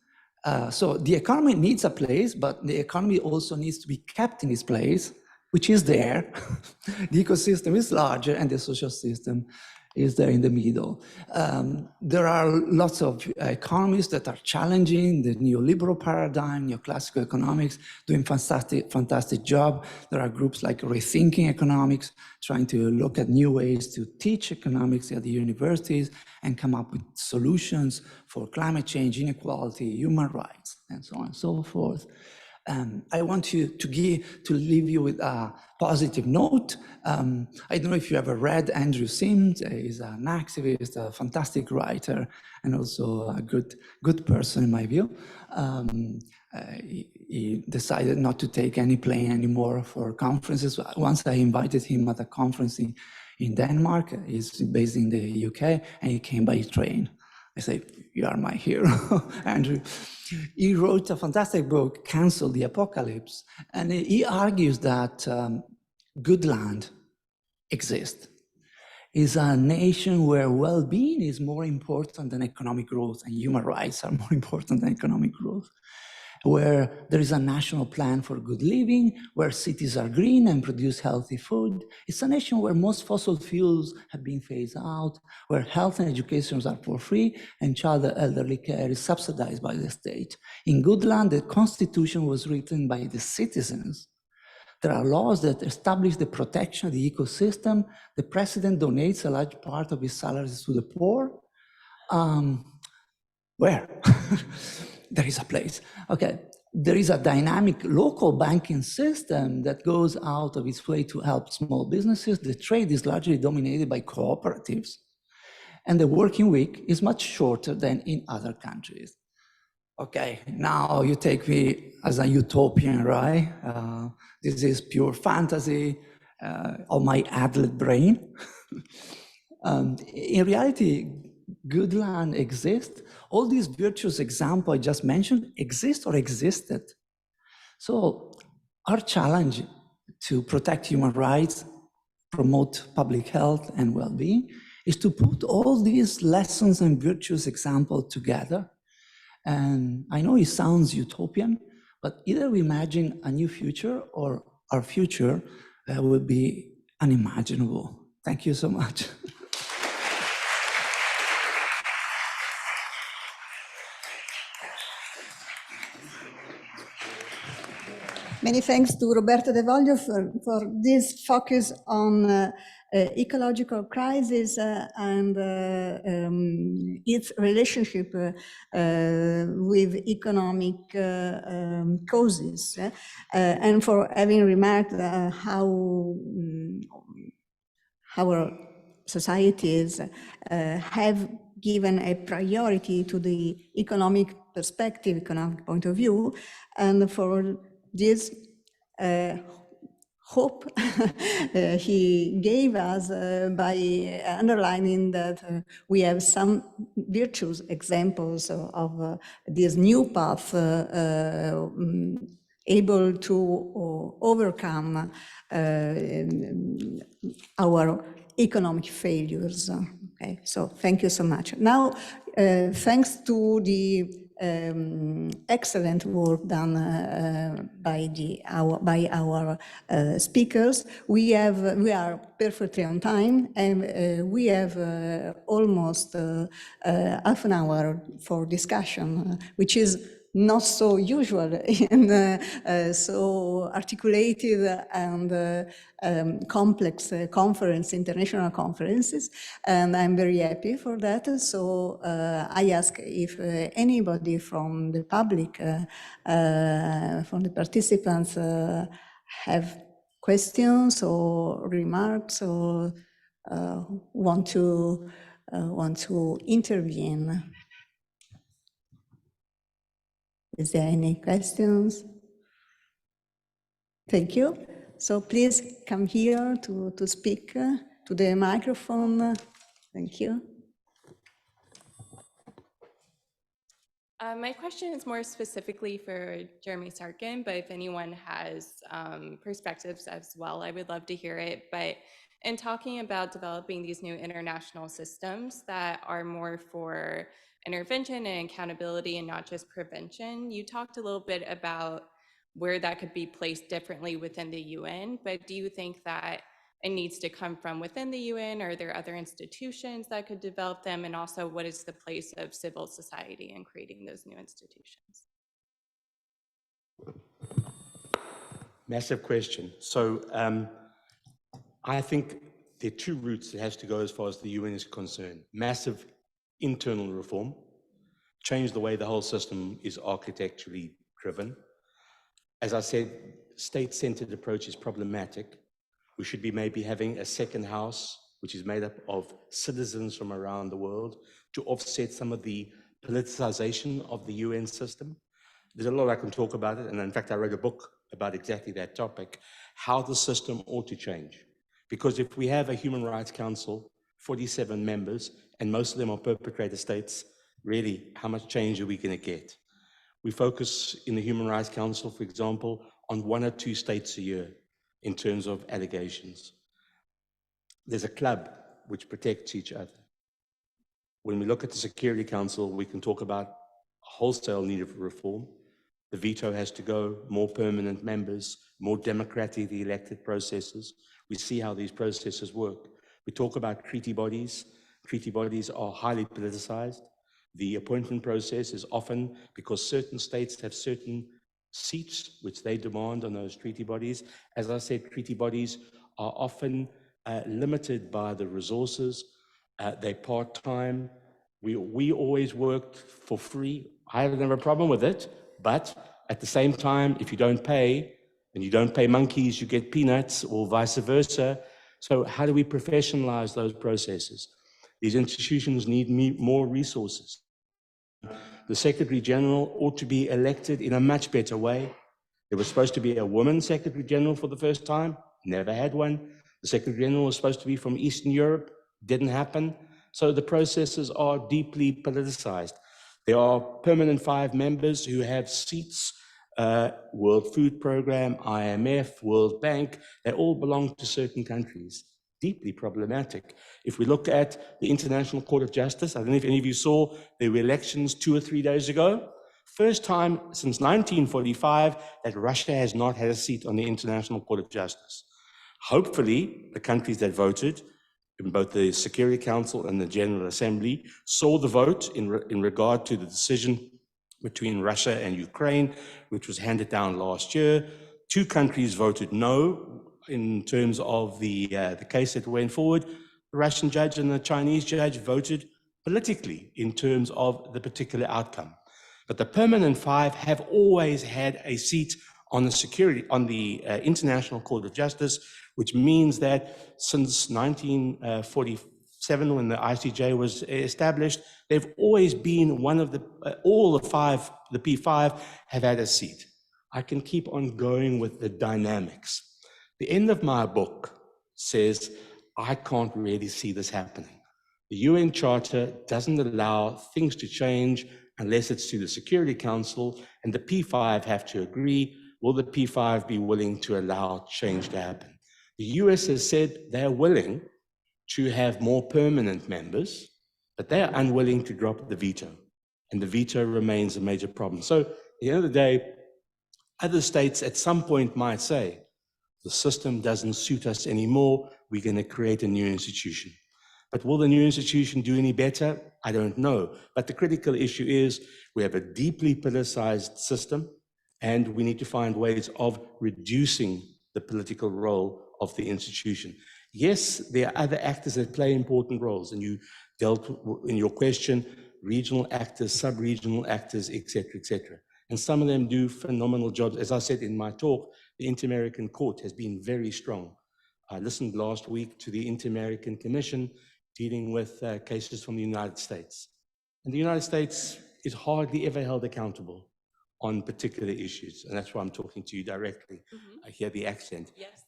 So the economy needs a place, but the economy also needs to be kept in its place, which is there. The ecosystem is larger and the social system is there in the middle. There are lots of economists that are challenging the neoliberal paradigm, neoclassical economics, doing fantastic job. There are groups like Rethinking Economics, trying to look at new ways to teach economics at the universities and come up with solutions for climate change, inequality, human rights, and so on and so forth. I want to leave you with a positive note. I don't know if you ever read Andrew Sims. He's an activist, a fantastic writer, and also a good person in my view. He decided not to take any plane anymore for conferences. Once I invited him at a conference in Denmark. He's based in the UK, and he came by train. I say, you are my hero, Andrew. He wrote a fantastic book, Cancel the Apocalypse, and he argues that good land exists. Is a nation where well-being is more important than economic growth, and human rights are more important than economic growth, where there is a national plan for good living, where cities are green and produce healthy food. It's a nation where most fossil fuels have been phased out, where health and education are for free, and child and elderly care is subsidized by the state. In good land, the Constitution was written by the citizens. There are laws that establish the protection of the ecosystem. The president donates a large part of his salaries to the poor. Where? There is a place. Okay, there is a dynamic local banking system that goes out of its way to help small businesses. The trade is largely dominated by cooperatives. And the working week is much shorter than in other countries. Okay, now you take me as a utopian, right? This is pure fantasy of my adult brain. In reality, good land exists. All these virtuous examples I just mentioned exist or existed. So our challenge to protect human rights, promote public health and well-being, is to put all these lessons and virtuous examples together. And I know it sounds utopian, but either we imagine a new future or our future will be unimaginable. Thank you so much. Many thanks to Roberto De Voglio for this focus on ecological crisis and its relationship with economic causes, and for having remarked how our societies have given a priority to the economic perspective, economic point of view, and for this hope he gave us by underlining that we have some virtuous examples of this new path able to overcome our economic failures. Okay, so thank you so much. Now, thanks to the excellent work done by our speakers, we are perfectly on time, and we have almost half an hour for discussion, which is not so usual in so articulated and complex international conferences, and I'm very happy for that. So I ask if anybody from the public, from the participants, have questions or remarks or want to intervene. Is there any questions? Thank you. So please come here to speak to the microphone. Thank you. My question is more specifically for Jeremy Sarkin, but if anyone has perspectives as well, I would love to hear it. But in talking about developing these new international systems that are more for intervention and accountability and not just prevention, you talked a little bit about where that could be placed differently within the UN, but do you think that it needs to come from within the UN, or are there other institutions that could develop them? And also, what is the place of civil society in creating those new institutions? Massive question. So I think there are two routes that has to go as far as the UN is concerned. Massive internal reform, change the way the whole system is architecturally driven. As I said, state-centered approach is problematic. We should be maybe having a second house, which is made up of citizens from around the world, to offset some of the politicization of the UN system. There's a lot I can talk about it, and in fact, I wrote a book about exactly that topic, how the system ought to change. Because if we have a Human Rights Council, 47 members, and most of them are perpetrator states, really, how much change are we going to get? We focus in the Human Rights Council, for example, on 1 or 2 states a year in terms of allegations. There's a club which protects each other. When we look at the Security Council, we can talk about wholesale need of reform. The veto has to go, more permanent members, more democratically elected processes. We see how these processes work. We talk about treaty bodies. Treaty bodies are highly politicized. The appointment process is often because certain states have certain seats which they demand on those treaty bodies. As I said, treaty bodies are often limited by the resources. They're part-time. We always worked for free. I haven't have a problem with it, but at the same time, if you don't pay, and you don't pay monkeys, you get peanuts, or vice versa. So how do we professionalize those processes? These institutions need more resources. The Secretary General ought to be elected in a much better way. There was supposed to be a woman Secretary General for the first time, never had one. The Secretary General was supposed to be from Eastern Europe, didn't happen. So the processes are deeply politicized. There are permanent 5 members who have seats, World Food Programme, IMF, World Bank, they all belong to certain countries. Deeply problematic. If we look at the International Court of Justice, I don't know if any of you saw, there were elections 2 or 3 days ago. First time since 1945 that Russia has not had a seat on the International Court of Justice. Hopefully, the countries that voted, in both the Security Council and the General Assembly, saw the vote in regard to the decision between Russia and Ukraine, which was handed down last year. 2 countries voted no in terms of the case that went forward. The Russian judge and the Chinese judge voted politically in terms of the particular outcome. But the permanent 5 have always had a seat on the International Court of Justice, which means that since 1947, when the ICJ was established, they've always been one of the, all the 5, the P5 have had a seat. I can keep on going with the dynamics. The end of my book says, I can't really see this happening. The UN Charter doesn't allow things to change unless it's to the Security Council, and the P5 have to agree. Will the P5 be willing to allow change to happen? The US has said they're willing to have more permanent members, but they're unwilling to drop the veto, and the veto remains a major problem. So at the end of the day, other states at some point might say, the system doesn't suit us anymore, we're going to create a new institution. But will the new institution do any better? I don't know. But the critical issue is we have a deeply politicized system, and we need to find ways of reducing the political role of the institution. Yes, there are other actors that play important roles, and you dealt in your question, regional actors, sub-regional actors, etc., etc. And some of them do phenomenal jobs. As I said in my talk, the Inter-American Court has been very strong. I listened last week to the Inter-American Commission dealing with cases from the United States. And the United States is hardly ever held accountable on particular issues. And that's why I'm talking to you directly. I hear the accent. Yes.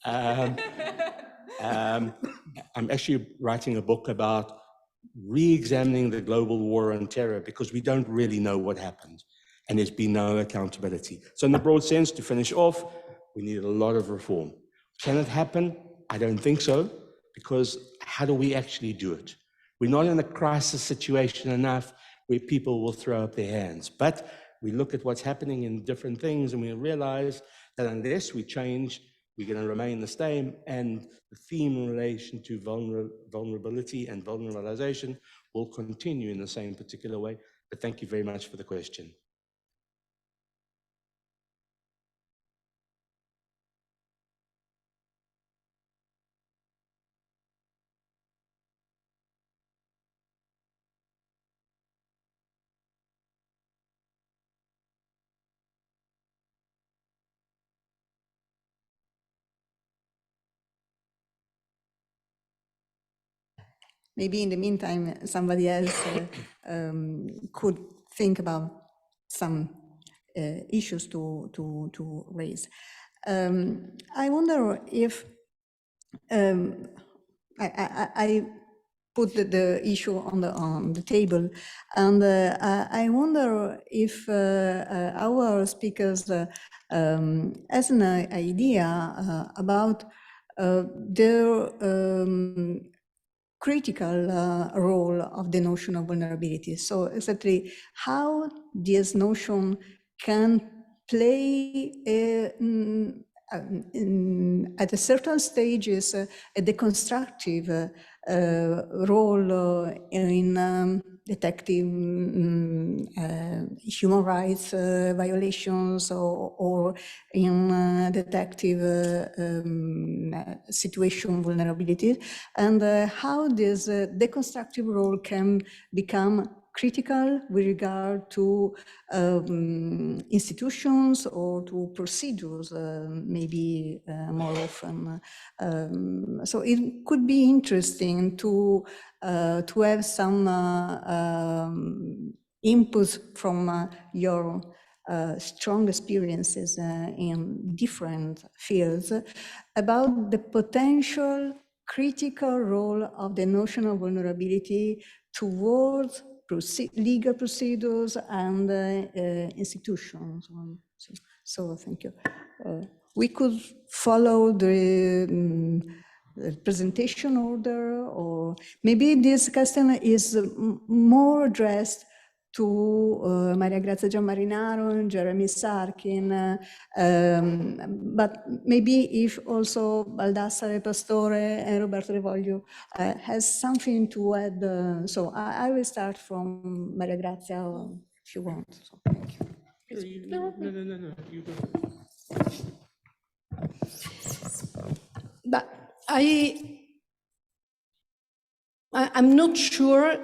I'm actually writing a book about re-examining the global war on terror because we don't really know what happened. And there's been no accountability. So in the broad sense, to finish off, we need a lot of reform. Can it happen? I don't think so, because how do we actually do it? We're not in a crisis situation enough where people will throw up their hands. But we look at what's happening in different things and we realize that unless we change we're going to remain the same, and the theme in relation to vulnerability and vulneralization will continue in the same particular way. But thank you very much for the question. Maybe in the meantime, somebody else could think about some issues to raise. I wonder if I put the issue on the table, and I wonder if our speakers has an idea about their critical role of the notion of vulnerability. So exactly how this notion can play at a certain stages a deconstructive role in detecting human rights violations or in detective situation vulnerabilities, and how this deconstructive role can become critical with regard to institutions or to procedures, maybe more often. So it could be interesting to have some input from your strong experiences in different fields about the potential critical role of the notion of vulnerability towards legal procedures and institutions. So thank you. We could follow the presentation order, or maybe this question is more addressed to Maria Grazia Gianmarinaro and Jeremy Sarkin, but maybe if also Baldassare Pastore and Roberto Revoglio has something to add. So I will start from Maria Grazia if you want. So, thank you. No. You go. But I'm not sure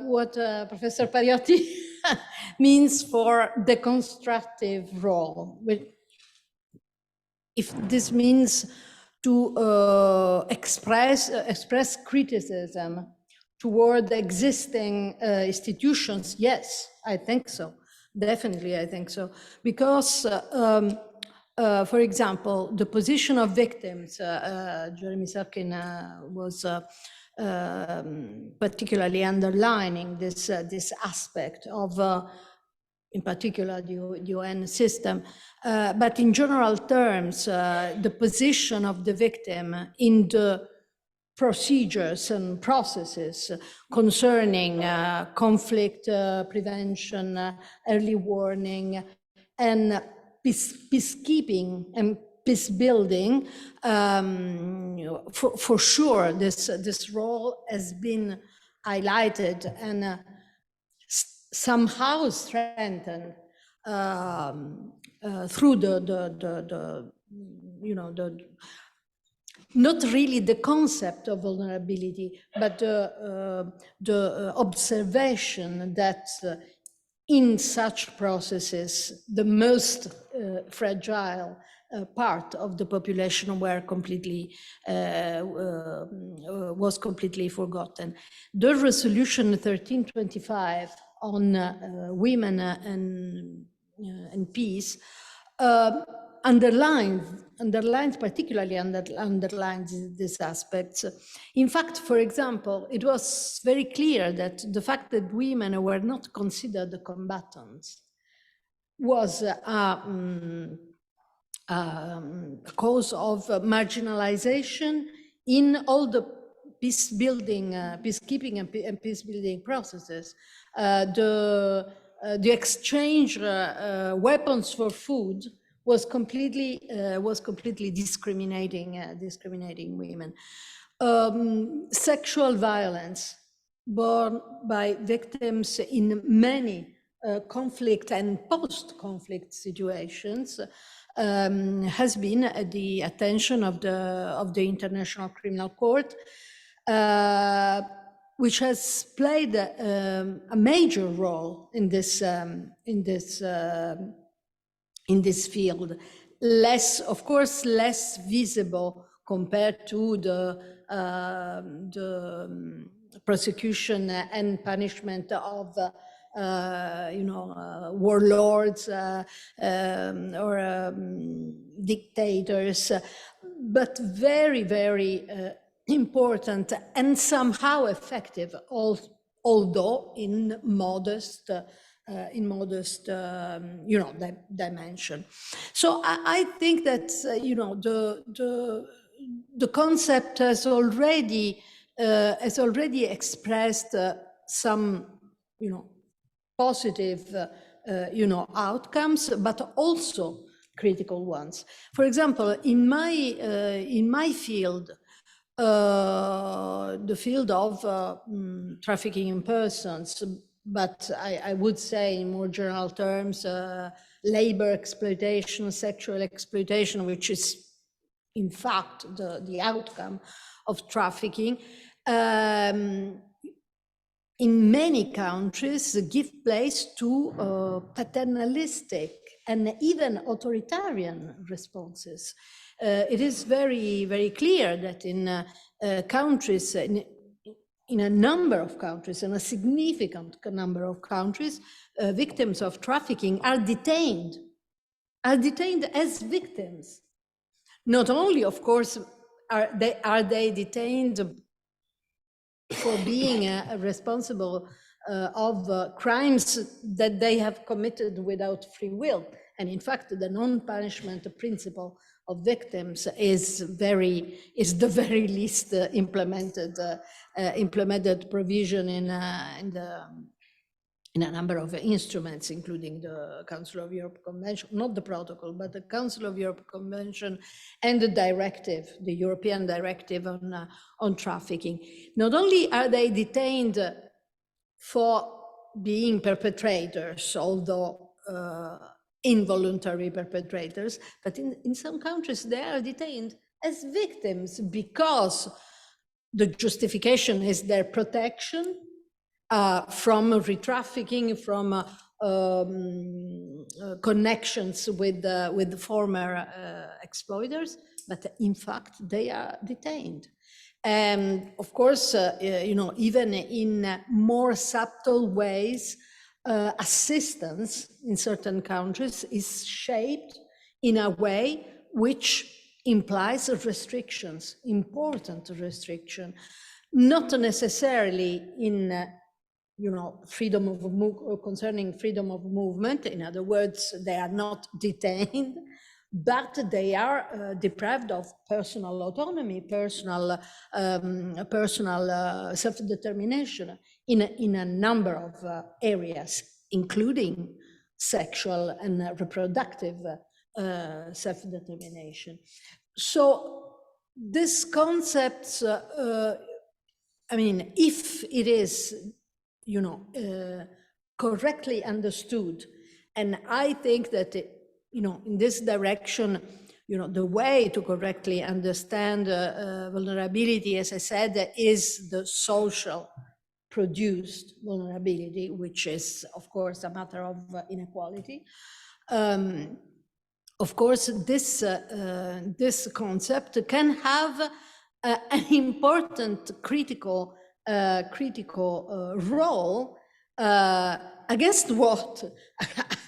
what Professor Pariotti means for the constructive role. If this means to express criticism toward existing institutions, yes, I think so. Definitely, I think so. Because, for example, the position of victims, Jeremy Sarkin was particularly underlining this aspect of, in particular, the UN system. But in general terms, the position of the victim in the procedures and processes concerning conflict prevention, early warning, and peacekeeping and peace building, for sure, this role has been highlighted and somehow strengthened through the not really the concept of vulnerability, but the observation that in such processes, the most fragile part of the population was completely forgotten. The resolution 1325 on women and peace particularly underlines these aspects. In fact, for example, it was very clear that the fact that women were not considered the combatants was a cause of marginalization in all the peacekeeping and peace building processes. The exchange weapons for food was completely discriminating women. Sexual violence borne by victims in many conflict and post-conflict situations has been at the attention of the International Criminal Court, which has played a major role in this field. Of course, less visible compared to the prosecution and punishment of warlords or dictators, but very, very important and somehow effective, although in modest dimension. So I think that the concept has already expressed some positive outcomes, but also critical ones. For example, in my field, the field of trafficking in persons, but I would say in more general terms, labor exploitation, sexual exploitation, which is in fact the outcome of trafficking, in many countries give place to paternalistic and even authoritarian responses. It is very, very clear that in countries, in a number of countries, in a significant number of countries, victims of trafficking are detained as victims. Not only, of course, are they detained for being responsible of crimes that they have committed without free will. And in fact, the non-punishment principle of victims is the very least implemented provision in a number of instruments, including the Council of Europe Convention, not the protocol, but the Council of Europe Convention and the directive, the European directive on trafficking. Not only are they detained for being perpetrators, although involuntary perpetrators, but in some countries they are detained as victims because the justification is their protection from re-trafficking, from connections with the former exploiters, but in fact they are detained. And of course, even in more subtle ways, assistance in certain countries is shaped in a way which implies restrictions, important restriction, not necessarily in freedom of concerning freedom of movement. In other words, they are not detained, but they are deprived of personal autonomy, personal self-determination in a number of areas, including sexual and reproductive self-determination. So these concepts, if it is correctly understood, and I think that in this direction, the way to correctly understand vulnerability, as I said, is the social produced vulnerability, which is, of course, a matter of inequality. Of course, this concept can have an important critical role against what?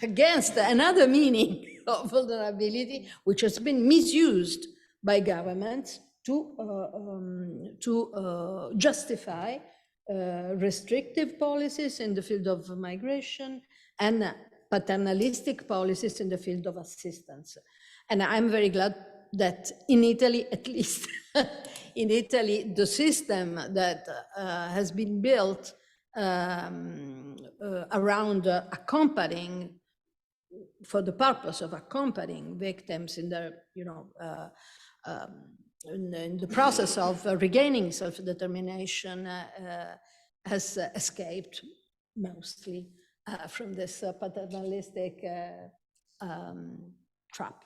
Against another meaning of vulnerability, which has been misused by governments to justify restrictive policies in the field of migration and paternalistic policies in the field of assistance. And I'm very glad that in Italy, at least in Italy, the system that has been built around accompanying for the purpose of accompanying victims in their, in the process of regaining self-determination, has escaped mostly from this paternalistic trap.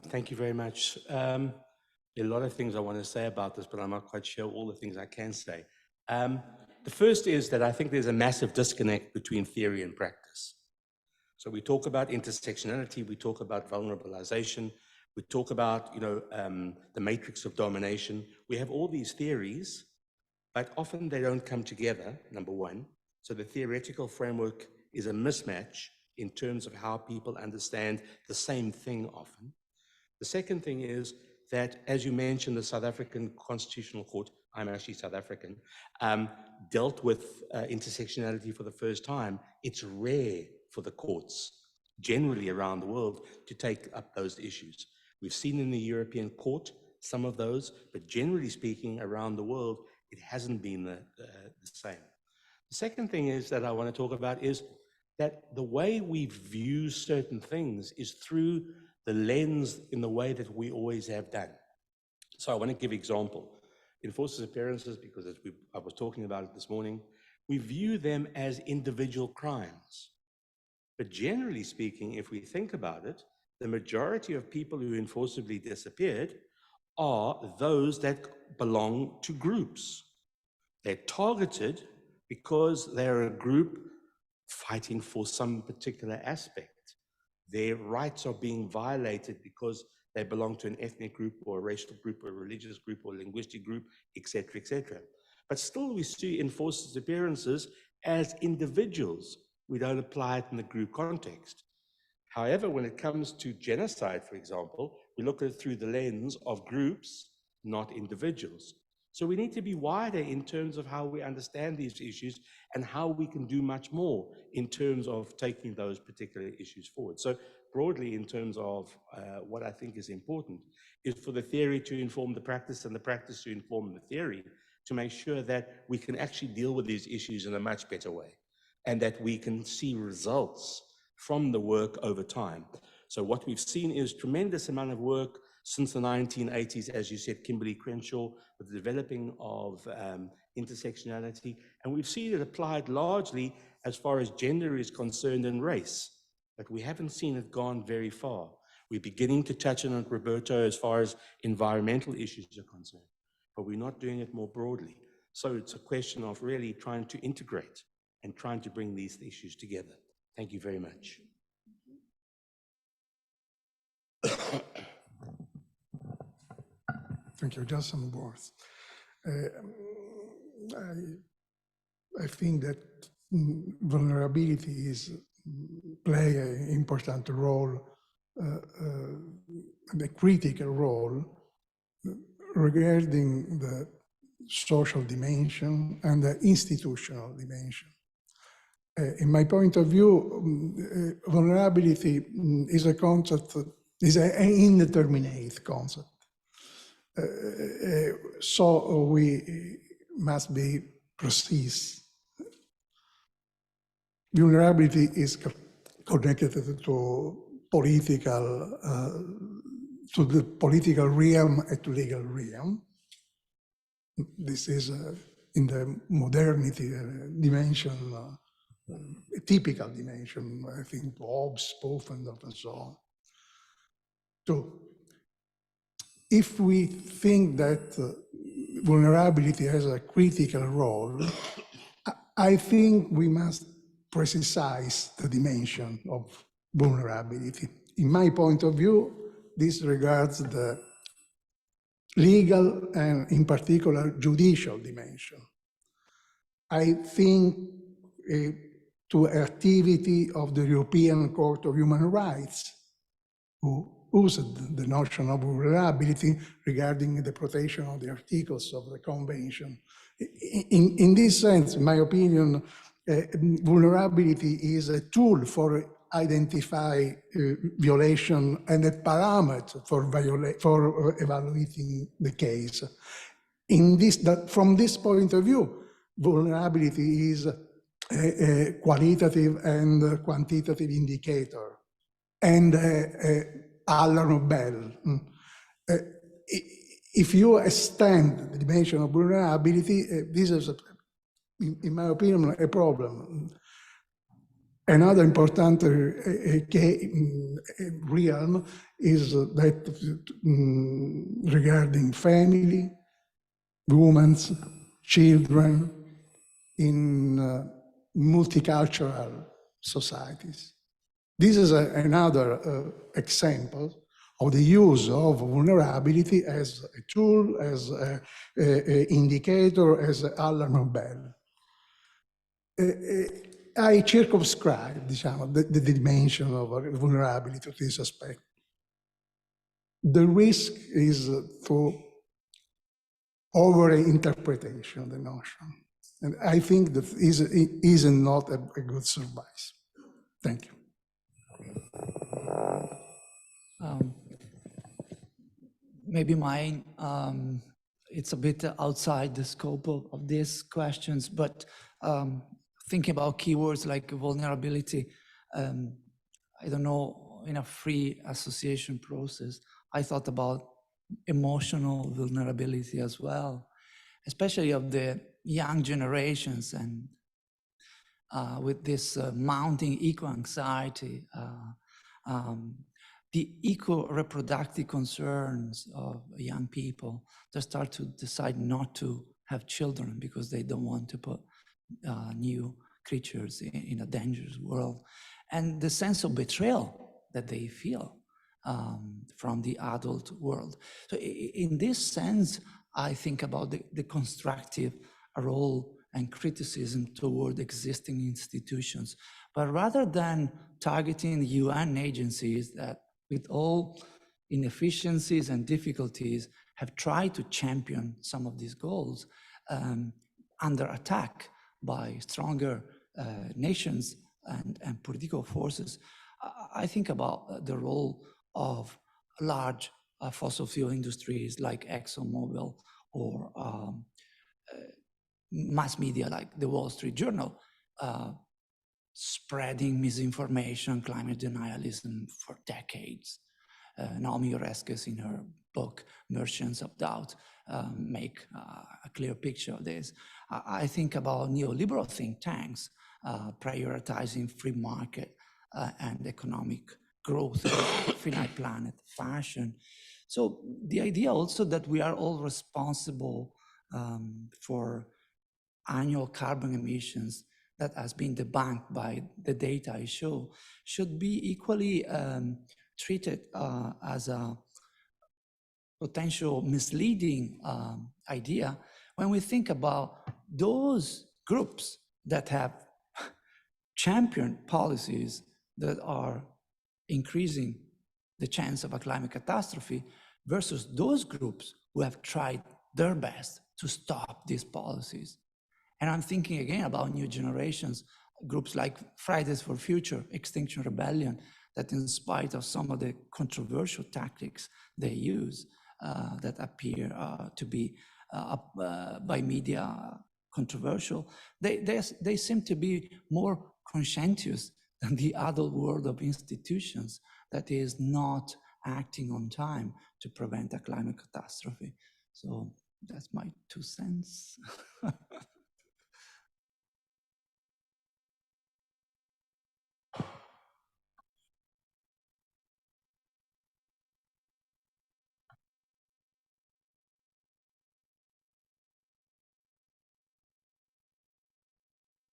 Thank you very much. There are a lot of things I want to say about this, but I'm not quite sure all the things I can say. The first is that I think there's a massive disconnect between theory and practice. So we talk about intersectionality, we talk about vulnerabilization, we talk about, the matrix of domination. We have all these theories, but often they don't come together, number one. So the theoretical framework is a mismatch in terms of how people understand the same thing often. The second thing is that, as you mentioned, the South African Constitutional Court, I'm actually South African, dealt with intersectionality for the first time. It's rare for the courts, generally around the world, to take up those issues. We've seen in the European Court some of those, but generally speaking, around the world, it hasn't been the same. The second thing is that I want to talk about is that the way we view certain things is through the lens in the way that we always have done. So I want to give example. Enforced disappearances, because as I was talking about it this morning, we view them as individual crimes. But generally speaking, if we think about it, the majority of people who enforcibly disappeared are those that belong to groups. They're targeted because they're a group fighting for some particular aspect. Their rights are being violated because they belong to an ethnic group or a racial group or a religious group or a linguistic group, etc., etc. But still we see enforced disappearances as individuals. We don't apply it in the group context. However, when it comes to genocide, for example, we look at it through the lens of groups, not individuals. So we need to be wider in terms of how we understand these issues and how we can do much more in terms of taking those particular issues forward. So broadly, in terms of what I think is important, is for the theory to inform the practice and the practice to inform the theory, to make sure that we can actually deal with these issues in a much better way and that we can see results from the work over time. So what we've seen is tremendous amount of work since the 1980s, as you said, Kimberly Crenshaw, with the developing of intersectionality. And we've seen it applied largely as far as gender is concerned and race, but we haven't seen it gone very far. We're beginning to touch on it, Roberto, as far as environmental issues are concerned, but we're not doing it more broadly. So it's a question of really trying to integrate and trying to bring these issues together. Thank you very much. Thank you. Just some words. I think that vulnerability play an important role, a critical role regarding the social dimension and the institutional dimension. In my point of view, vulnerability is a concept, is an indeterminate concept. So we must be precise. Vulnerability is connected to political, to the political realm and to legal realm. This is in the modernity dimension, a typical dimension, I think, Hobbes, Pufendorf, and so on. Two, if we think that vulnerability has a critical role, I think we must precise the dimension of vulnerability. In my point of view, this regards the legal and, in particular, judicial dimension. I think to activity of the European Court of Human Rights, who used the notion of vulnerability regarding the protection of the articles of the Convention. In this sense, in my opinion, vulnerability is a tool for identify violation and a parameter for evaluating the case. From this point of view, vulnerability is a qualitative and quantitative indicator, and alarm bell. If you extend the dimension of vulnerability, this is, in my opinion, a problem. Another important realm is that regarding family, women, children in multicultural societies. This is another example of the use of vulnerability as a tool, as an indicator, as an alarm bell. I circumscribe, diciamo, the dimension of vulnerability to this aspect. The risk is to over-interpretation of the notion. And I think that is not a good service. Thank you. Maybe mine, it's a bit outside the scope of these questions, but thinking about keywords like vulnerability, I don't know, in a free association process, I thought about emotional vulnerability as well, especially of the young generations, and with this mounting eco-anxiety, the eco-reproductive concerns of young people, they start to decide not to have children because they don't want to put new creatures in a dangerous world. And the sense of betrayal that they feel from the adult world. So in this sense, I think about the constructive role and criticism toward existing institutions. But rather than targeting UN agencies that, with all inefficiencies and difficulties, have tried to champion some of these goals under attack by stronger nations and political forces, I think about the role of large fossil fuel industries like ExxonMobil or mass media like the Wall Street Journal, spreading misinformation, climate denialism for decades. Naomi Oreskes, in her book, Merchants of Doubt, make a clear picture of this. I think about neoliberal think tanks prioritizing free market and economic growth, finite planet fashion. So the idea also that we are all responsible for annual carbon emissions that has been debunked by the data I show should be equally treated as a potential misleading idea when we think about those groups that have championed policies that are increasing the chance of a climate catastrophe versus those groups who have tried their best to stop these policies. And I'm thinking again about new generations, groups like Fridays for Future, Extinction Rebellion, that in spite of some of the controversial tactics they use that appear to be by media controversial, they seem to be more conscientious than the adult world of institutions that is not acting on time to prevent a climate catastrophe. So that's my 2 cents.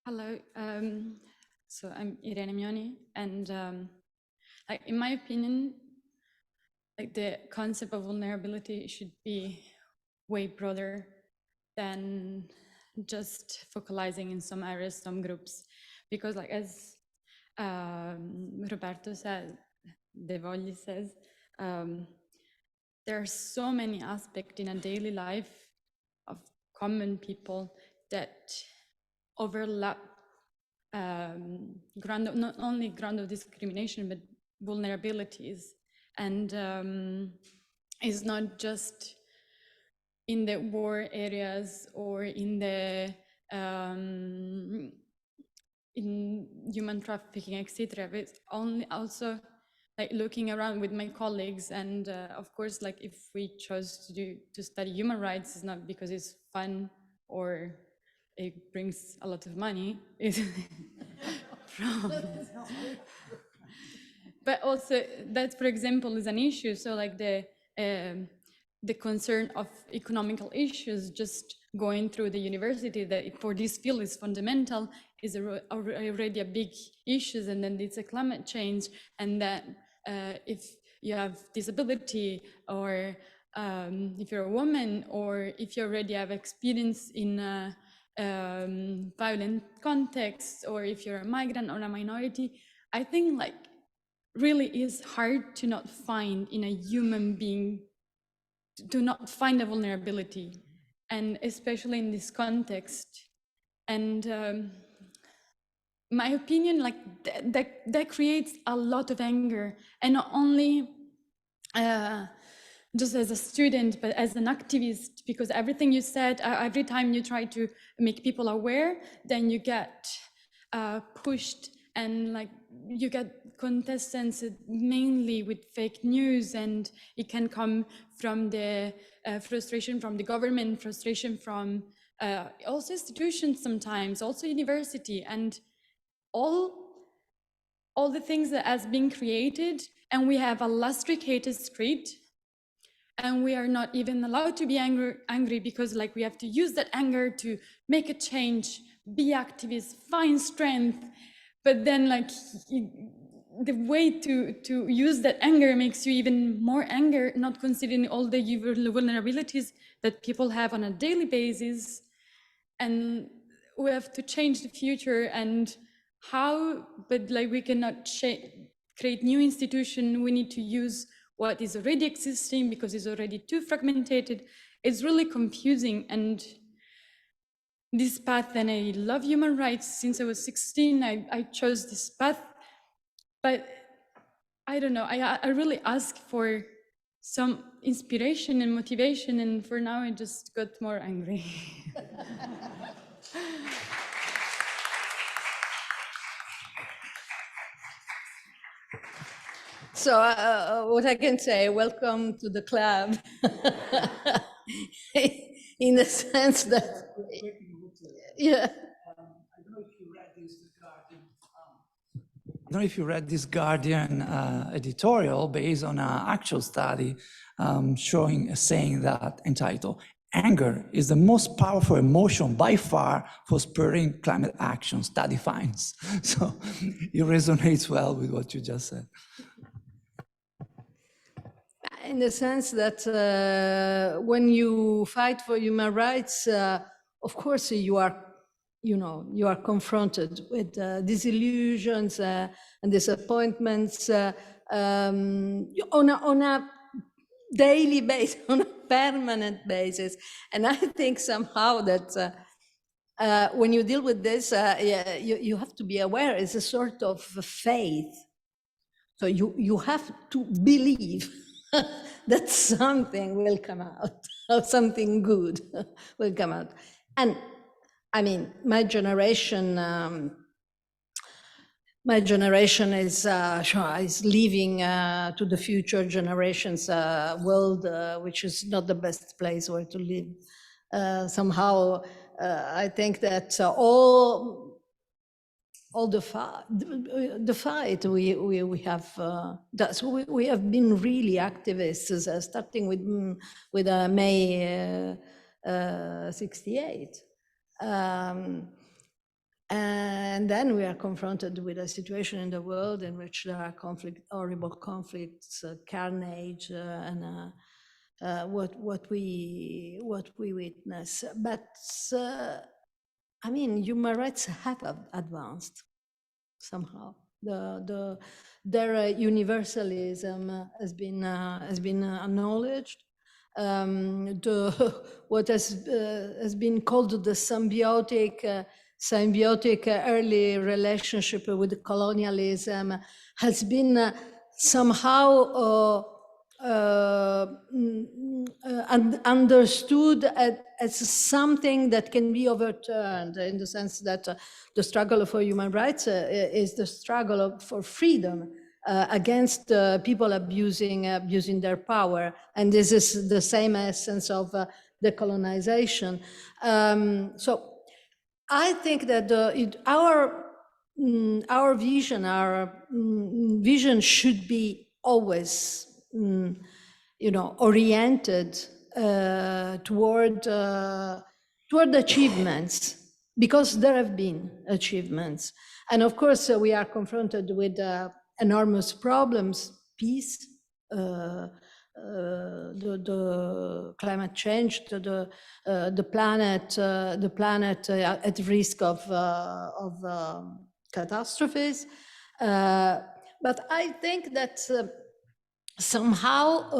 Hello, so I'm Irene Mioni, and like, in my opinion, like, the concept of vulnerability should be way broader than just focalizing in some areas, some groups, because, like, as Roberto said, De Vogli says, there are so many aspects in a daily life of common people that overlap ground of, not only ground of discrimination, but vulnerabilities. And it's not just in the war areas or in the in human trafficking, etc. But only also like looking around with my colleagues, and of course, like if we chose to study human rights, it's not because it's fun or it brings a lot of money. But also that, for example, is an issue. So like the concern of economical issues just going through the university, that for this field is fundamental, is already a big issue. And then it's a climate change, and that if you have disability, or if you're a woman, or if you already have experience in a violent context, or if you're a migrant or a minority, I think like really is hard to not find in a human being, to not find a vulnerability, and especially in this context. And my opinion, like that creates a lot of anger, and not only just as a student, but as an activist, because everything you said, every time you try to make people aware, then you get pushed, and like you get contestants mainly with fake news, and it can come from the frustration from the government, frustration from also institutions sometimes, also university, and all the things that has been created, and we have a lust-hated street, and we are not even allowed to be angry because like we have to use that anger to make a change, be activists, find strength. But then like the way to use that anger makes you even more anger, not considering all the vulnerabilities that people have on a daily basis. And we have to change the future, and how, but like we cannot create new institution. We need to use what is already existing because it's already too fragmented. It's really confusing. And this path, and I love human rights since I was 16, I chose this path, but I don't know, I really ask for some inspiration and motivation, and for now I just got more angry. So what I can say, welcome to the club, in the sense that, yeah. I don't know if you read this Guardian editorial based on an actual study saying that, entitled, "Anger is the most powerful emotion by far for spurring climate action, study finds." So it resonates well with what you just said. In the sense that when you fight for human rights, of course you are confronted with disillusions and disappointments on a daily basis, on a permanent basis. And I think somehow that when you deal with this, you have to be aware it's a sort of faith. So you have to believe that something will come out, or something good will come out. And I mean, my generation is leaving to the future generations world, which is not the best place where to live. Somehow, I think that all the fight we have been really activists, starting with May 68. And then we are confronted with a situation in the world in which there are horrible conflicts, carnage, and what we witness. But I mean, human rights have advanced somehow. Their universalism has been acknowledged. What has been called the symbiotic early relationship with colonialism has been somehow understood as something that can be overturned, in the sense that the struggle for human rights is the struggle for freedom against people abusing their power, and this is the same essence of decolonization. So I think that our vision should be always, oriented toward achievements, because there have been achievements, and of course we are confronted with enormous problems: peace, the climate change, the planet at risk of catastrophes. But I think that somehow,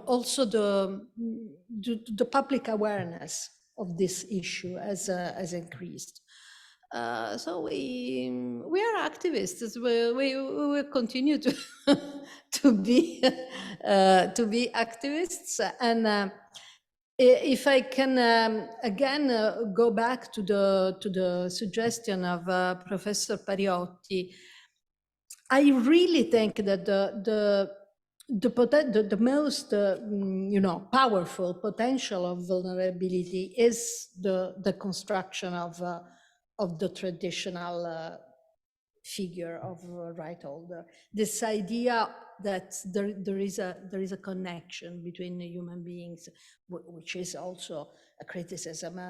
also the public awareness of this issue has increased. So we are activists. We will continue to to be activists. And if I can again go back to the suggestion of Professor Pariotti, I really think that the most powerful potential of vulnerability is the construction of the traditional figure of right holder. This idea that there is a connection between the human beings, which is also a criticism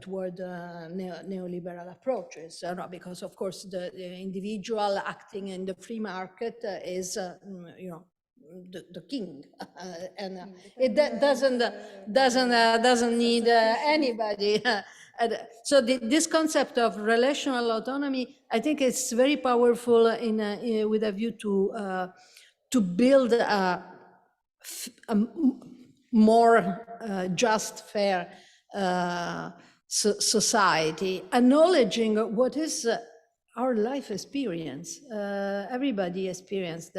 toward neoliberal approaches, because of course the individual acting in the free market is the king, and it doesn't need anybody. So this concept of relational autonomy, I think it's very powerful with a view to build a more just, fair society, acknowledging what is our life experience. Everybody experienced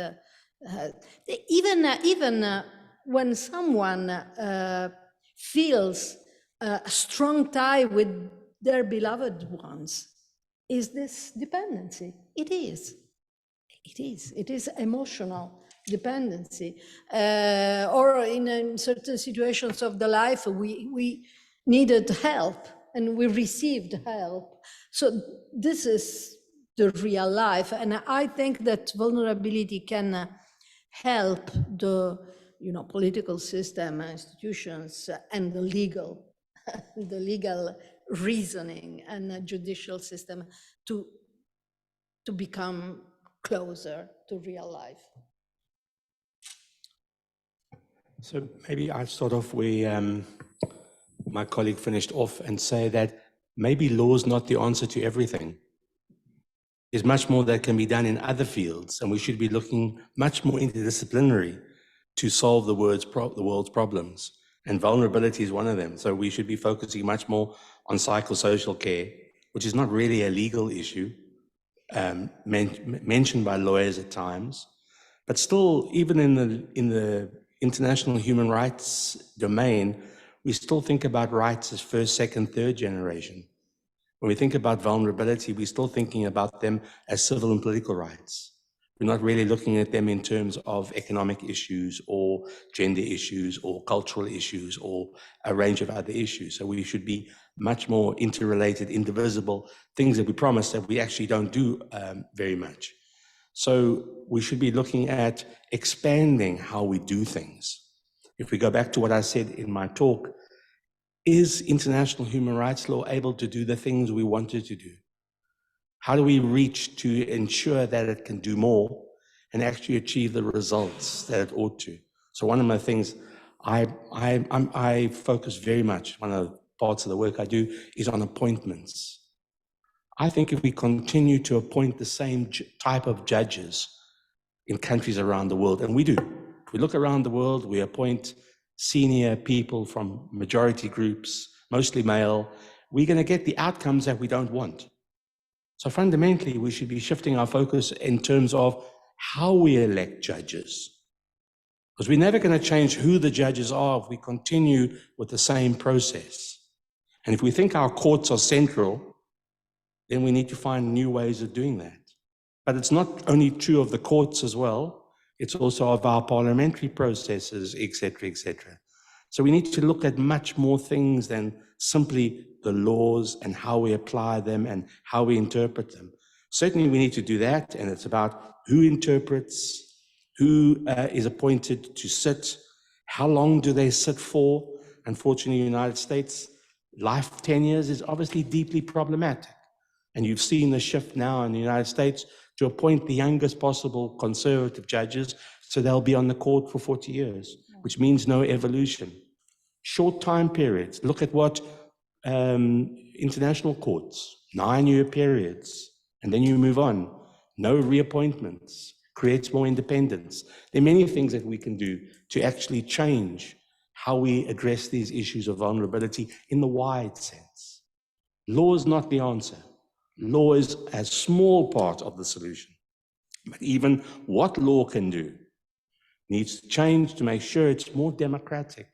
even when someone feels a strong tie with their beloved ones, is this dependency? It is emotional dependency, or in certain situations of the life we needed help and we received help. So this is the real life, and I think that vulnerability can help the political system, institutions, and the legal reasoning and the judicial system to become closer to real life. So maybe I'll start off where my colleague finished off and say that maybe law is not the answer to everything. There's much more that can be done in other fields, and we should be looking much more interdisciplinary to solve the world's problems. And vulnerability is one of them. So we should be focusing much more on psychosocial care, which is not really a legal issue, mentioned by lawyers at times. But still, even in the international human rights domain, we still think about rights as first, second, third generation. When we think about vulnerability, we're still thinking about them as civil and political rights. We're not really looking at them in terms of economic issues or gender issues or cultural issues or a range of other issues. So we should be much more interrelated, indivisible, things that we promise that we actually don't do very much. So we should be looking at expanding how we do things. If we go back to what I said in my talk, is international human rights law able to do the things we want it to do? How do we reach to ensure that it can do more and actually achieve the results that it ought to? So one of my things I focus very much, one of the parts of the work I do is on appointments. I think if we continue to appoint the same type of judges in countries around the world, and we do, if we look around the world, we appoint senior people from majority groups, mostly male, we're going to get the outcomes that we don't want. So fundamentally, we should be shifting our focus in terms of how we elect judges. Because we're never going to change who the judges are if we continue with the same process. And if we think our courts are central, then we need to find new ways of doing that. But it's not only true of the courts as well, it's also of our parliamentary processes, etc., etc. So we need to look at much more things than simply the laws and how we apply them and how we interpret them. Certainly we need to do that, and it's about who interprets, who is appointed to sit, how long do they sit for. Unfortunately, in the United States, life tenures is obviously deeply problematic. And you've seen the shift now in the United States to appoint the youngest possible conservative judges, so they'll be on the court for 40 years, which means no evolution. Short time periods. Look at what international courts, 9-year periods, and then you move on. No reappointments, creates more independence. There are many things that we can do to actually change how we address these issues of vulnerability in the wide sense. Law is not the answer. Law is a small part of the solution. But even what law can do needs to change to make sure it's more democratic.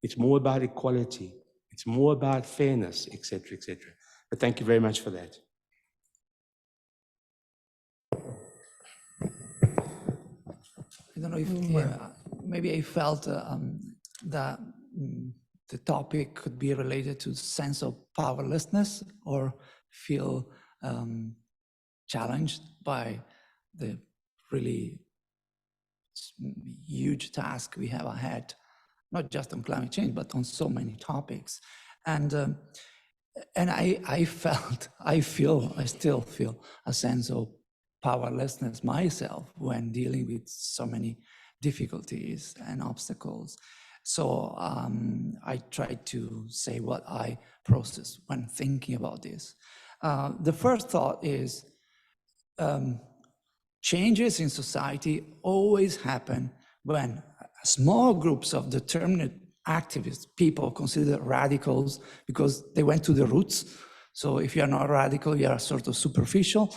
It's more about equality. It's more about fairness, etc., etc. But thank you very much for that. I don't know if maybe I felt that the topic could be related to sense of powerlessness, or feel challenged by the really huge task we have ahead, not just on climate change, but on so many topics. And I still feel a sense of powerlessness myself when dealing with so many difficulties and obstacles. So I try to say what I process when thinking about this. The first thought is changes in society always happen when small groups of determined activists, people considered radicals because they went to the roots. So if you're not radical, you are sort of superficial.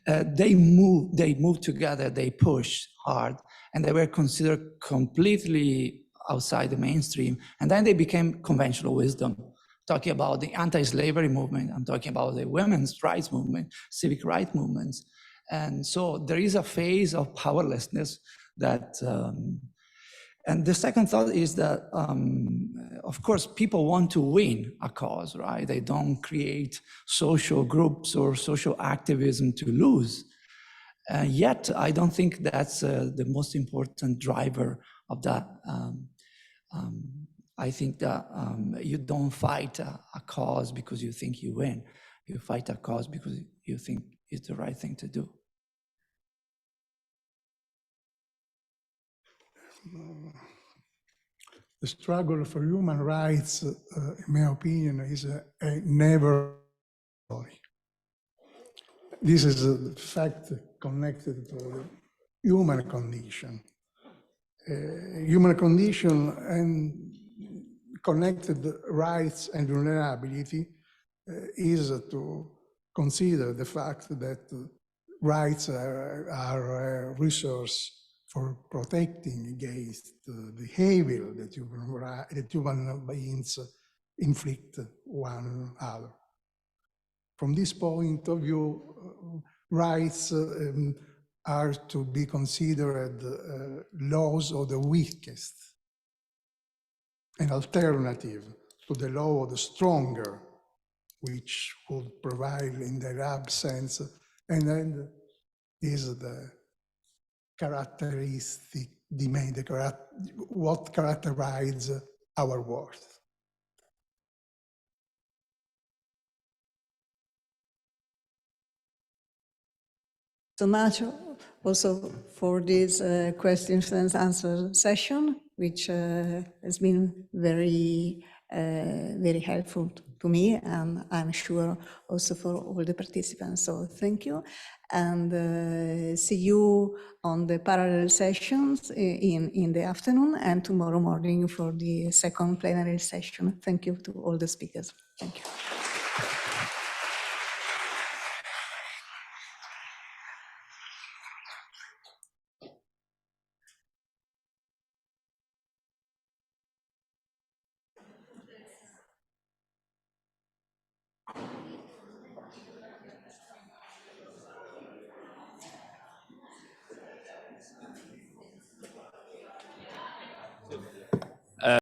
They moved together, they pushed hard, and they were considered completely outside the mainstream. And then they became conventional wisdom. Talking about the anti-slavery movement, I'm talking about the women's rights movement, civic rights movements. And so there is a phase of powerlessness that, and the second thought is that, of course, people want to win a cause, right? They don't create social groups or social activism to lose. Yet, I don't think that's the most important driver of that. I think that you don't fight a cause because you think you win. You fight a cause because you think it's the right thing to do. The struggle for human rights, in my opinion, is a never story. This is a fact connected to the human condition. Human condition and connected rights and vulnerability is to consider the fact that rights are a resource for protecting against the evil that human beings inflict one another. From this point of view, rights are to be considered laws of the weakest, an alternative to the law of the stronger, which would provide in their absence, and then is the characteristic, what characterizes our worth. So much also for this questions and answer session, which has been very helpful to me, and I'm sure also for all the participants. So thank you, and see you on the parallel sessions in the afternoon and tomorrow morning for the second plenary session. Thank you to all the speakers. Thank you.